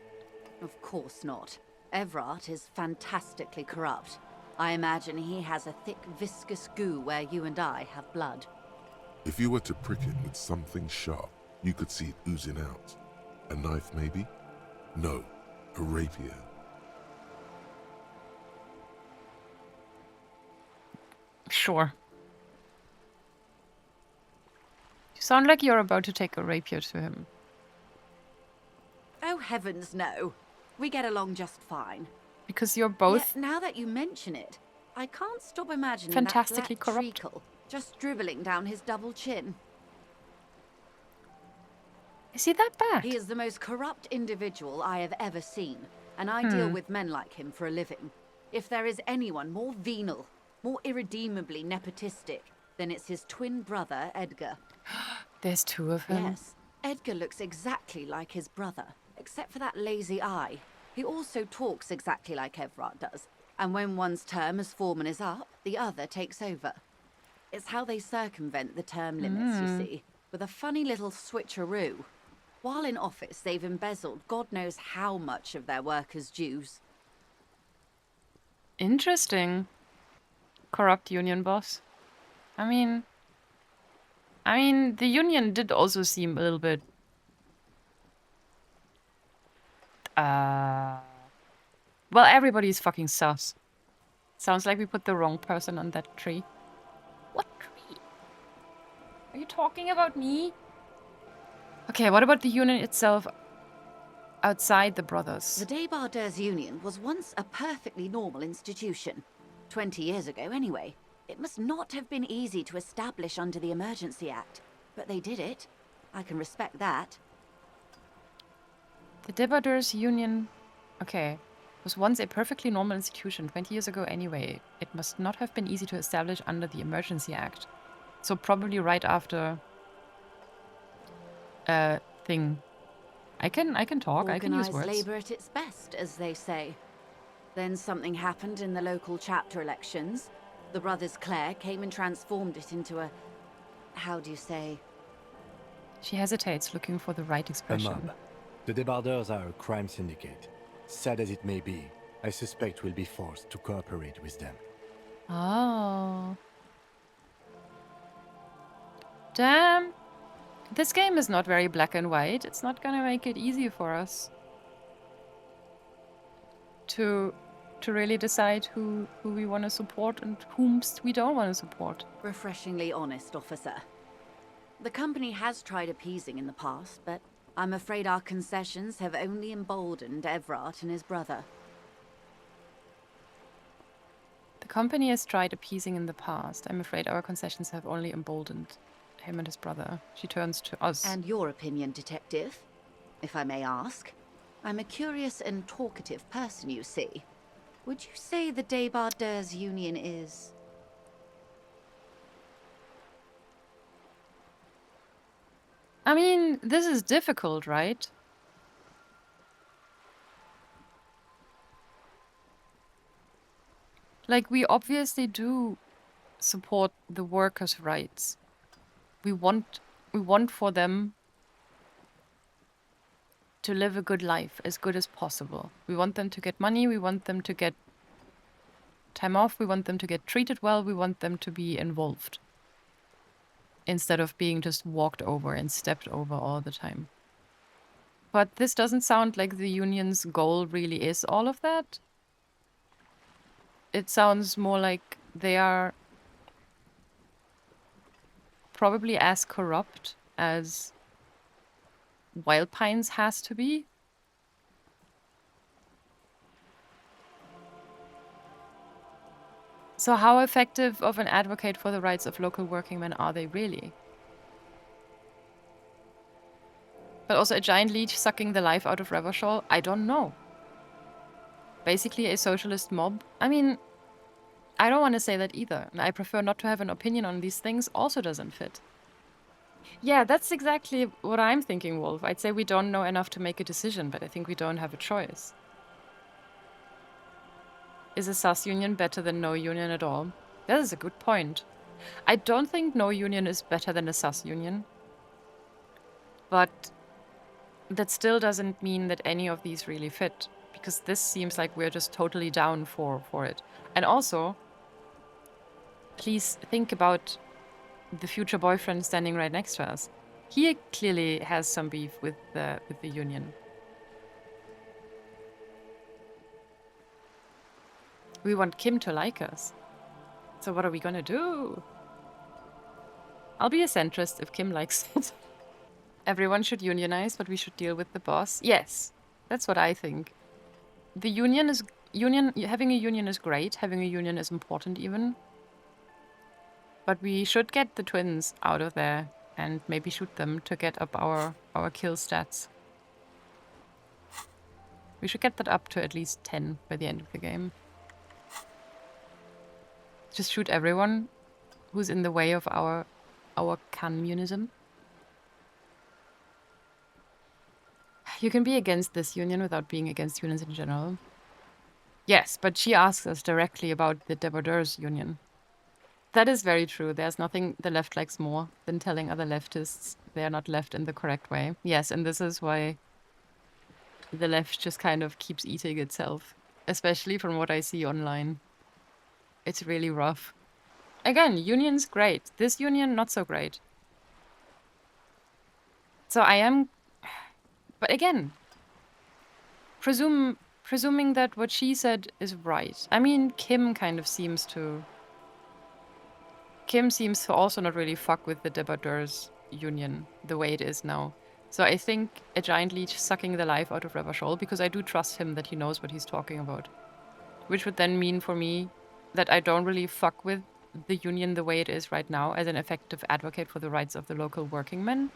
Of course not. Everard is fantastically corrupt. I imagine he has a thick, viscous goo where you and I have blood. If you were to prick him with something sharp, you could see it oozing out. A knife, maybe? No, a rapier. Sure. You sound like you're about to take a rapier to him. Oh, heavens no. We get along just fine. Because you're both... Yet, now that you mention it, I can't stop imagining Fantastically that black corrupt. treacle just dribbling down his double chin. Is he that bad? He is the most corrupt individual I have ever seen, and I deal with men like him for a living. If there is anyone more venal, more irredeemably nepotistic, then it's his twin brother, Edgar. There's two of him. Yes, Edgar looks exactly like his brother, except for that lazy eye. He also talks exactly like Everard does, and when one's term as foreman is up, the other takes over. It's how they circumvent the term limits, you see, with a funny little switcheroo. While in office, they've embezzled God knows how much of their workers' dues. Interesting. Corrupt union boss. I mean, the union did also seem a little bit... Well, everybody's fucking sus. Sounds like we put the wrong person on that tree. What tree? Are you talking about me? Okay, what about the union itself outside the brothers? The Débardeurs Union was once a perfectly normal institution. 20 years ago, anyway. It must not have been easy to establish under the Emergency Act, but they did it. I can respect that. The Débardeurs Union, okay, was once a perfectly normal institution 20 years ago anyway. It must not have been easy to establish under the Emergency Act. So probably right after... thing. I can talk, I can use Organised words. labour at its best, as they say. Then something happened in the local chapter elections. The brothers Clare came and transformed it into a... how do you say? She hesitates, looking for the right A expression. mob. The Débardeurs are a crime syndicate. Sad as it may be, I suspect we'll be forced to cooperate with them. Oh. Damn. This game is not very black and white. It's not gonna make it easy for us to really decide who we want to support and whomst we don't want to support. Refreshingly honest, officer. The company has tried appeasing in the past, but I'm afraid our concessions have only emboldened Everard and his brother. The company has tried appeasing in the past. I'm afraid our concessions have only emboldened him and his brother. She turns to us. And your opinion, detective? If I may ask. I'm a curious and talkative person, you see. Would you say the Debardeurs Union is... I mean, this is difficult, right? Like, we obviously do support the workers' rights. We want for them to live a good life, as good as possible. We want them to get money, we want them to get time off, we want them to get treated well, we want them to be involved. Instead of being just walked over and stepped over all the time. But this doesn't sound like the union's goal really is all of that. It sounds more like they are probably as corrupt as Wild Pines has to be. So how effective of an advocate for the rights of local working men are they really? But also a giant leech sucking the life out of Revachol? I don't know. Basically a socialist mob? I mean, I don't want to say that either. I prefer not to have an opinion on these things also doesn't fit. Yeah, that's exactly what I'm thinking, Wolf. I'd say we don't know enough to make a decision, but I think we don't have a choice. Is a sus union better than no union at all? That is a good point. I don't think no union is better than a sus union. But that still doesn't mean that any of these really fit. Because this seems like we're just totally down for it. And also, please think about the future boyfriend standing right next to us. He clearly has some beef with the union. We want Kim to like us. So what are we gonna do? I'll be a centrist if Kim likes it. Everyone should unionize, but we should deal with the boss. Yes, that's what I think. The having a union is great. Having a union is important even. But we should get the twins out of there and maybe shoot them to get up our kill stats. We should get that up to at least 10 by the end of the game. Just shoot everyone who's in the way of our communism. You can be against this union without being against unions in general. Yes, but she asks us directly about the Debardeurs union. That is very true. There's nothing the left likes more than telling other leftists they are not left in the correct way. Yes, and this is why the left just kind of keeps eating itself. Especially from what I see online. It's really rough. Again, union's great. This union, not so great. So I am... But again, presuming that what she said is right. I mean, Kim seems to also not really fuck with the Debardeurs union the way it is now. So I think a giant leech sucking the life out of Revachol, because I do trust him that he knows what he's talking about. Which would then mean for me that I don't really fuck with the union the way it is right now as an effective advocate for the rights of the local working men.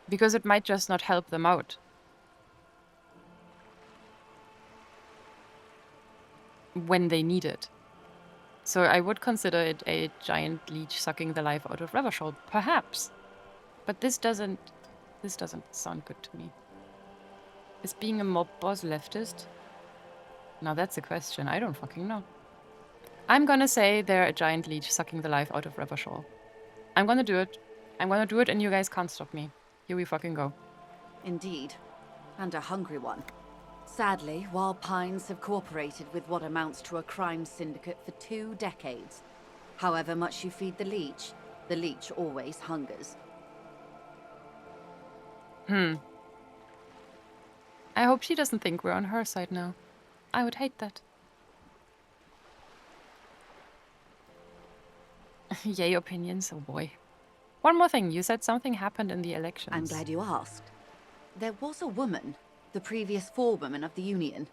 Because it might just not help them out. When they need it. So I would consider it a giant leech sucking the life out of Revachol, perhaps. But this doesn't sound good to me. Is being a mob boss leftist? Now that's a question. I don't fucking know. I'm gonna say they're a giant leech sucking the life out of Revachol. I'm gonna do it. I'm gonna do it and you guys can't stop me. Here we fucking go. Indeed. And a hungry one. Sadly, Wild Pines have cooperated with what amounts to a crime syndicate for 2 decades. However much you feed the leech always hungers. I hope she doesn't think we're on her side now. I would hate that. Yay, opinions, oh boy. One more thing, you said something happened in the elections. I'm glad you asked. There was a woman, the previous forewoman of the Union.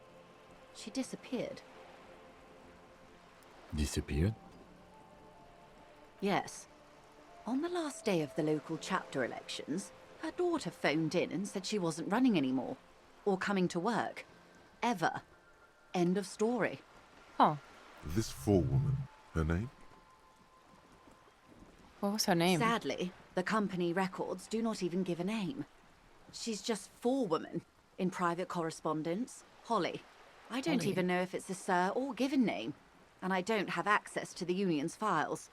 She disappeared. Disappeared? Yes. On the last day of the local chapter elections, her daughter phoned in and said she wasn't running anymore. Or coming to work. Ever. End of story. Oh, This forewoman, her name? what was her name? Sadly, the company records do not even give a name. She's just forewoman in private correspondence. Holly. I don't Holly. even know if it's a sir or given name. And I don't have access to the Union's files.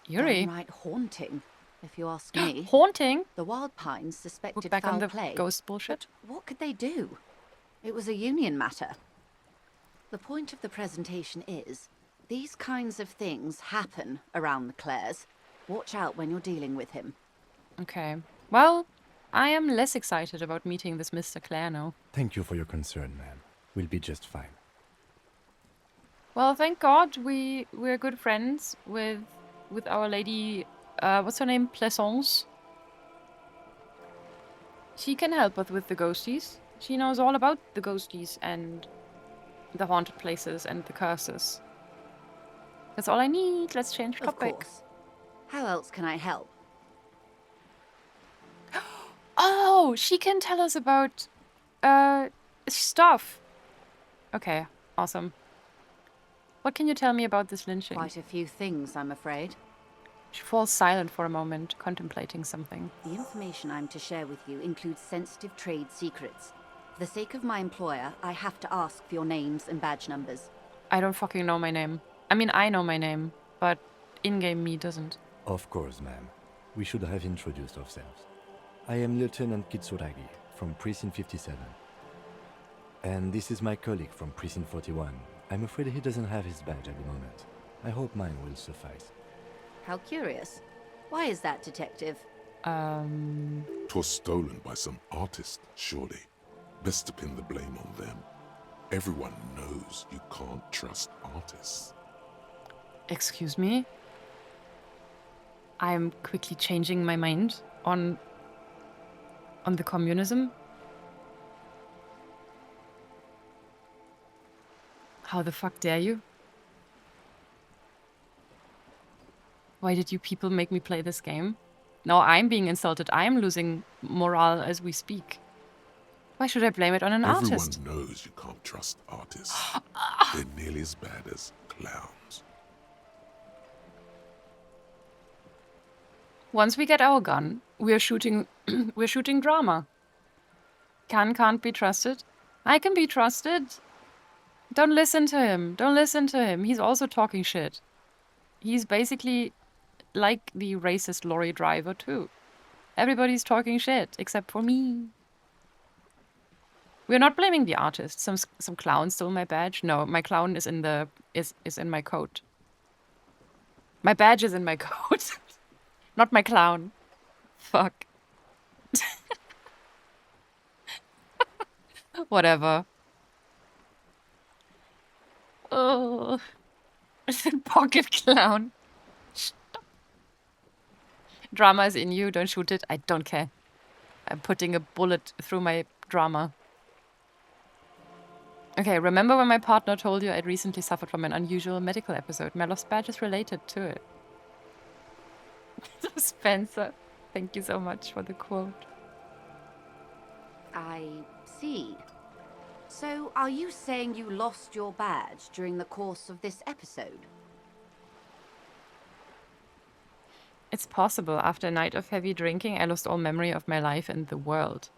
Yuri. Downright haunting, if you ask me. Haunting? The Wild Pines We're suspected back foul on the play. ghost bullshit. What could they do? It was a Union matter. The point of the presentation is, these kinds of things happen around the Clares. Watch out when you're dealing with him. Okay. Well, I am less excited about meeting this Mr. Clare now. Thank you for your concern, ma'am. We'll be just fine. Well, thank God we're good friends with our lady, what's her name? Plaisance. She can help us with the ghosties. She knows all about the ghosties and the haunted places and the curses. That's all I need. Let's change Of topic. course. How else can I help? Oh, she can tell us about stuff. Okay, awesome. What can you tell me about this lynching? Quite a few things, I'm afraid. She falls silent for a moment, contemplating something. The information I'm to share with you includes sensitive trade secrets. For the sake of my employer, I have to ask for your names and badge numbers. I don't fucking know my name. I mean, I know my name, but in-game me doesn't. Of course, ma'am. We should have introduced ourselves. I am Lieutenant Kitsuragi from Precinct 57. And this is my colleague from Precinct 41. I'm afraid he doesn't have his badge at the moment. I hope mine will suffice. How curious. Why is that, Detective? 'Twas stolen by some artist, surely. Best to pin the blame on them. Everyone knows you can't trust artists. Excuse me? I'm quickly changing my mind on the communism. How the fuck dare you? Why did you people make me play this game? Now I'm being insulted. I'm losing morale as we speak. Why should I blame it on an artist? Everyone knows you can't trust artists. They're nearly as bad as clowns. Once we get our gun, we're shooting we're shooting drama. Can't be trusted. I can be trusted. Don't listen to him. Don't listen to him. He's also talking shit. He's basically like the racist lorry driver too. Everybody's talking shit except for me. We're not blaming the artist. Some clown stole my badge. No, my clown is in the is in my coat. My badge is in my coat. Not my clown. Fuck. Whatever. Oh. Pocket clown. Stop. Drama is in you. Don't shoot it. I don't care. I'm putting a bullet through my drama. Okay, remember when my partner told you I'd recently suffered from an unusual medical episode? My lost badge is related to it. Spencer, thank you so much for the quote. I see. So, are you saying you lost your badge during the course of this episode? It's possible. After a night of heavy drinking, I lost all memory of my life and the world.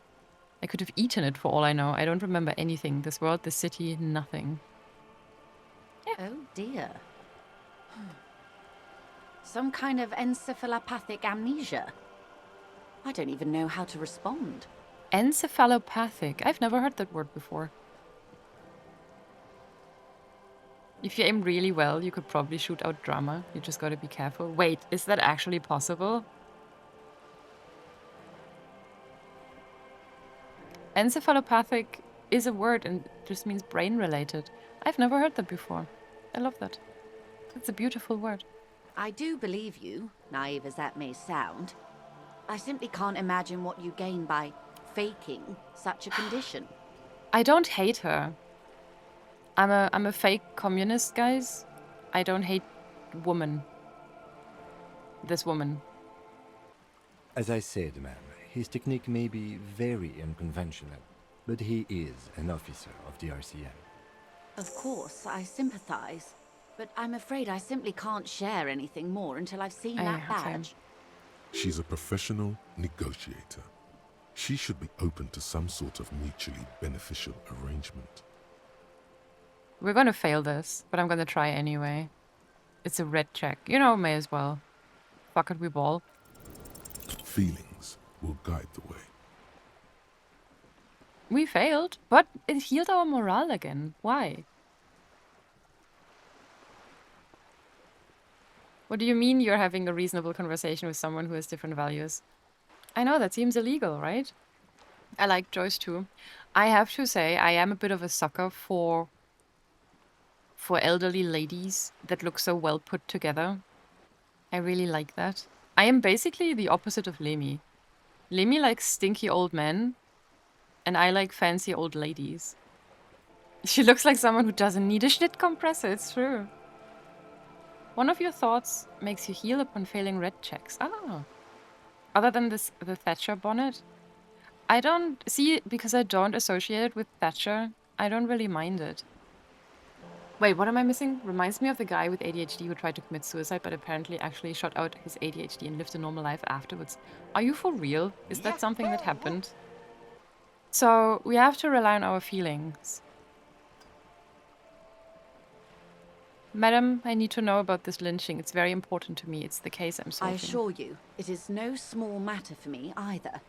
I could have eaten it for all I know. I don't remember anything. This world, this city, nothing. Yeah. Oh dear. Some kind of encephalopathic amnesia. I don't even know how to respond. Encephalopathic. I've never heard that word before. If you aim really well, you could probably shoot out drama. You just gotta be careful. Wait, is that actually possible? Encephalopathic is a word and just means brain-related. I've never heard that before. I love that. It's a beautiful word. I do believe you, naive as that may sound. I simply can't imagine what you gain by faking such a condition. I don't hate her. I'm a fake communist, guys. I don't hate woman. This woman. As I said, ma'am, his technique may be very unconventional, but he is an officer of the RCM. Of course, I sympathize, but I'm afraid I simply can't share anything more until I've seen that okay. badge. She's a professional negotiator. She should be open to some sort of mutually beneficial arrangement. We're gonna fail this, but I'm gonna try anyway. It's a red check. You know, may as well. Fuck it, we ball. Feelings will guide the way. We failed, but it healed our morale again. Why? What do you mean you're having a reasonable conversation with someone who has different values? I know, that seems illegal, right? I like Joyce too. I have to say, I am a bit of a sucker for elderly ladies that look so well put together. I really like that. I am basically the opposite of Lemmy. Lemmy likes stinky old men, and I like fancy old ladies. She looks like someone who doesn't need a shit compressor, it's true. One of your thoughts makes you heal upon failing red checks. Ah. Other than the Thatcher bonnet? I don't... See, because I don't associate it with Thatcher, I don't really mind it. Wait, what am I missing? Reminds me of the guy with ADHD who tried to commit suicide but apparently actually shot out his ADHD and lived a normal life afterwards. Are you for real? Is that something that happened? So, we have to rely on our feelings. Madam, I need to know about this lynching. It's very important to me. It's the case I'm solving. I assure you, it is no small matter for me either.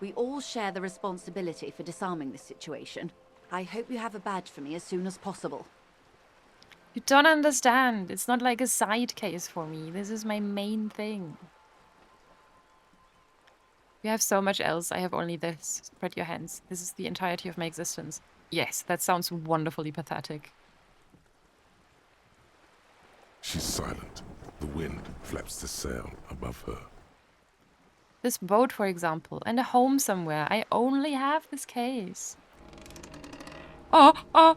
We all share the responsibility for disarming this situation. I hope you have a badge for me as soon as possible. You don't understand. It's not like a side case for me. This is my main thing. You have so much else. I have only this. Spread your hands. This is the entirety of my existence. Yes, that sounds wonderfully pathetic. She's silent. The wind flaps the sail above her. This boat, for example, and a home somewhere. I only have this case. Oh, oh!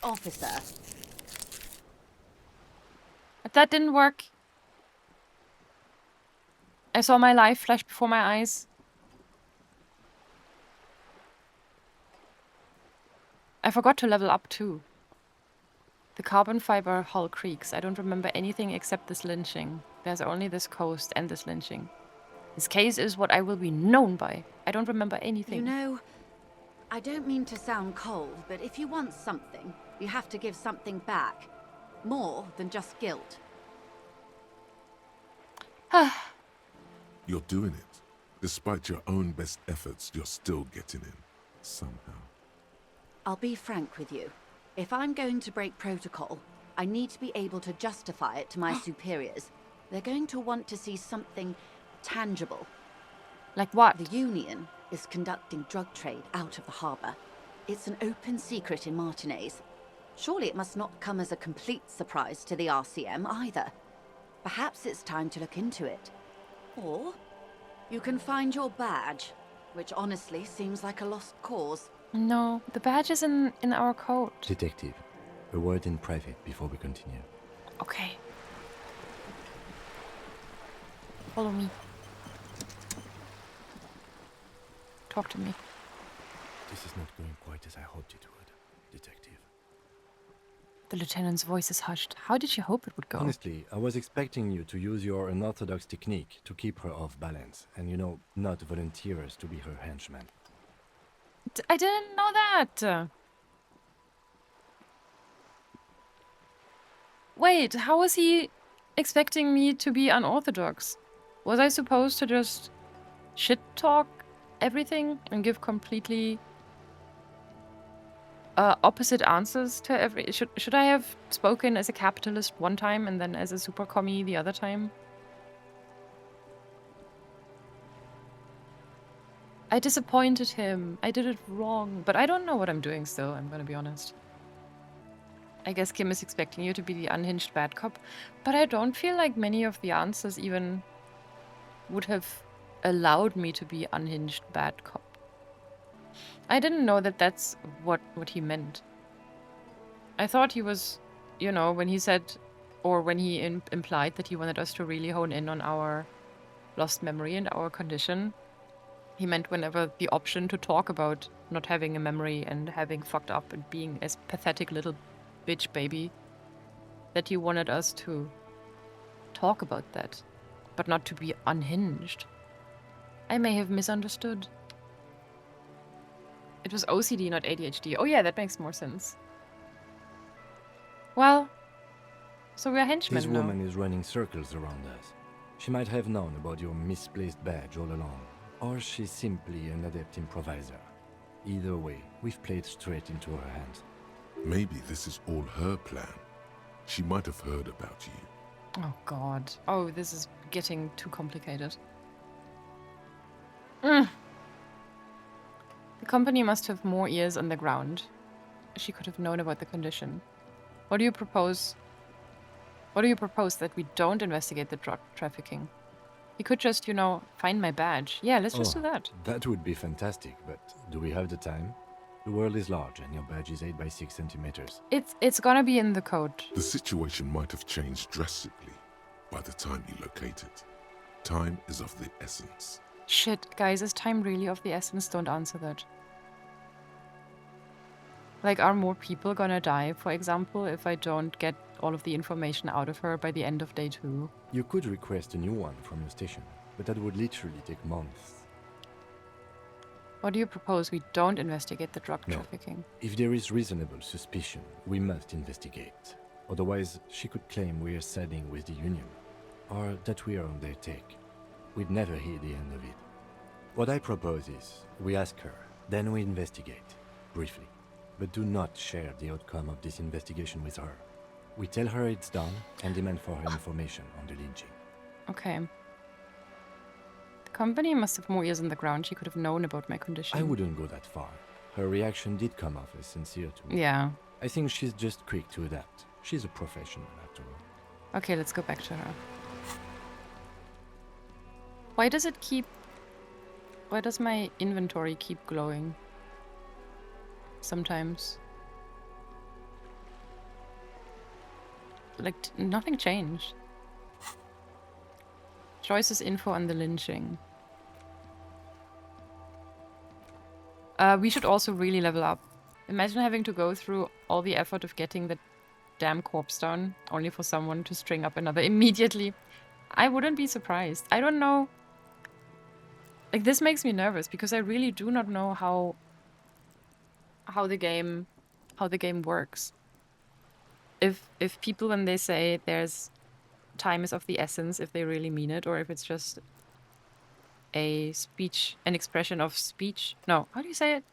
Officer. That didn't work. I saw my life flash before my eyes. I forgot to level up too. The carbon fiber hull creaks. I don't remember anything except this lynching. There's only this coast and this lynching. This case is what I will be known by. I don't remember anything. You know, I don't mean to sound cold, but if you want something, you have to give something back. More than just guilt. You're doing it. Despite your own best efforts, you're still getting in. Somehow. I'll be frank with you. If I'm going to break protocol, I need to be able to justify it to my superiors. They're going to want to see something tangible. Like what? The Union is conducting drug trade out of the harbor. It's an open secret in Martinez. Surely it must not come as a complete surprise to the RCM either. Perhaps it's time to look into it. Or you can find your badge, which honestly seems like a lost cause. No, the badge is in our code. Detective, a word in private before we continue. Okay. Follow me. Talk to me. This is not going quite as I hoped it would, Detective. The lieutenant's voice is hushed. How did you hope it would go? Honestly, I was expecting you to use your unorthodox technique to keep her off balance, and not volunteer us to be her henchmen. I didn't know that. Wait, how was he expecting me to be unorthodox? Was I supposed to just shit talk everything and give completely opposite answers to every... Should I have spoken as a capitalist one time and then as a super commie the other time? I disappointed him. I did it wrong. But I don't know what I'm doing still, I'm gonna be honest. I guess Kim is expecting you to be the unhinged bad cop, but I don't feel like many of the answers even would have allowed me to be unhinged bad cop. I didn't know that that's what he meant. I thought he was, you know, when he said, or when he implied that he wanted us to really hone in on our lost memory and our condition, he meant whenever the option to talk about not having a memory and having fucked up and being as pathetic little bitch baby, that he wanted us to talk about that, but not to be unhinged. I may have misunderstood. It was OCD, not ADHD. Oh yeah, that makes more sense. Well, so we're henchmen This now. woman is running circles around us. She might have known about your misplaced badge all along, or she's simply an adept improviser. Either way, we've played straight into her hands. Maybe this is all her plan. She might have heard about you. Oh god. Oh, this is getting too complicated. The company must have more ears on the ground. She could have known about the condition. What do you propose? What do you propose, that we don't investigate the drug trafficking? He could just, you know, find my badge. Yeah, let's just do that. That would be fantastic, but do we have the time? The world is large and your badge is 8 by 6 centimeters. It's gonna be in the code. The situation might have changed drastically by the time you locate it. Time is of the essence. Shit, guys, is time really of the essence? Don't answer that. Like, are more people gonna die, for example, if I don't get all of the information out of her by the end of day 2? You could request a new one from your station, but that would literally take months. What do you propose? We don't investigate the drug No. trafficking. If there is reasonable suspicion, we must investigate. Otherwise, she could claim we're siding with the Union, or that we are on their take. We'd never hear the end of it. What I propose is, we ask her, then we investigate, briefly. But do not share the outcome of this investigation with her. We tell her it's done and demand for her information on the lynching. Okay. The company must have more ears on the ground. She could have known about my condition. I wouldn't go that far. Her reaction did come off as sincere to me. Yeah. I think she's just quick to adapt. She's a professional, after all. Okay, let's go back to her. Why does it keep... Why does my inventory keep glowing? Sometimes. Like, nothing changed. Joyce's info on the lynching. We should also really level up. Imagine having to go through all the effort of getting the damn corpse down, only for someone to string up another immediately. I wouldn't be surprised. I don't know. Like, this makes me nervous because I really do not know how the game works. If people, when they say there's time is of the essence, if they really mean it, or if it's just an expression of speech. No, how do you say it?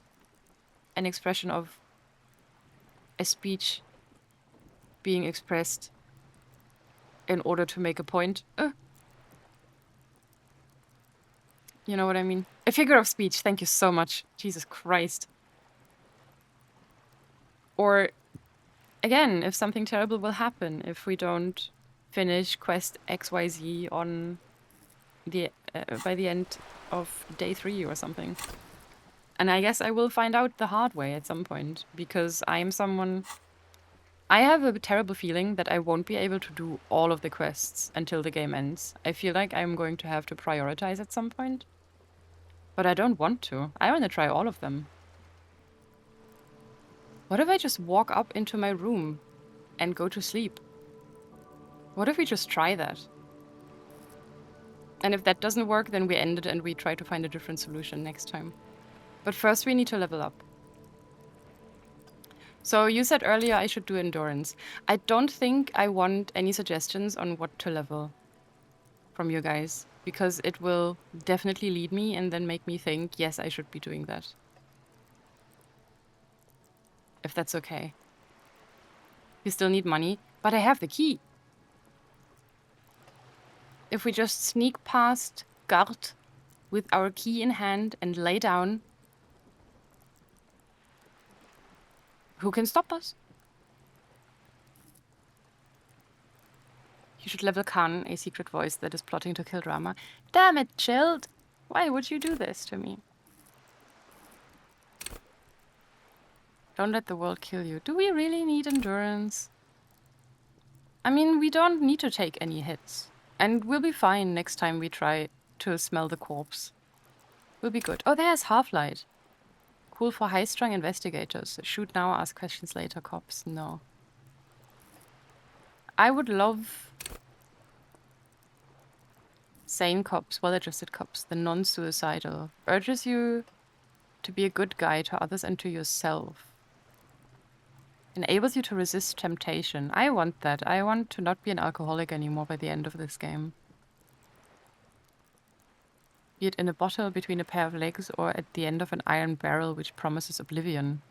An expression of a speech being expressed in order to make a point. You know what I mean? A figure of speech. Thank you so much. Jesus Christ. Or, again, if something terrible will happen, if we don't finish quest XYZ on the by the end of day 3 or something. And I guess I will find out the hard way at some point, because I am someone... I have a terrible feeling that I won't be able to do all of the quests until the game ends. I feel like I'm going to have to prioritize at some point. But I don't want to. I want to try all of them. What if I just walk up into my room and go to sleep? What if we just try that? And if that doesn't work, then we end it and we try to find a different solution next time. But first we need to level up. So you said earlier I should do endurance. I don't think I want any suggestions on what to level from you guys. because it will definitely lead me and then make me think, yes, I should be doing that. If that's okay. You still need money, but I have the key. If we just sneak past guard with our key in hand and lay down, who can stop us? You should level Khan, a secret voice that is plotting to kill Rama. Damn it, Chilled! Why would you do this to me? Don't let the world kill you. Do we really need endurance? I mean, we don't need to take any hits. And we'll be fine next time we try to smell the corpse. We'll be good. Oh, there's Half-Light. Cool for high-strung investigators. Shoot now, ask questions later, cops. No. I would love sane cops, well-adjusted cops, the non-suicidal. Urges you to be a good guy to others and to yourself. Enables you to resist temptation. I want that. I want to not be an alcoholic anymore by the end of this game. Be it in a bottle between a pair of legs or at the end of an iron barrel which promises oblivion.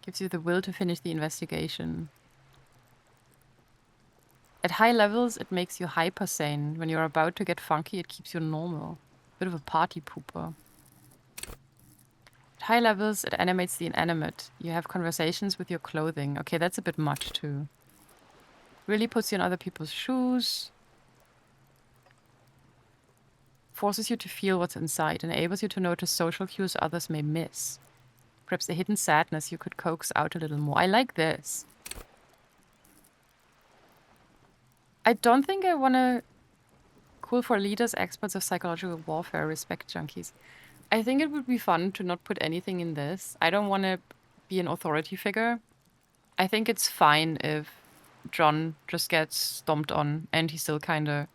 Gives you the will to finish the investigation. At high levels, it makes you hyper sane. When you're about to get funky, it keeps you normal. Bit of a party pooper. At high levels, it animates the inanimate. You have conversations with your clothing. Okay, that's a bit much too. Really puts you in other people's shoes. Forces you to feel what's inside. Enables you to notice social cues others may miss. Perhaps a hidden sadness you could coax out a little more. I like this. I don't think I want to... Cool for leaders, experts of psychological warfare, respect junkies. I think it would be fun to not put anything in this. I don't want to be an authority figure. I think it's fine if John just gets stomped on and he still kind of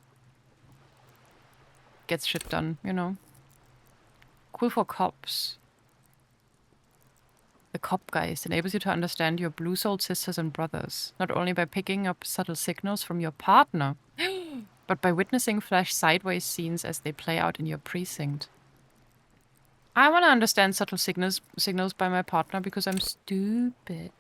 gets shit done, you know? Cool for cops. The cop guys enables you to understand your blue-souled sisters and brothers, not only by picking up subtle signals from your partner, but by witnessing flash sideways scenes as they play out in your precinct. I want to understand subtle signals by my partner because I'm stupid.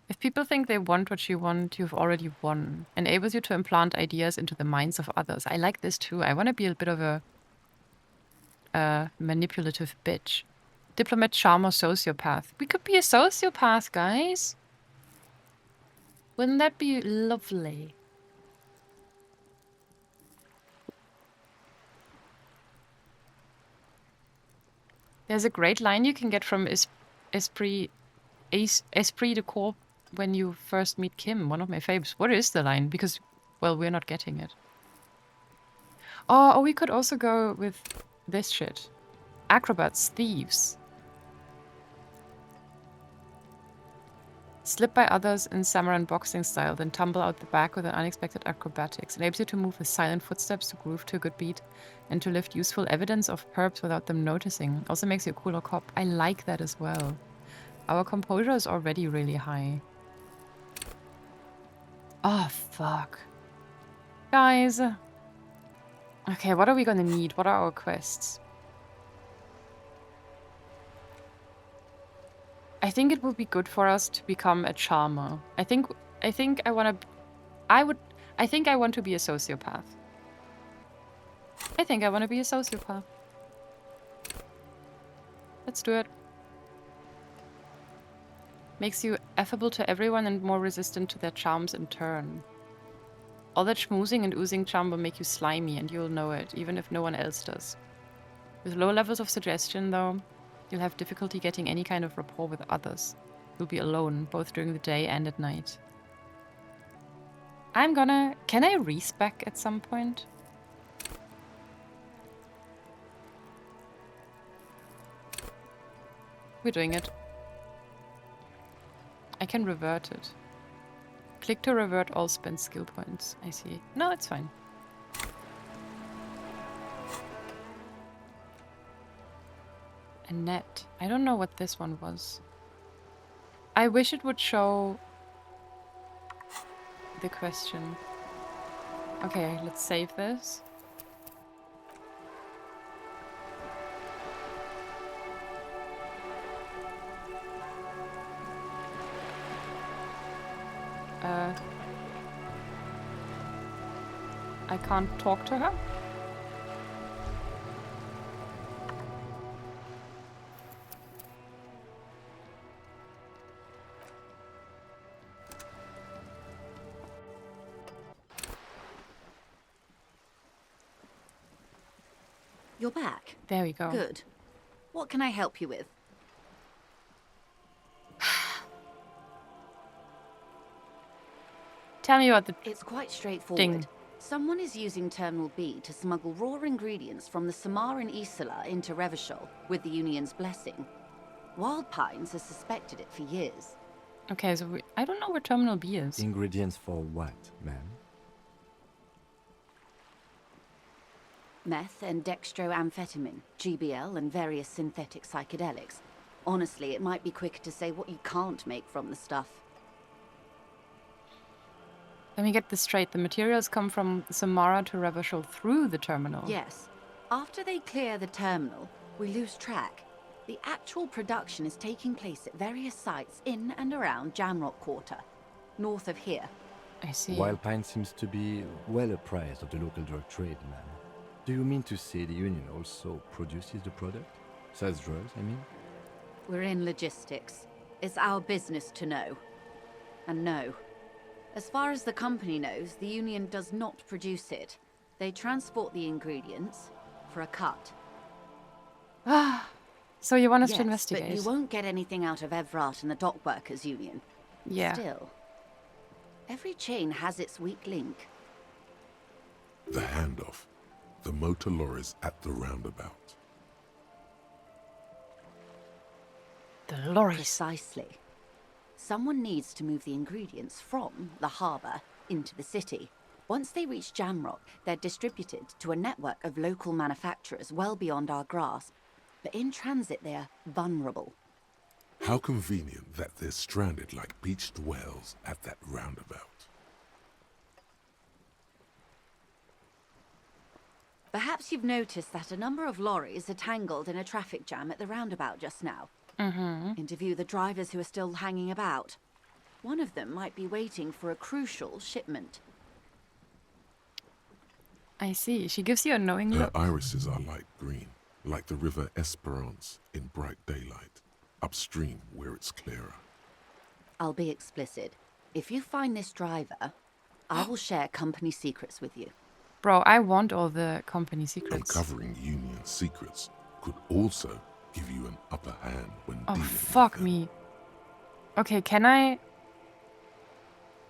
If people think they want what you want, you've already won. Enables you to implant ideas into the minds of others. I like this too. I want to be a bit of a manipulative bitch. Diplomat, charmer, sociopath. We could be a sociopath, guys. Wouldn't that be lovely? There's a great line you can get from Esprit de Corps when you first meet Kim, one of my faves. What is the line? Because, well, we're not getting it. Oh, we could also go with this shit. Acrobats, thieves. Slip by others in samurai boxing style, then tumble out the back with an unexpected acrobatics. Enables you to move with silent footsteps, to groove to a good beat, and to lift useful evidence of perps without them noticing. Also makes you a cooler cop. I like that as well. Our composure is already really high. Oh, fuck. Guys. Okay, what are we gonna need? What are our quests? I think it would be good for us to become a charmer. I think I want to... I think I want to be a sociopath. I think I want to be a sociopath. Let's do it. Makes you affable to everyone and more resistant to their charms in turn. All that schmoozing and oozing charm will make you slimy, and you'll know it, even if no one else does. With low levels of suggestion, though, you'll have difficulty getting any kind of rapport with others. You'll be alone, both during the day and at night. I'm gonna... Can I respec at some point? We're doing it. I can revert it. Click to revert all spent skill points. I see. No, it's fine. A net. I don't know what this one was. I wish it would show the question. Okay, let's save this. I can't talk to her? You're back. There we go. Good. What can I help you with? Tell me about the It's quite straightforward. Ding. Someone is using Terminal B to smuggle raw ingredients from the Samaran Isola into Revachol with the Union's blessing. Wild Pines has suspected it for years. Okay, so I don't know where Terminal B is. Ingredients for what, ma'am? Meth and dextroamphetamine, GBL, and various synthetic psychedelics. Honestly, it might be quicker to say what you can't make from the stuff. Let me get this straight. The materials come from Samara to Revachol through the terminal. Yes. After they clear the terminal, we lose track. The actual production is taking place at various sites in and around Jamrock Quarter, north of here. I see. Wild Pine seems to be well apprised of the local drug trade, ma'am. Do you mean to say the Union also produces the product? Sells drugs, I mean? We're in logistics. It's our business to know. And no. As far as the company knows, the Union does not produce it. They transport the ingredients for a cut. So you want us Yes, to investigate? but you won't get anything out of Evrat and the Dock Workers Union. Yeah. Still, every chain has its weak link. The handoff. The motor lorries at the roundabout. The lorries. Precisely. Someone needs to move the ingredients from the harbour into the city. Once they reach Jamrock, they're distributed to a network of local manufacturers well beyond our grasp. But in transit, they're vulnerable. How convenient that they're stranded like beached whales at that roundabout. Perhaps you've noticed that a number of lorries are tangled in a traffic jam at the roundabout just now. Interview the drivers who are still hanging about. One of them might be waiting for a crucial shipment. I see. She gives you a knowing Her look. irises are light green, like the river Esperance in bright daylight, upstream where it's clearer. I'll be explicit. If you find this driver, I will share company secrets with you. Bro, I want all the company secrets. Uncovering Union secrets could also give you an upper hand when Oh, dealing fuck with them. me. Okay, can I...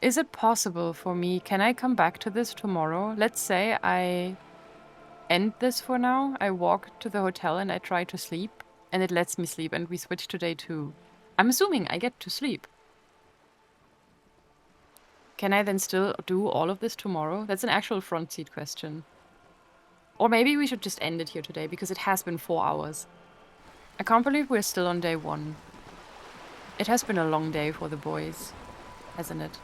Is it possible for me... Can I come back to this tomorrow? Let's say I end this for now. I walk to the hotel and I try to sleep. And it lets me sleep and we switch to day 2. I'm assuming I get to sleep. Can I then still do all of this tomorrow? That's an actual front seat question. Or maybe we should just end it here today because it has been 4 hours. I can't believe we're still on day 1. It has been a long day for the boys, hasn't it?